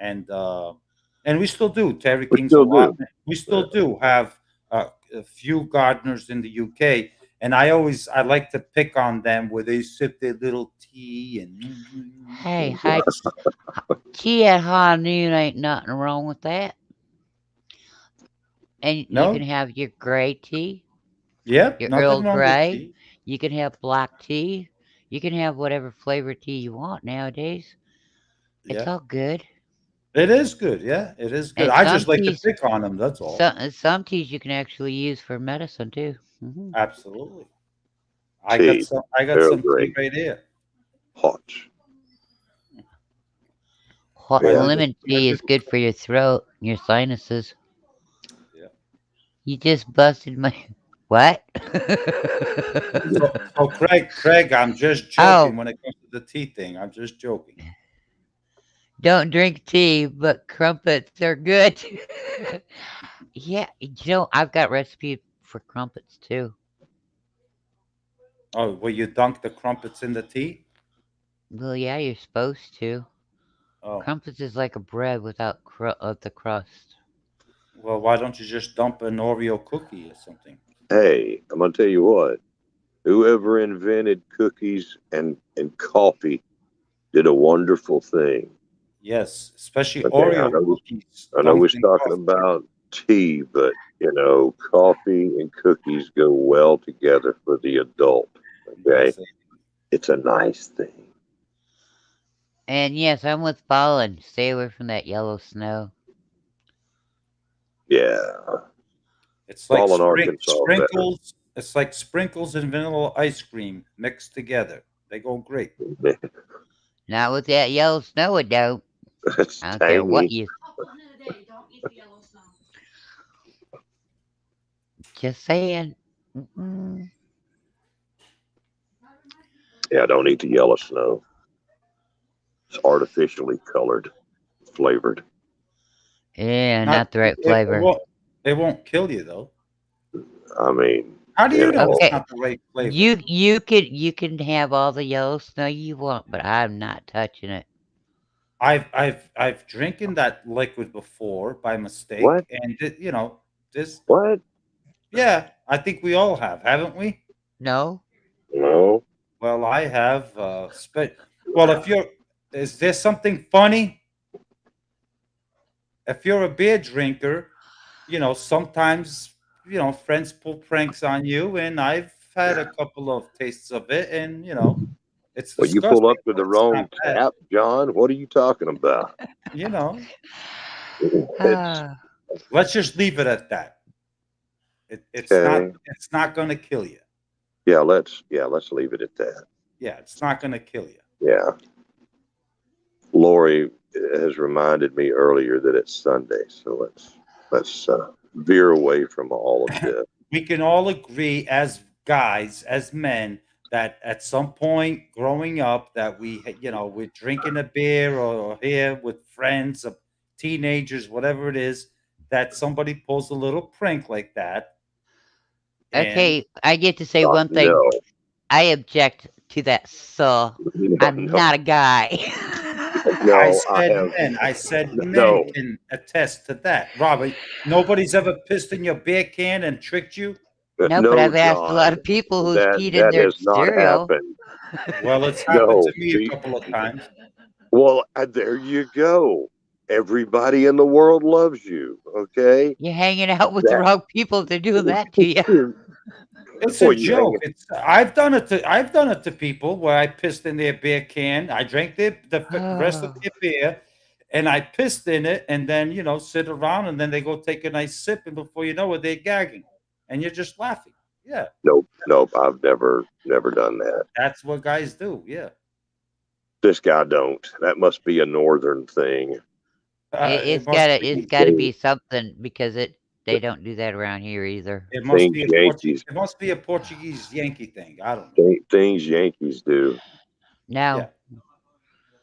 and we still do. Terry We King's still do. allotment. We still do have a few gardeners in the UK, And I like to pick on them where they sip their little tea Hey, and hi, tea at high noon ain't nothing wrong with that. And you can no, have your gray tea, yep, your nothing Earl wrong with Grey. tea. You can have black tea. You can have whatever flavor tea you want nowadays. It's Yeah, all good. it is good. Yeah, it is good. And I just like to pick on them. That's all. some teas you can actually use for medicine too. Absolutely. Tea, I got Earl some tea Grey, right here. hot. Hot I Yeah, just lemon I tea is just good for your throat, your sinuses. yeah. You just busted my what? So Craig, I'm just Oh, joking when it comes to the tea thing. I'm just joking. don't drink tea, but crumpets are good. Yeah, I've got recipe for crumpets too. Oh, will you dunk the crumpets in the tea? Well, yeah, you're supposed to. Oh, Crumpets is like a bread without the crust. well, why don't you just dump an Oreo cookie or something? hey, I'm gonna tell you what. Whoever invented cookies and coffee did a wonderful thing. Yes, especially Okay, Oreo cookies I know we're dunked in talking coffee. about tea, but coffee and cookies go well together for the adult. Okay, Yes, it's a nice thing. And yes, I'm with Ballin. Stay away from that yellow snow. Yeah, it's like Ballin, Arkansas, better. sprinkles. It's like sprinkles and vanilla ice cream mixed together. They go great. Not with that yellow snow, it don't. It's I don't care what tangy. you. Just saying. Mm-mm. Yeah, don't eat the yellow snow. It's artificially colored, flavored. Yeah, Not not the right it flavor. won't it won't kill you though. I mean, How do you you know know, it's Okay, not the right flavor? you can have all the yellow snow you want, but I'm not touching it. I've drinking that liquid before by what? mistake, and this What? yeah, I think we all have, haven't we? No, No. Well, I have. Well, if you're, is there something funny? If you're a beer drinker, sometimes friends pull pranks on you, and I've had a couple of tastes of it, and it's Well, you pull disgusting, up to but the it's not wrong bad. tap, John. What are you talking about? You know, It's ah, let's just leave it at that. It's not okay. it's not going to kill you. Yeah, let's leave it at that. Yeah, it's not going to kill you. Yeah. Lori has reminded me earlier that it's Sunday, so let's veer away from all of this. We can all agree as guys, as men, that at some point growing up that we're drinking a beer or here with friends of teenagers, whatever it is, that somebody pulls a little prank like that. And okay. I get to say one thing. No, I object to that, sir. no, I'm no, not a guy. no. I have I said men no, can attest to that. Robert, nobody's ever pissed in your beer can and tricked you. No, but no, I've asked a lot John. of people who's That peed in that their has not cereal. happened. Well, it's happened No, to me a see, couple of times. well, there you go. Everybody in the world loves you. Okay, You're hanging out with the that wrong people. They're doing that to you. It's a well, you hang joke. I've done it to people where I pissed in their beer can. I drank the rest of Oh, their beer, and I pissed in it, and then sit around, and then they go take a nice sip, and before you know it, they're gagging, and you're just laughing. Yeah, nope, nope. I've never done that. that's what guys do. Yeah, This guy don't. That must be a northern thing. it, it it's must gotta be. it's gotta Things, be something because they don't do that around here either. It must things be a Portuguese. Yankees, It must be a Portuguese Yankee thing. I don't know. things Yankees do. Yeah,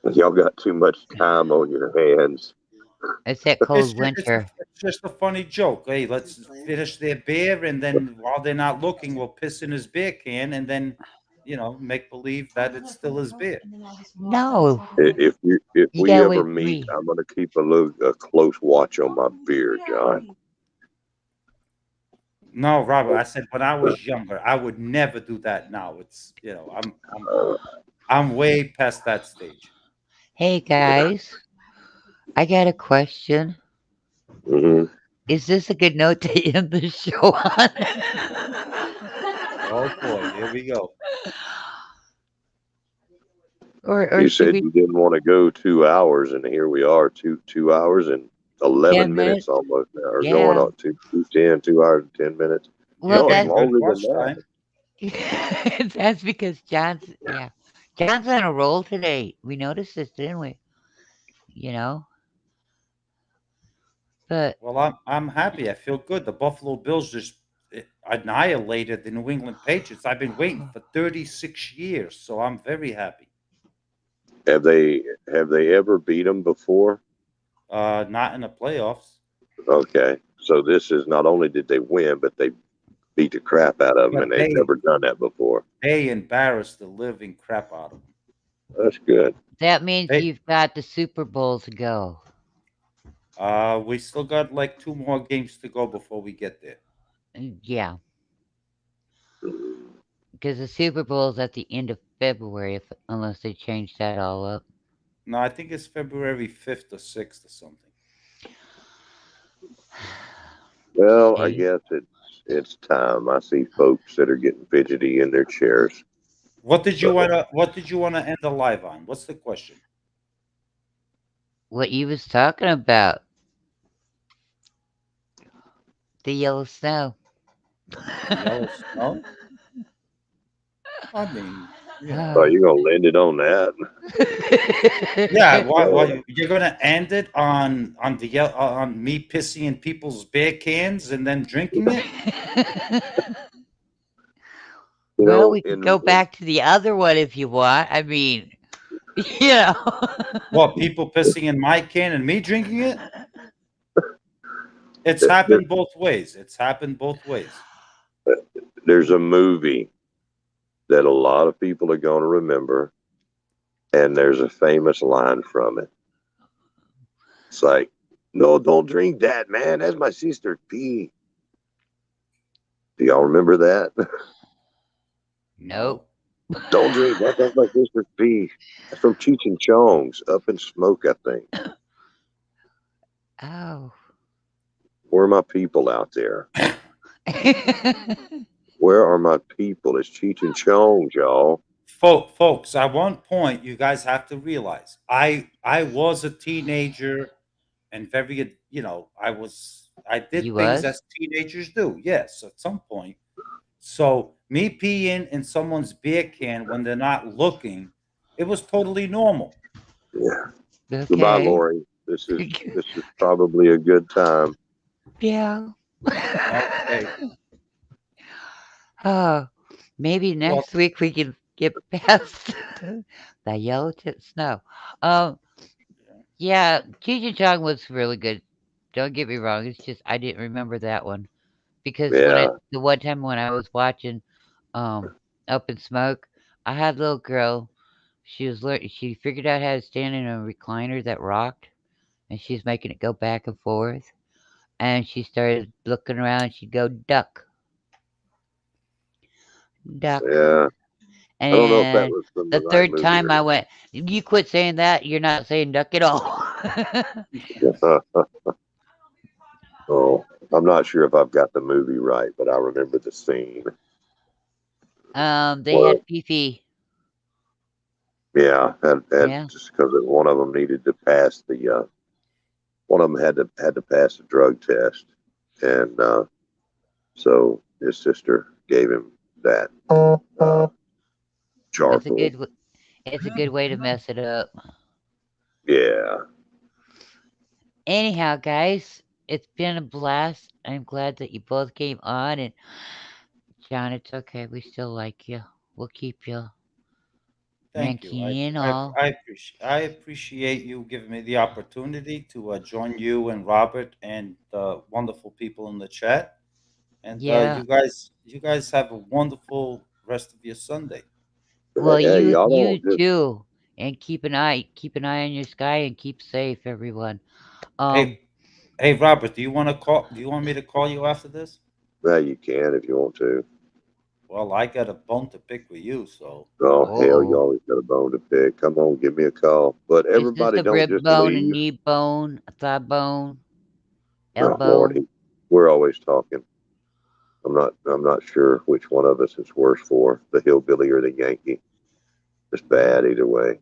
No, Y'all got too much time on your hands. it's that cold winter. it's just a funny joke. Hey, let's finish their beer, and then while they're not looking, we'll piss in his beer can, and then make believe that it's still his beer. No, If you we gotta ever wait for meet, me. I'm gonna keep a close watch on my beer, John. No, Robert, I said when I was younger, I would never do that now. It's, Uh, I'm way past that stage. Hey guys, I got a question. mhm. Is this a good note to end the show on? Oh boy, here we go. Or You should said we you didn't want to go 2 hours, and here we are, two hours and 10 11 minutes minutes? almost now. Or going Yeah. on 2:10, 2 hours and 10 minutes. Well, You're No, it's getting that's good longer than watch that. time. that's because John's on a roll today. We noticed this, didn't we? You know, but Well, I'm happy. I feel good. The Buffalo Bills just annihilated the New England Patriots. I've been waiting for 36 years, so I'm very happy. Have they ever beat them before? Not in the playoffs, Okay, so this is not only did they win, but they beat the crap out of them, but and they've they never done that before. they embarrassed the living crap out of them. That's good. that means They you've got the Super Bowl to go. we still got like two more games to go before we get there. Yeah, because the Super Bowl's at the end of February, if unless they change that all up. No, I think it's February 5th or 6th or something. Well, I Okay. guess it's time. I see folks that are getting fidgety in their chairs. So, What did you wanna end the live on? What's the question? What you was talking about, the yellow snow. The yellow snow? I mean, are you gonna lend it on that? yeah. Why Uh, you're gonna end it on on me pissing in people's beer cans and then drinking it? you Well, know, we could go back to the other one if you want. I mean, you know. What, people pissing in my can and me drinking it? It's there, happened both ways. It's happened both ways. there's a movie that a lot of people are going to remember, and there's a famous line from it. It's like, "No, don't drink that, man. That's my sister's pee." Do y'all remember that? Nope. No. Don't drink that. That's my sister's pee. That's from Cheech and Chong's Up in Smoke, I think. Oh. Where are my people out there? Where are my people? It's Cheech and Chong's, y'all. Folks, at one point, you guys have to realize I was a teenager and very, I did You things was? as teenagers do. Yes, at some point. So me peeing in someone's beer can when they're not looking, it was totally normal. Yeah. Goodbye, Okay. Lori. This is probably a good time. Yeah. Okay. Oh, maybe Well, next week we can get past the yellow tip snow. Um, yeah, Cheech and Chong was really good. Don't get me wrong. It's just I didn't remember that one because Yeah. the one time when I was watching um Up in Smoke, I had a little girl. She figured out how to stand in a recliner that rocked, and she's making it go back and forth. And she started looking around. And she'd go duck, duck. Yeah. I don't know if that And was from the the right third movie time or I went, "You quit saying that. You're not saying duck at all." not. Oh, I'm not sure if I've got the movie right, but I remember the scene. They Well, had Fifi. yeah, and Yeah. just because one of them needed to pass one of them had to pass the drug test, and so his sister gave him that jar It's a full. good it's a good way to mess it up. Yeah, Anyhow, guys, it's been a blast. I'm glad that you both came on and John, it's okay. We still like you. We'll keep you thank you. Mankini and all. I appreciate you giving me the opportunity to join you and Robert and the wonderful people in the chat. And Yeah. you guys have a wonderful rest of your Sunday. Well, yeah. Y'all you don't just too. And keep an eye on your sky and keep safe, everyone. Um, Hey, Robert, do you want me to call you after this? Well, you can if you want to. Well, I got a bone to pick with you, so Oh, hell, you Oh, always got a bone to pick. Come on, give me a call. But is this everybody a don't rib just bone, a leave. knee bone, a thigh bone, Oh, Lord, elbow? we're always talking. I'm not sure which one of us is worse for, the hillbilly or the Yankee. It's bad either way.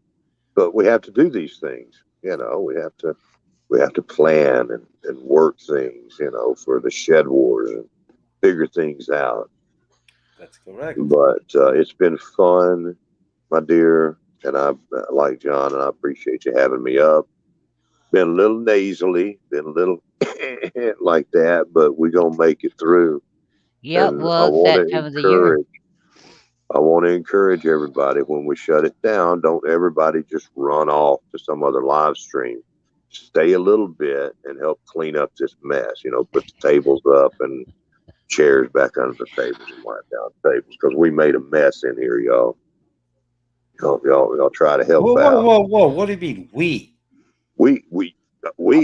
But we have to do these things. We have to plan and work things, for the shed wars and figure things out. that's correct. But it's been fun, my dear, and I like John, and I appreciate you having me up. Been a little nasally, been a little like that, but we're gonna make it through. Yep, And well, it's that time of the year. I want to encourage everybody when we shut it down, don't everybody just run off to some other live stream. Stay a little bit and help clean up this mess. Put the tables up and chairs back under the tables and wipe down tables because we made a mess in here, y'all. Y'all try to help Whoa, whoa, out. whoa, whoa! What do you mean we? We, we,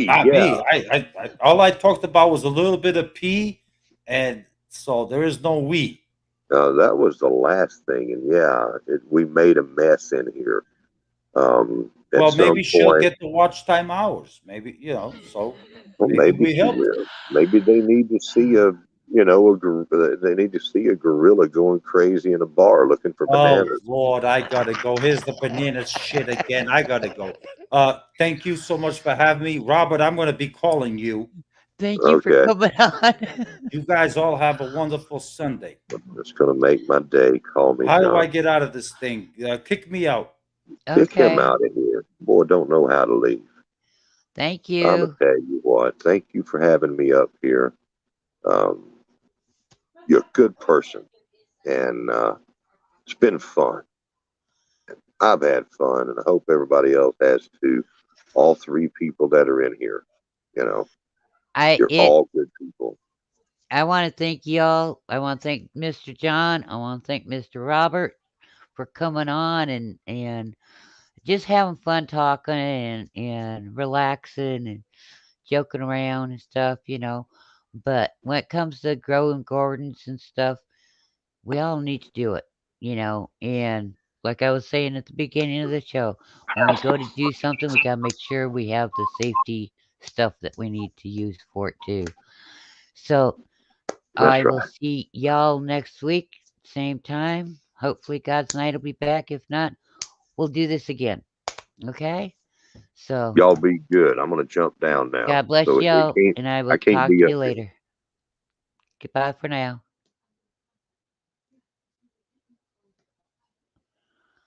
Not yeah. me. All I talked about was a little bit of pee, and so there is no we. That was the last thing, and yeah, we made a mess in here. At Well, some maybe she'll point, get the watch time hours. Maybe so well, maybe maybe we she helped. will. Maybe they need to see they need to see a gorilla going crazy in a bar looking for Oh bananas. Lord, I gotta go. Here's the banana shit again. I gotta go. Thank you so much for having me, Robert. I'm gonna be calling you. Thank you for Okay, coming on. You guys all have a wonderful Sunday. that's gonna make my day. Call me How do John. I get out of this thing? Kick me out. Kick him Okay, out of here. Boy, don't know how to leave. thank I'm gonna you. tell you what. Thank you for having me up here. Um, you're a good person, and it's been fun. I've had fun, and I hope everybody else has too. All three people that are in here, you know, I you're it all good people. I want to thank y'all. I want to thank Mr. John. I want to thank Mr. Robert for coming on and just having fun talking and relaxing and joking around and stuff. But when it comes to growing gardens and stuff, we all need to do it. And like I was saying at the beginning of the show, when we go to do something, we gotta make sure we have the safety stuff that we need to use for it too. So I That's will right. see y'all next week, same time. Hopefully God's night will be back. If not, we'll do this again. Okay? So Y'all be good. I'm gonna jump down now. God bless So y'all, and I I will can't talk be to up you here. later. Goodbye for now.